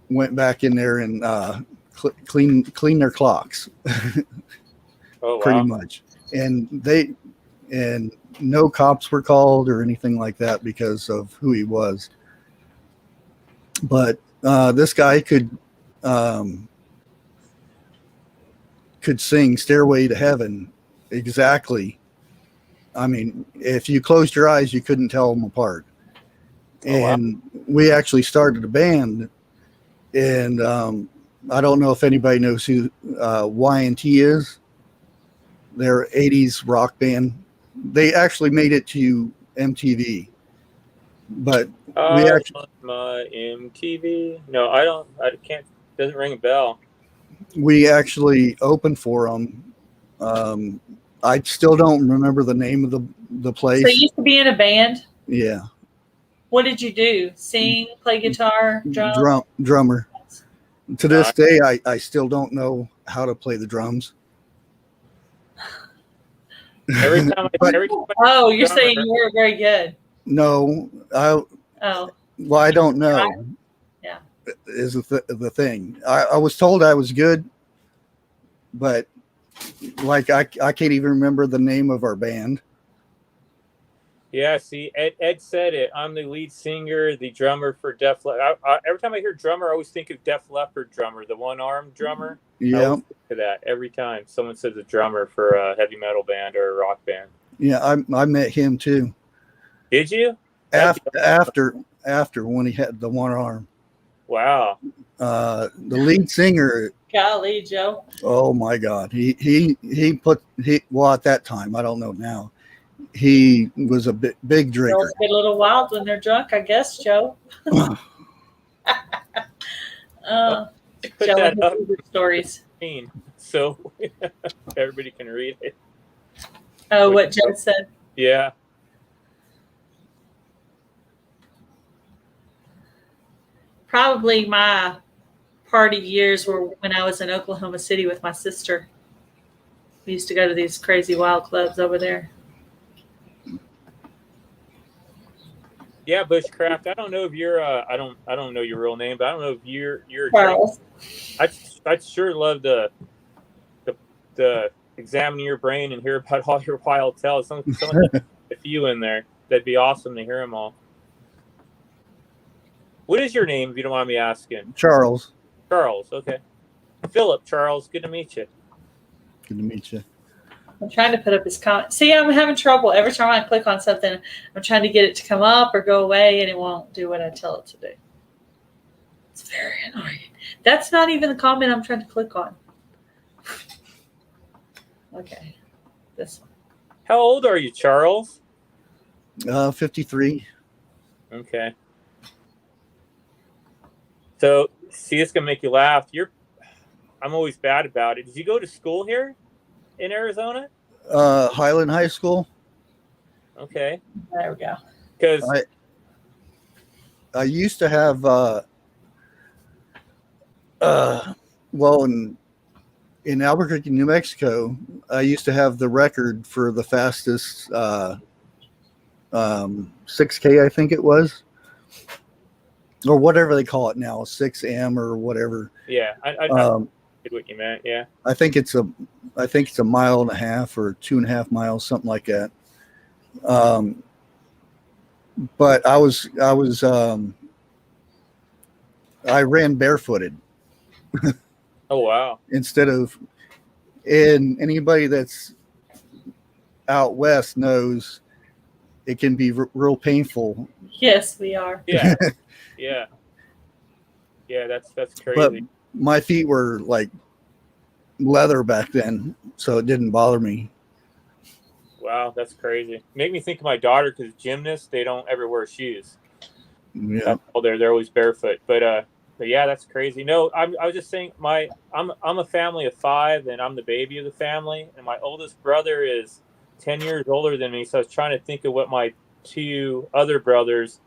went back in there and clean their clocks. Oh, wow. Pretty much. And no cops were called or anything like that because of who he was. But this guy could sing Stairway to Heaven exactly. I mean, if you closed your eyes, you couldn't tell them apart. And we actually started a band, and I don't know if anybody knows who Y&T is. They're 80s rock band. they actually made it to MTV, but Oh, actually- my MTV. No, I don't. I can't. Doesn't ring a bell. we actually opened for them. I still don't remember the name of the place. So you used to be in a band. Yeah, What did you do? Sing, play guitar, drum? drummer. To this day, I still don't know how to play the drums. Every time. Oh, you're saying you weren't very good. No, Oh, well, I don't know. Yeah. Is the thing. I was told I was good, but like I can't even remember the name of our band. Yeah, see, Ed said it. I'm the lead singer, the drummer for Def Leppard. Every time I hear drummer, I always think of Def Leppard drummer, the one-armed drummer. I Yeah, always think of that every time someone says a drummer for a heavy metal band or a rock band. yeah. I met him too. Did you? After when he had the one arm. Wow. The lead singer. golly, Joe. Oh my God. He well, at that time, I don't know now. He was a big drinker. Girls get a little wild when they're drunk, I guess, Joe. Put Joe that and up. his favorite stories. So everybody can read it. Oh, what Joe said. Yeah. Probably my party years were when I was in Oklahoma City with my sister. We used to go to these crazy wild clubs over there. Yeah, Bushcraft. I don't know if you're. I don't know your real name, but I don't know if you're. Charles. I'd sure love to examine your brain and hear about all your wild tales. Some a few in there. That'd be awesome to hear them all. What is your name, if you don't mind me asking? Charles. Charles. Okay. Philip. Charles. Good to meet you. Good to meet you. I'm trying to put up his comment. See, I'm having trouble. Every time I click on something, I'm trying to get it to come up or go away, and it won't do what I tell it to do. It's very annoying. That's not even the comment I'm trying to click on. Okay. This one. How old are you, Charles? 53. Okay. So, see, it's gonna make you laugh. I'm always bad about it. Did you go to school here in Arizona? Highland High School. Okay. There we go. Because I used to have well in Albuquerque, New Mexico, I used to have the record for the fastest 6K, I think it was, or whatever they call it now, 6M or whatever. yeah, I get what you meant. Yeah. I think it's a mile and a half or 2.5 miles, something like that. But I ran barefooted. Oh wow. Instead of, and anybody that's out west knows it can be real painful. Yes, we are. Yeah. Yeah. Yeah. That's crazy. But my feet were like leather back then, so it didn't bother me. Wow, that's crazy. Make me think of my daughter, because gymnasts, they don't ever wear shoes. Yeah. Oh, they're always barefoot. But yeah, that's crazy. No, I was just saying, I'm a family of 5, and I'm the baby of the family, and my oldest brother is 10 years older than me. So I was trying to think of what my 2 other brothers,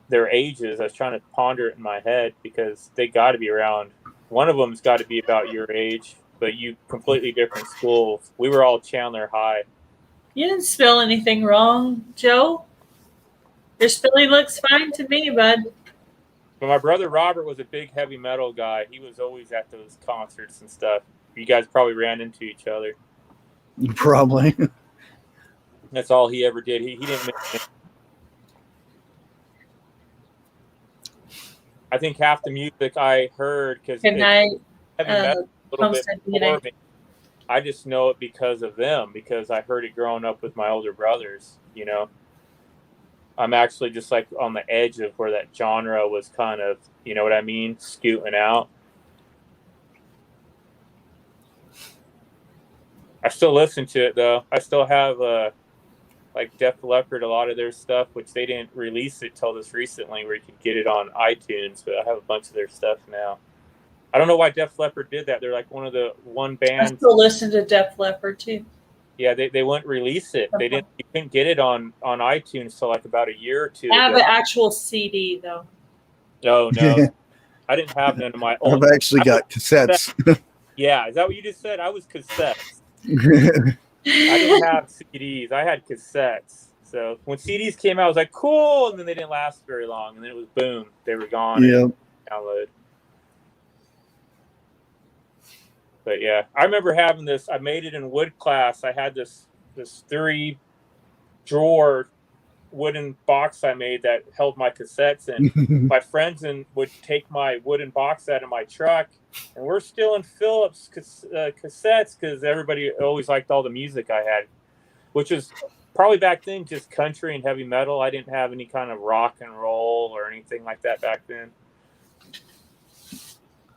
their ages. I was trying to ponder it in my head, because they got to be around. One of them's got to be about your age, but you completely different schools. We were all Chandler High. You didn't spell anything wrong, Joe. Your spelling looks fine to me, bud. But my brother Robert was a big heavy metal guy. He was always at those concerts and stuff. You guys probably ran into each other. Probably. That's all he ever did. He didn't make it. I think half the music I heard, because Good night. heavy metal a little bit Homestead before Unite. me. I just know it because of them, because I heard it growing up with my older brothers. You know, I'm actually just like on the edge of where that genre was kind of, you know what I mean, scooting out. I still listen to it though. I still have like Def Leppard, a lot of their stuff, which they didn't release it till this recently, where you could get it on iTunes. But I have a bunch of their stuff now. I don't know why Def Leppard did that. They're like one of the one I bands. still listen to Def Leppard too. Yeah, they wouldn't release it. They didn't. You couldn't get it on iTunes till like about a year or two I have ago. an actual CD though. No, no, I didn't have none of my own. I've actually got cassettes. Yeah, is that what you just said? I was cassettes. I didn't have CDs. I had cassettes. So when CDs came out, I was like, cool, and then they didn't last very long, and then it was boom, they were gone. Yeah. Download. But yeah, I remember having this. I made it in wood class. I had this 3-drawer wooden box I made that held my cassettes, and my friends would take my wooden box out of my truck, and we're still in Phillips cassettes because everybody always liked all the music I had, which was probably back then just country and heavy metal. I didn't have any kind of rock and roll or anything like that back then.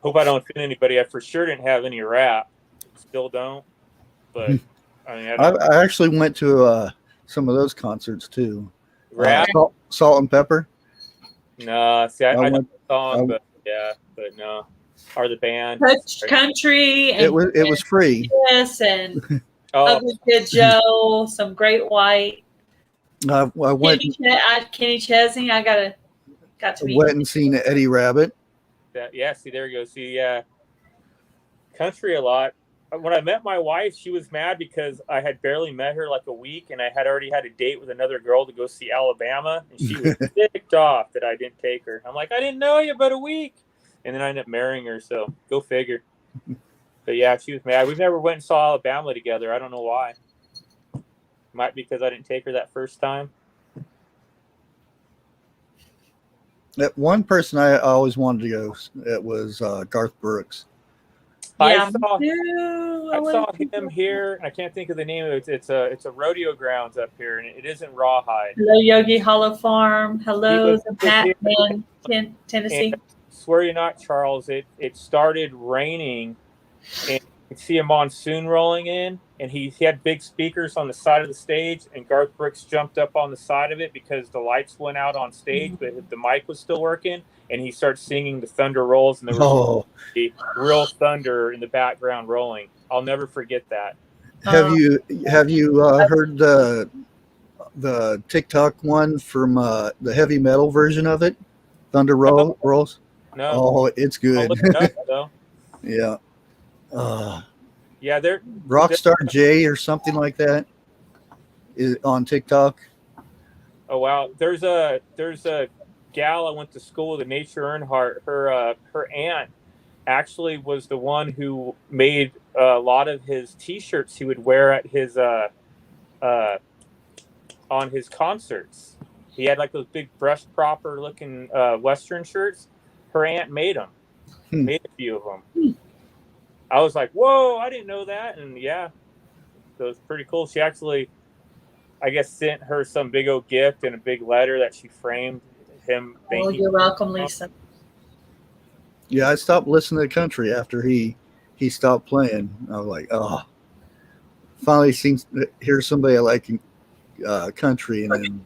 Hope I don't offend anybody. I for sure didn't have any rap. Still don't. But I mean, I actually went to some of those concerts too. rap? Salt and Pepper. No, see, I know went- the song, but yeah, but no. Or the band. Country and It was free. Yes, and Oh, Ugly Kid Joe, some Great White. I went Kenny Chesney. I got to meet. went and seen Eddie Rabbit. yeah. See, there you go. See, yeah. Country a lot. When I met my wife, she was mad because I had barely met her like a week, and I had already had a date with another girl to go see Alabama, and she was ticked off that I didn't take her. I'm like, I didn't know you but a week, and then I ended up marrying her. So go figure. But yeah, she was mad. We've never went and saw Alabama together. I don't know why. Might be because I didn't take her that first time. That one person I always wanted to go. It was Garth Brooks. Yeah, I saw him here. I can't think of the name of it. It's a rodeo grounds up here, and it isn't Rawhide. Hello, Yogi Hollow Farm. Hello, was the Batman, Tennessee. And swear you not, Charles, it started raining, and you could see a monsoon rolling in, and he had big speakers on the side of the stage, and Garth Brooks jumped up on the side of it because the lights went out on stage, but the mic was still working, and he started singing The Thunder Rolls, and there was real thunder in the background rolling. I'll never forget that. Have you heard the TikTok one from the heavy metal version of it? Thunder Rolls? No. Oh, it's I'll good. look it up, though. Yeah. Yeah, they're Rockstar J or something like that is on TikTok. Oh wow, there's a gal I went to school with, Nature Earnhardt. Her aunt actually was the one who made a lot of his T-shirts he would wear at his on his concerts. He had like those big brush propper looking Western shirts. Her aunt made them. Made a few of them. I was like, whoa, I didn't know that. And yeah, so it was pretty cool. She actually, I guess, sent her some big old gift and a big letter that she framed him. Well, you're welcome, Lisa. Yeah, I stopped listening to country after he stopped playing. I was like, oh, finally hear somebody I like country, and then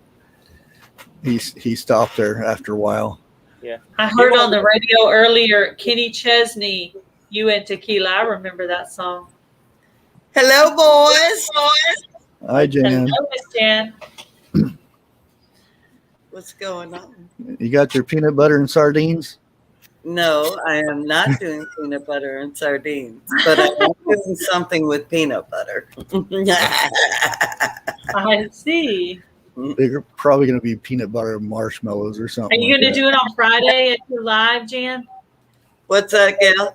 he stopped there after a while. Yeah, I heard on the radio earlier, Kenny Chesney, You and Tequila. I remember that song. Hello, boys. Hi, Jan. Hello, Miss Jan. What's going on? You got your peanut butter and sardines? No, I am not doing peanut butter and sardines, but I am doing something with peanut butter. I see. They're probably going to be peanut butter and marshmallows or Are something. you going to do it on Friday at your live, Jan? What's that, Gail?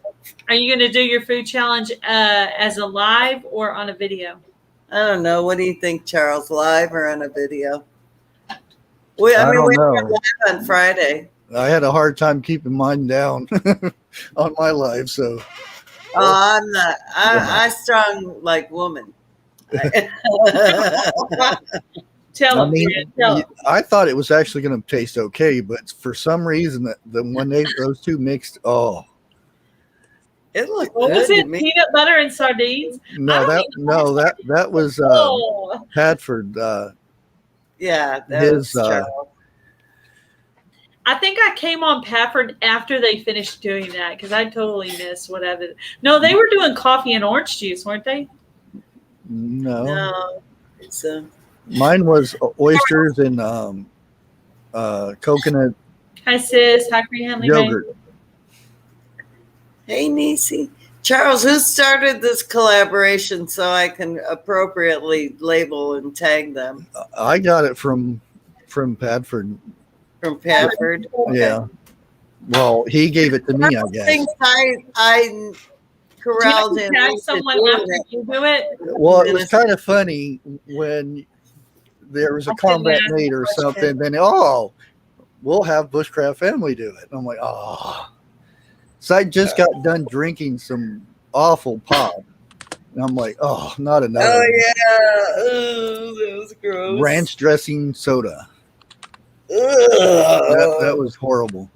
Are you going to do your food challenge as a live or on a video? I don't know. What do you think, Charles? Live or on a video? I We don't were know. live on Friday. I had a hard time keeping mine down on my live, so. Oh, I'm not. I strong like woman. Tell I them, mean, Jan. Tell them. I thought it was actually going to taste okay, but for some reason, when those two mixed, oh It looked What good was to it? me. Peanut butter and sardines? no, that was Oh, Hadford Yeah, that His, was Charles. I think I came on Pafford after they finished doing that because I totally missed whatever. No, they were doing coffee and orange juice, weren't they? No, No, so mine was oysters and coconut Hi, sis. Hi, Green Henley. yogurt. hey, Nisi. Charles, who started this collaboration so I can appropriately label and tag them? I got it from Padford. From Pafford. Yeah. Well, he gave it to me, I guess. Things I corralled Do you him. tag into someone doing after it. you do it? Well, it was kind of funny when there was a I couldn't combat ask mate the or question. something. Then, oh, we'll have Bushcraft Family do it. And I'm like, oh. So I just got done drinking some awful pop. And I'm like, oh, not another Oh one. yeah, ooh, that was gross. Ranch dressing soda. Ugh. That was horrible.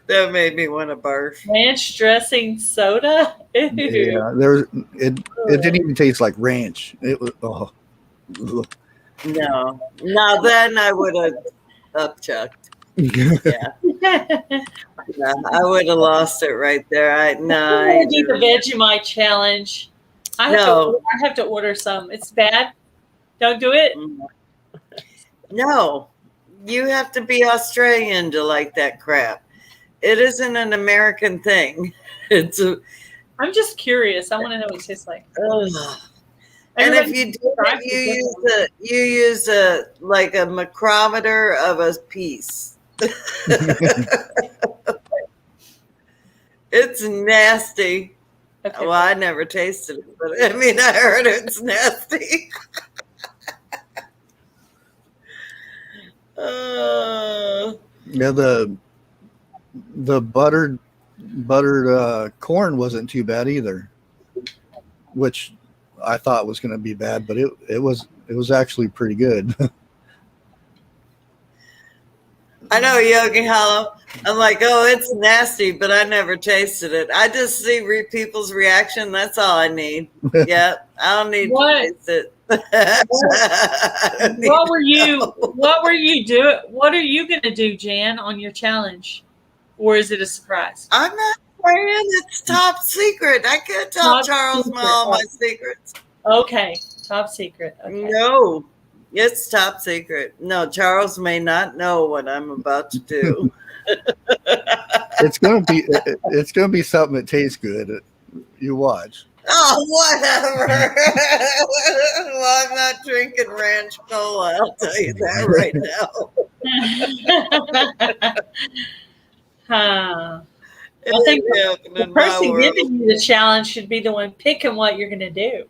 That made me want to barf. Ranch dressing soda? Ew. Yeah, it didn't even taste like ranch. It was ugh. No, now then I would have upchucked. Yeah, no, I would have lost it right there. I'm gonna do the Vegemite challenge. I have to order some. It's bad. Don't do it. No, you have to be Australian to like that crap. It isn't an American thing. It's a. I'm just curious. I want to know what it tastes like. Ugh. And if you do it, you use a like a micrometer of a piece. It's nasty. Okay. Well, I never tasted it, but I mean, I heard it's nasty. Yeah, the buttered corn wasn't too bad either, which I thought was going to be bad, but it was actually pretty good. I know, Yogi Hollow. I'm like, oh, it's nasty, but I never tasted it. I just see people's reaction. That's all I need. Yeah, I don't need to taste it. What were you doing? What are you going to do, Jan, on your challenge? Or is it a surprise? I'm not saying it's top secret. I can't tell Top Charles secret. all my secrets. Okay, top secret. Okay. No, it's top secret. No, Charles may not know what I'm about to do. It's gonna be something that tastes good. You watch. Oh, whatever. Well, I'm not drinking ranch cola. I'll tell you that right now. I think the person giving you the challenge should be the one picking what you're going to do.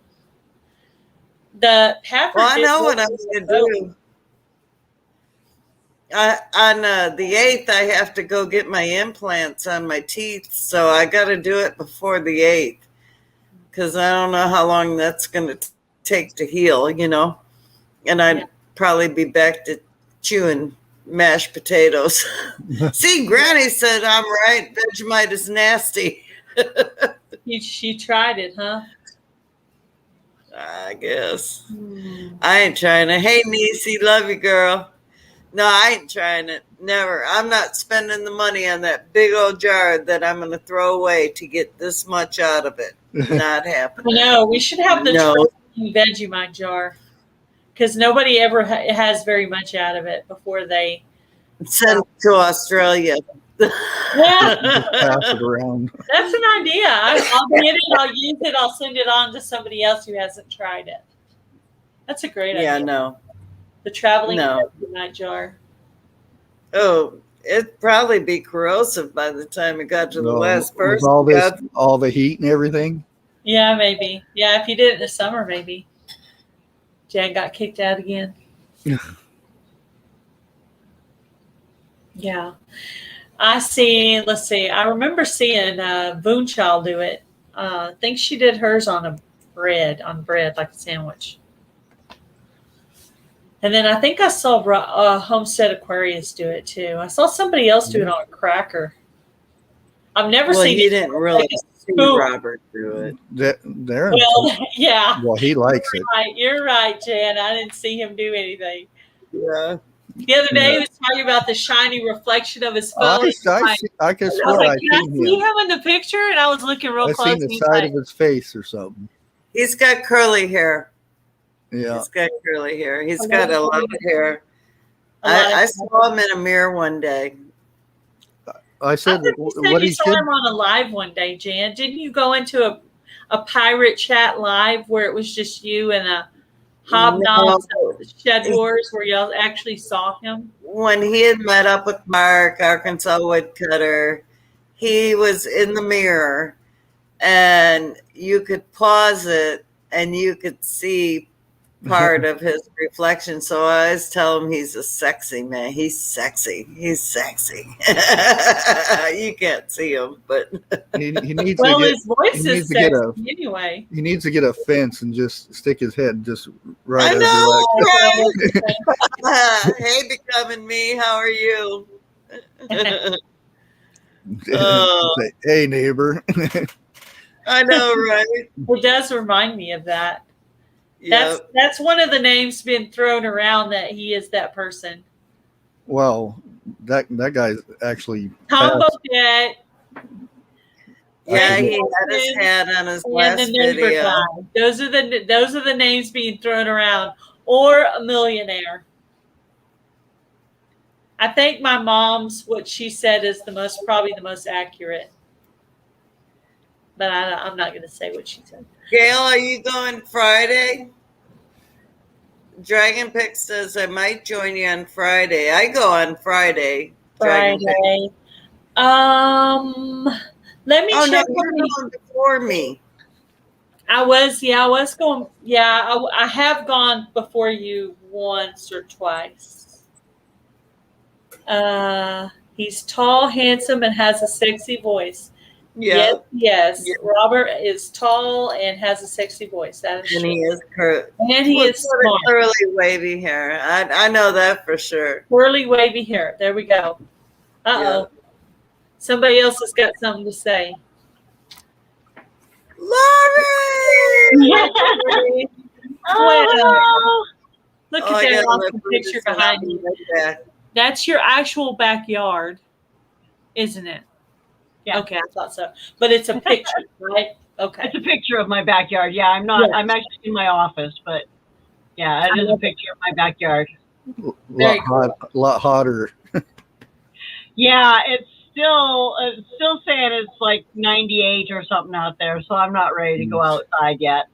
The Pafford. Well, I know what I'm going to do. On the 8th, I have to go get my implants on my teeth, so I got to do it before the 8th because I don't know how long that's going to take to heal, and I'd probably be back to chewing mashed potatoes. See, Granny said I'm right. Vegemite is nasty. She tried it, huh? I guess. I ain't trying to. Hey, Nisi, love you, girl. No, I ain't trying it. Never. I'm not spending the money on that big old jar that I'm going to throw away to get this much out of it. Not happening. No, we should have the Vegemite jar because nobody ever has very much out of it before they send it to Australia. Yeah, Pass it around. that's an idea. I'll get it. I'll use it. I'll send it on to somebody else who hasn't tried it. That's a great idea. Yeah, no. The traveling Vegemite jar. Oh, it'd probably be corrosive by the time it got to the last person. All the heat and everything. Yeah, maybe. Yeah, if you did it in the summer, maybe. Jan got kicked out again. Yeah. Let's see. I remember seeing Voonchild do it. I think she did hers on bread, like a sandwich. And then I think I saw Homestead Aquarius do it too. I saw somebody else do it on a cracker. I've never seen you it. didn't really see Robert do it. Well, yeah. Well, he likes it. You're right, Jan. I didn't see him do anything. Yeah. The other day, he was talking about the shiny reflection of his phone. I could I was swear like, I can I seen see him. him in the picture? And I was looking real I close. seen And the he's side like, of his face or something. He's got curly hair. Yeah. He's got curly hair. He's A got lot a of lot of hair. a lot of I saw him in a mirror one day. I I said thought you said what you he saw should. him on a live one day, Jan. Didn't you go into a pirate chat live where it was just you and a hobnobs No. of Shed Wars where y'all actually saw him? When he had met up with Mark, Arkansas Woodcutter, he was in the mirror and you could pause it and you could see part of his reflection. So I always tell him he's a sexy man. He's sexy. He's sexy. You can't see him, but He needs Well, to get. his voice he needs is to get sexy anyway. He needs to get a fence and just stick his head just right I over know, like. right? Hey, Becoming Me, how are you? Oh. Say, hey neighbor. I know, right? It does remind me of that. Yep. That's one of the names being thrown around that he is that person. Well, that guy's actually Tom passed. Boquette Yeah, Actually, he had his hat on his and last the neighbor video. guy. Those are the names being thrown around. Or a millionaire. I think my mom's what she said is probably the most accurate. But I'm not going to say what she said. Gail, are you going Friday? Dragon Pick says I might join you on Friday. I go on Friday. Dragon Pick. Friday. Let me Oh no, check. you're going before me. I was going. Yeah, I have gone before you once or twice. He's tall, handsome, and has a sexy voice. Yeah. Yes. Yeah. Robert is tall and has a sexy voice. That is And true. he is And he is smart. curly, wavy hair. I know that for sure. Curly, wavy hair. There we go. Uh-oh. Somebody else has got something to say. Lorrie! Well, look Oh, at I that gotta awesome let picture Bruce behind know you. like that. That's your actual backyard, isn't it? Yeah. Okay, I thought so. But it's a picture, right? Okay. It's a picture of my backyard. Yeah, I'm not. Yeah. I'm actually in my office, but yeah, it is a picture of my backyard. Very cool. lot hotter. Yeah, it's still saying it's like 98 or something out there, so I'm not ready to go outside yet.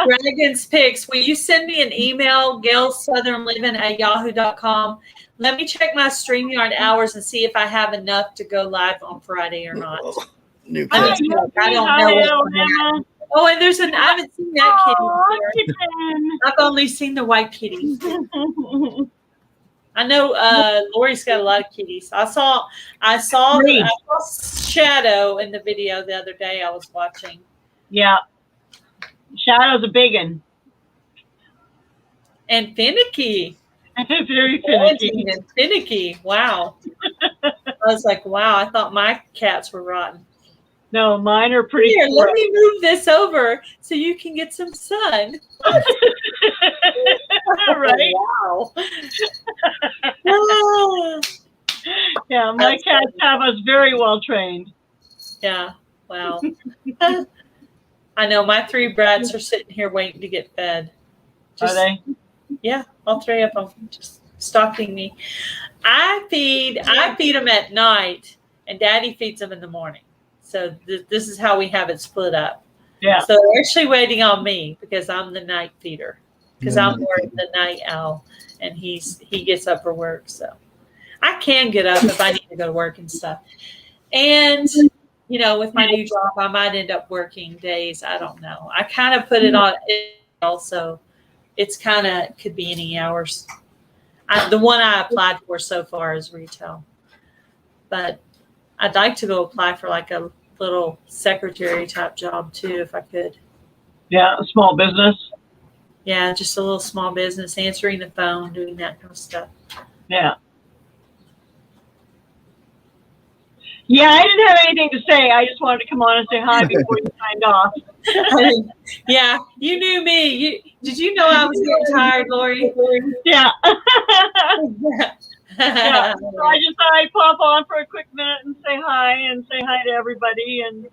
Dragon's Picks. Will you send me an email, gailssouthernliving@yahoo.com? Let me check my StreamYard hours and see if I have enough to go live on Friday or not. New I cat. don't know. Oh, and I haven't seen that kitty. I've only seen the white kitty. I know Lori's got a lot of kitties. I saw Shadow in the video the other day I was watching. Yeah, Shadow's a big one. And finicky. Very finicky. And finicky. Wow. I was like, wow, I thought my cats were rotten. No, mine are pretty. Here, let me move this over so you can get some sun. Right? Wow. Yeah, my cats have us very well trained. Yeah. Wow. I know my 3 brats are sitting here waiting to get fed. Are they? Yeah, all 3 of them just stalking me. I feed them at night, and Daddy feeds them in the morning. So this is how we have it split up. Yeah. So they're actually waiting on me because I'm the night feeder. Because I'm more of the night owl, and he gets up for work. So I can get up if I need to go to work and stuff. And with my new job, I might end up working days. I don't know. I kind of put it on also. It's could be any hours. The one I applied for so far is retail, but I'd like to go apply for like a little secretary type job too, if I could. Yeah, a small business. Yeah, just a little small business, answering the phone, doing that kind of stuff. Yeah. Yeah, I didn't have anything to say. I just wanted to come on and say hi before you signed off. Yeah, you knew me. Did you know I was getting tired, Lori? Yeah. Yeah. Yeah. So I just thought I'd pop on for a quick minute and say hi to everybody and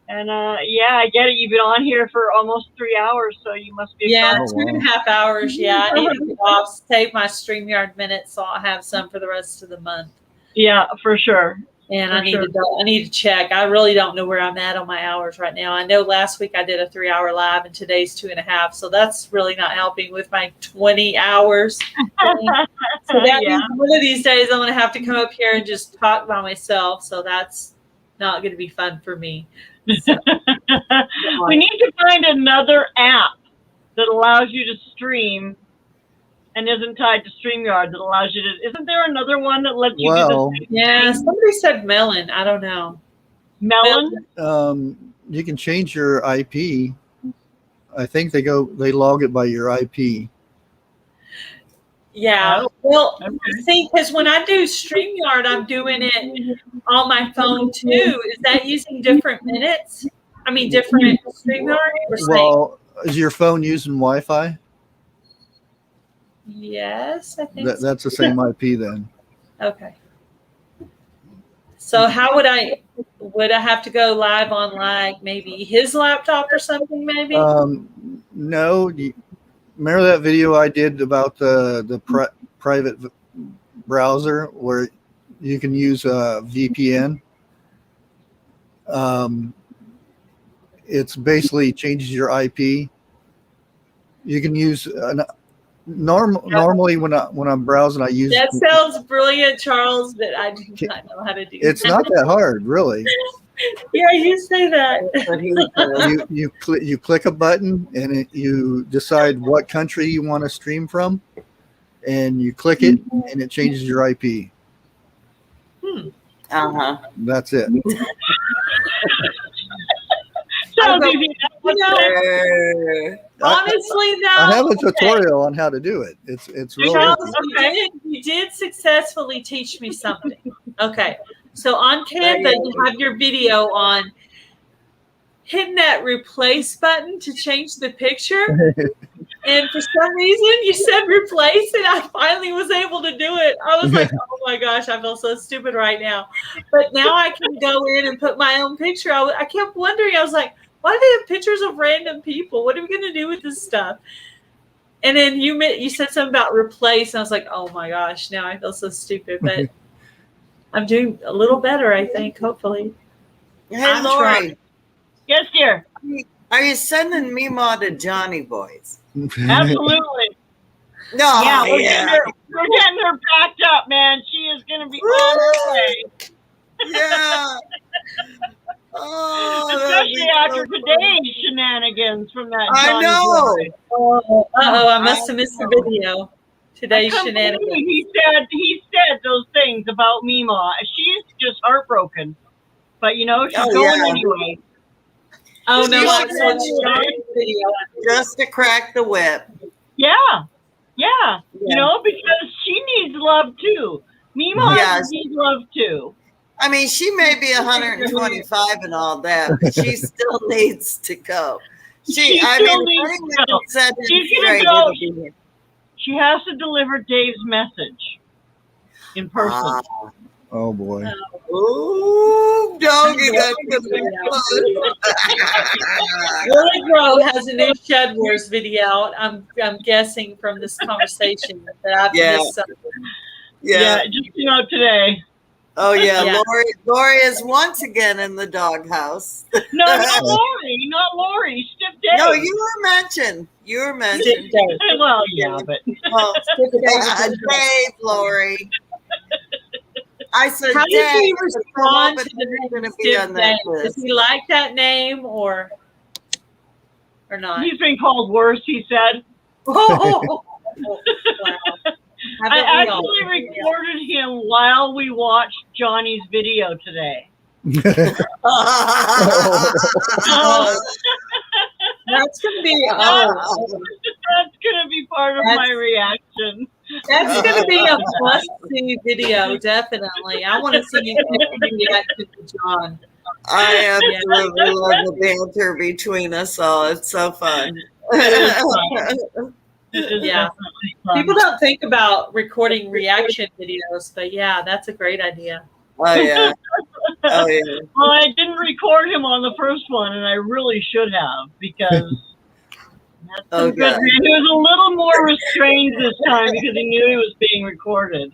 yeah, I get it. You've been on here for almost 3 hours, so you must be Yeah, exhausted. 2.5 hours. Yeah, I need to get off, save my StreamYard minutes, so I'll have some for the rest of the month. Yeah, for sure. And For I sure. need to check. I really don't know where I'm at on my hours right now. I know last week I did a 3-hour live, and today's 2.5. So that's really not helping with my 20 hours. So that Yeah. means one of these days I'm going to have to come up here and just talk by myself. So that's not going to be fun for me. So, We need to find another app that allows you to stream and isn't tied to StreamYard that allows you to. Isn't there another one that lets you Well, do this? yeah, somebody said Melon. I don't know. Melon? You can change your IP. I think they log it by your IP. Yeah. Oh, Well, okay. see, because when I do StreamYard, I'm doing it on my phone too. Is that using different minutes? I mean, different StreamYard or same? Well, is your phone using Wi-Fi? Yes, I think so. That's the same IP then. Okay. So how would I have to go live on like maybe his laptop or something maybe? No. Remember that video I did about the private browser where you can use a VPN? It's basically changes your IP. You can use normally when I'm browsing, I use. That sounds brilliant, Charles, but I do not know how to do It's that. not that hard, really. Yeah, you say that. You click a button and you decide what country you want to stream from, and you click it and it changes your IP. That's it. Sounds easy. Honestly, though, I have a tutorial on how to do it. It's really Charles, easy. you did successfully teach me something. Okay, so on Canva, you have your video on hitting that replace button to change the picture. And for some reason, you said replace, and I finally was able to do it. I was like, oh my gosh, I feel so stupid right now. But now I can go in and put my own picture. I kept wondering, I was like, why do they have pictures of random people? What are we going to do with this stuff? And then you said something about replace, and I was like, oh my gosh, now I feel so stupid. But I'm doing a little better, I think, hopefully. Hey, Lori. Yes, dear. Are you sending Mima to Johnny Boys? Absolutely. No, Yeah, we're getting her packed up, man. She is going to be on her way. Yeah. Oh, especially after today's shenanigans from that. I know. I must have missed the video. Today's shenanigans. He said those things about Mima. She's just heartbroken, but she's going anyway. Oh no! Just to crack the whip. Yeah. Because she needs love too. Mima needs love too. I mean, she may be 125 and all that, but she still needs to go. She has to deliver Dave's message in person. Oh boy. Ooh, doggy, that's gonna be fun. Willie Grove has a new Shed Wars video out. I'm guessing from this conversation that I've missed something. Yeah, just today. Oh yeah. Lori is once again in the doghouse. No, not Lori. Stiff Dave. No, you were mentioned. Well, yeah, but Dave, Lori. I said, how did he respond to the name Stiff Dave? Does he like that name or not? He's been called worse, he said. Oh, wow. I actually recorded him while we watched Johnny's video today. That's gonna be that's gonna be part of my reaction. That's going to be a must-see video, definitely. I want to see you react to John. I absolutely love the banter between us all. It's so fun. It is fun. It is Yeah. definitely fun. People don't think about recording reaction videos, but yeah, that's a great idea. Oh yeah. Oh yeah. Well, I didn't record him on the first one, and I really should have, because that's some good. He was a little more restrained this time because he knew he was being recorded.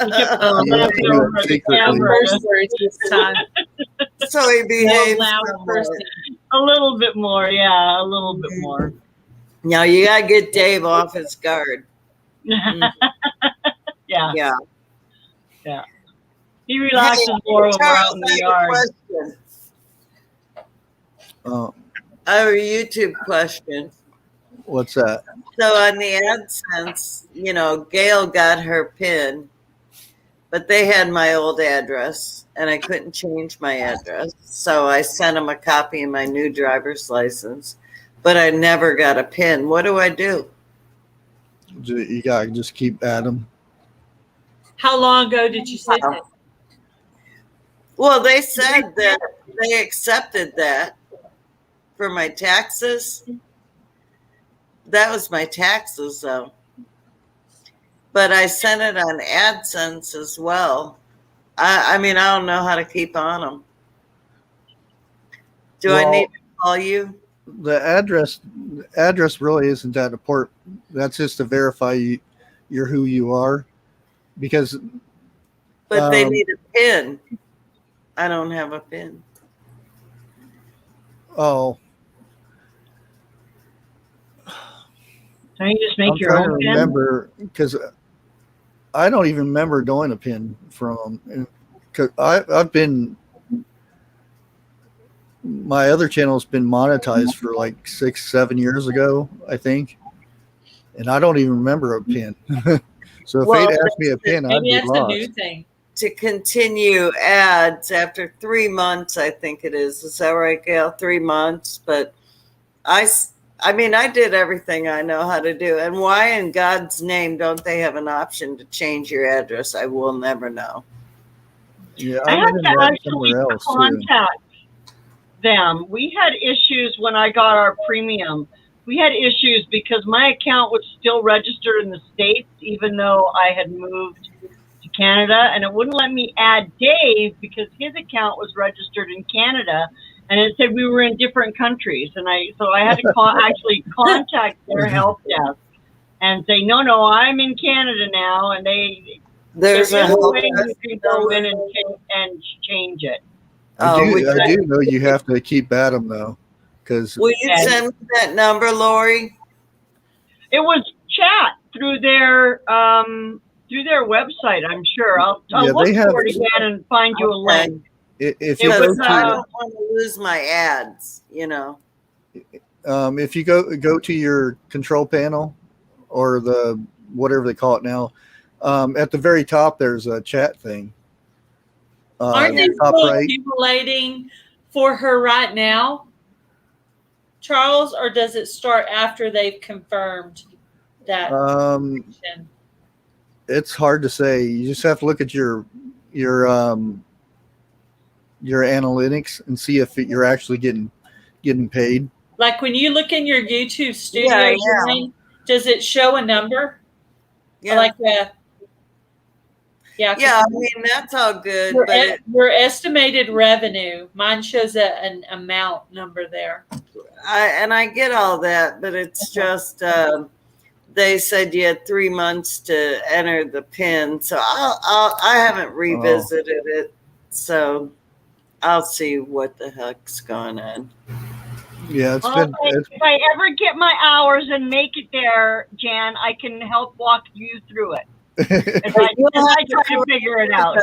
He kept laughing over at the camera. This time. So he behaved loud person. A little bit more, yeah, a little bit more. Now you gotta get Dave off his guard. Yeah. Yeah. Yeah. He relaxes more when we're out in the yard. I have a YouTube question. What's that? So on the AdSense, you know, Gail got her PIN, but they had my old address and I couldn't change my address. So I sent them a copy of my new driver's license, but I never got a PIN. What do I do? You gotta just keep at them. How long ago did you say that? Well, they said that they accepted that for my taxes. That was my taxes, though. But I sent it on AdSense as well. I mean, I don't know how to keep on them. Do I need to call you? The address really isn't that important. That's just to verify you're who you are, because. But they need a PIN. I don't have a PIN. Oh. So you just make I'm your trying own to PIN? remember, because I don't even remember doing a PIN from them. Because I've been, my other channel's been monetized for like 6-7 years ago, I think, and I don't even remember a PIN. So if they'd asked me a PIN, I'd be that's lost. a new thing. To continue ads after 3 months, I think it is. Is that right, Gail? 3 months. But I mean, I did everything I know how to do. And why in God's name don't they have an option to change your address? I will never know. Yeah, I have to actually else contact them. We had issues when I got our premium. We had issues because my account was still registered in the States, even though I had moved to Canada, and it wouldn't let me add Dave because his account was registered in Canada, and it said we were in different countries. And I had to actually contact their help desk and say, no, I'm in Canada now, and there's a way you can go in and change it. I do know you have to keep at them though, because will you send me that number, Lori? It was chat through their website. I'm sure. I'll look for it again and find you a link. If you go I don't want to lose my ads, you know. If you go to your control panel or the whatever they call it now, at the very top there's a chat thing. Aren't they still accumulating for her right now, Charles, or does it start after they've confirmed that? It's hard to say. You just have to look at your analytics and see if you're actually getting paid. Like when you look in your YouTube studio, does it show a number? Yeah. Like a, I mean, that's all good. Your estimated revenue, mine shows an amount number there. I get all that, but it's just they said you had 3 months to enter the PIN, so I haven't revisited it, so I'll see what the heck's going on. Yeah, if I ever get my hours and make it there, Jan, I can help walk you through it. If I try to figure it out.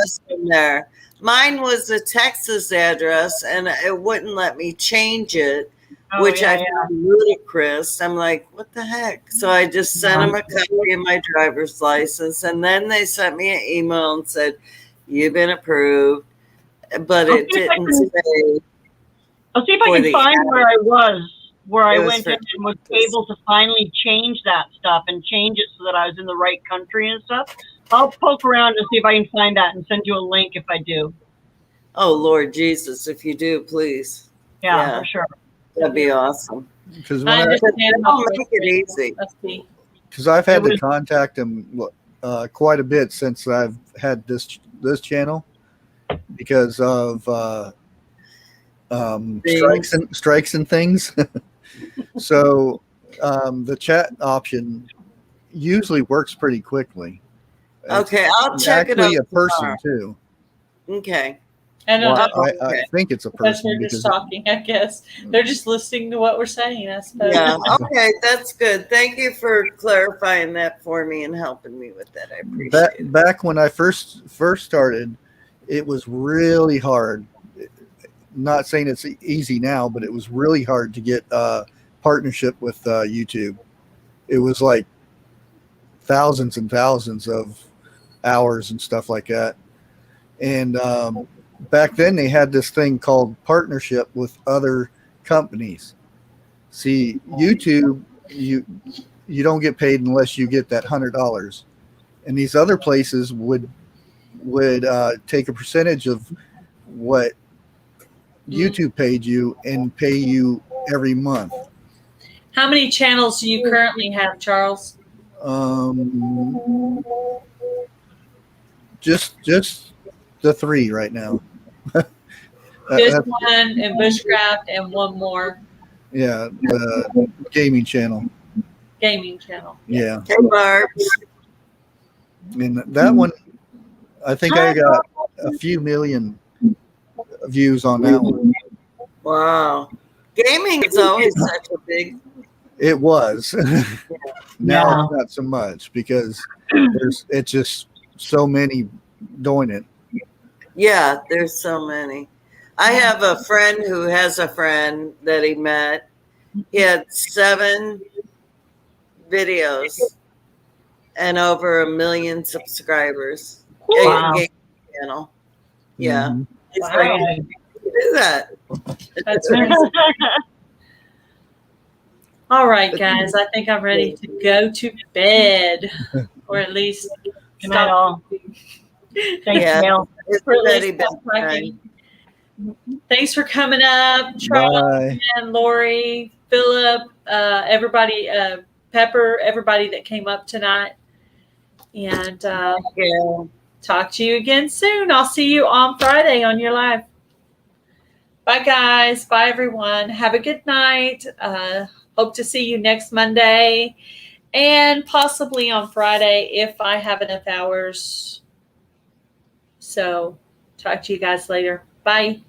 There. Mine was a Texas address, and it wouldn't let me change it, which I found ludicrous. I'm like, what the heck? So I just sent them a copy of my driver's license, and then they sent me an email and said, you've been approved. But it didn't say. I'll see if I can find where I was where I It was went in and was fantastic. able to finally change that stuff and change it so that I was in the right country and stuff. I'll poke around and see if I can find that and send you a link if I do. Oh, Lord Jesus, if you do, please. Yeah, Yeah. for sure. That'd be awesome. Because I understand. I'll make it easy. Let's see. I've had It to was- contact him quite a bit since I've had this channel because of strikes and things. So the chat option usually works pretty quickly. Okay, I'll It's check it actually out a person tomorrow. too. Okay. I know. Well, That's I think it's a because person they're just because talking, I guess. They're just listening to what we're saying, I suppose. Yeah. Okay, that's good. Thank you for clarifying that for me and helping me with that. I appreciate it. back when I first started, it was really hard. Not saying it's easy now, but it was really hard to get partnership with YouTube. It was like thousands and thousands of hours and stuff like that. And back then they had this thing called partnership with other companies. See, YouTube, you don't get paid unless you get that $100, and these other places would take a percentage of what YouTube paid you and pay you every month. How many channels do you currently have, Charles? Just the 3 right now. This one and Bushcraft and one more Yeah, the gaming channel. gaming channel. Yeah, Hey, Barb. and that one, I think I got a few million views on that one. Wow. Gaming is always such a big. It was. Now Yeah. it's not so much because it's just so many doing it. Yeah, there's so many. I have a friend who has a friend that he met. He had 7 videos and over 1 million subscribers. Wow. Game channel. Yeah. Mhm. He's Wow. like, "How do you do that?" That's crazy. All right, guys. I think I'm ready to go to bed, or at least Good night, all. Thanks, Yeah. Gail. It's or at already least been stop talking. Thanks for coming up, Charles Bye. and Lori, Philip, everybody, Pepper, everybody that came up tonight. And Yeah. talk to you again soon. I'll see you on Friday on your live. Bye, guys. Bye, everyone. Have a good night. Hope to see you next Monday and possibly on Friday if I have enough hours. So talk to you guys later. Bye.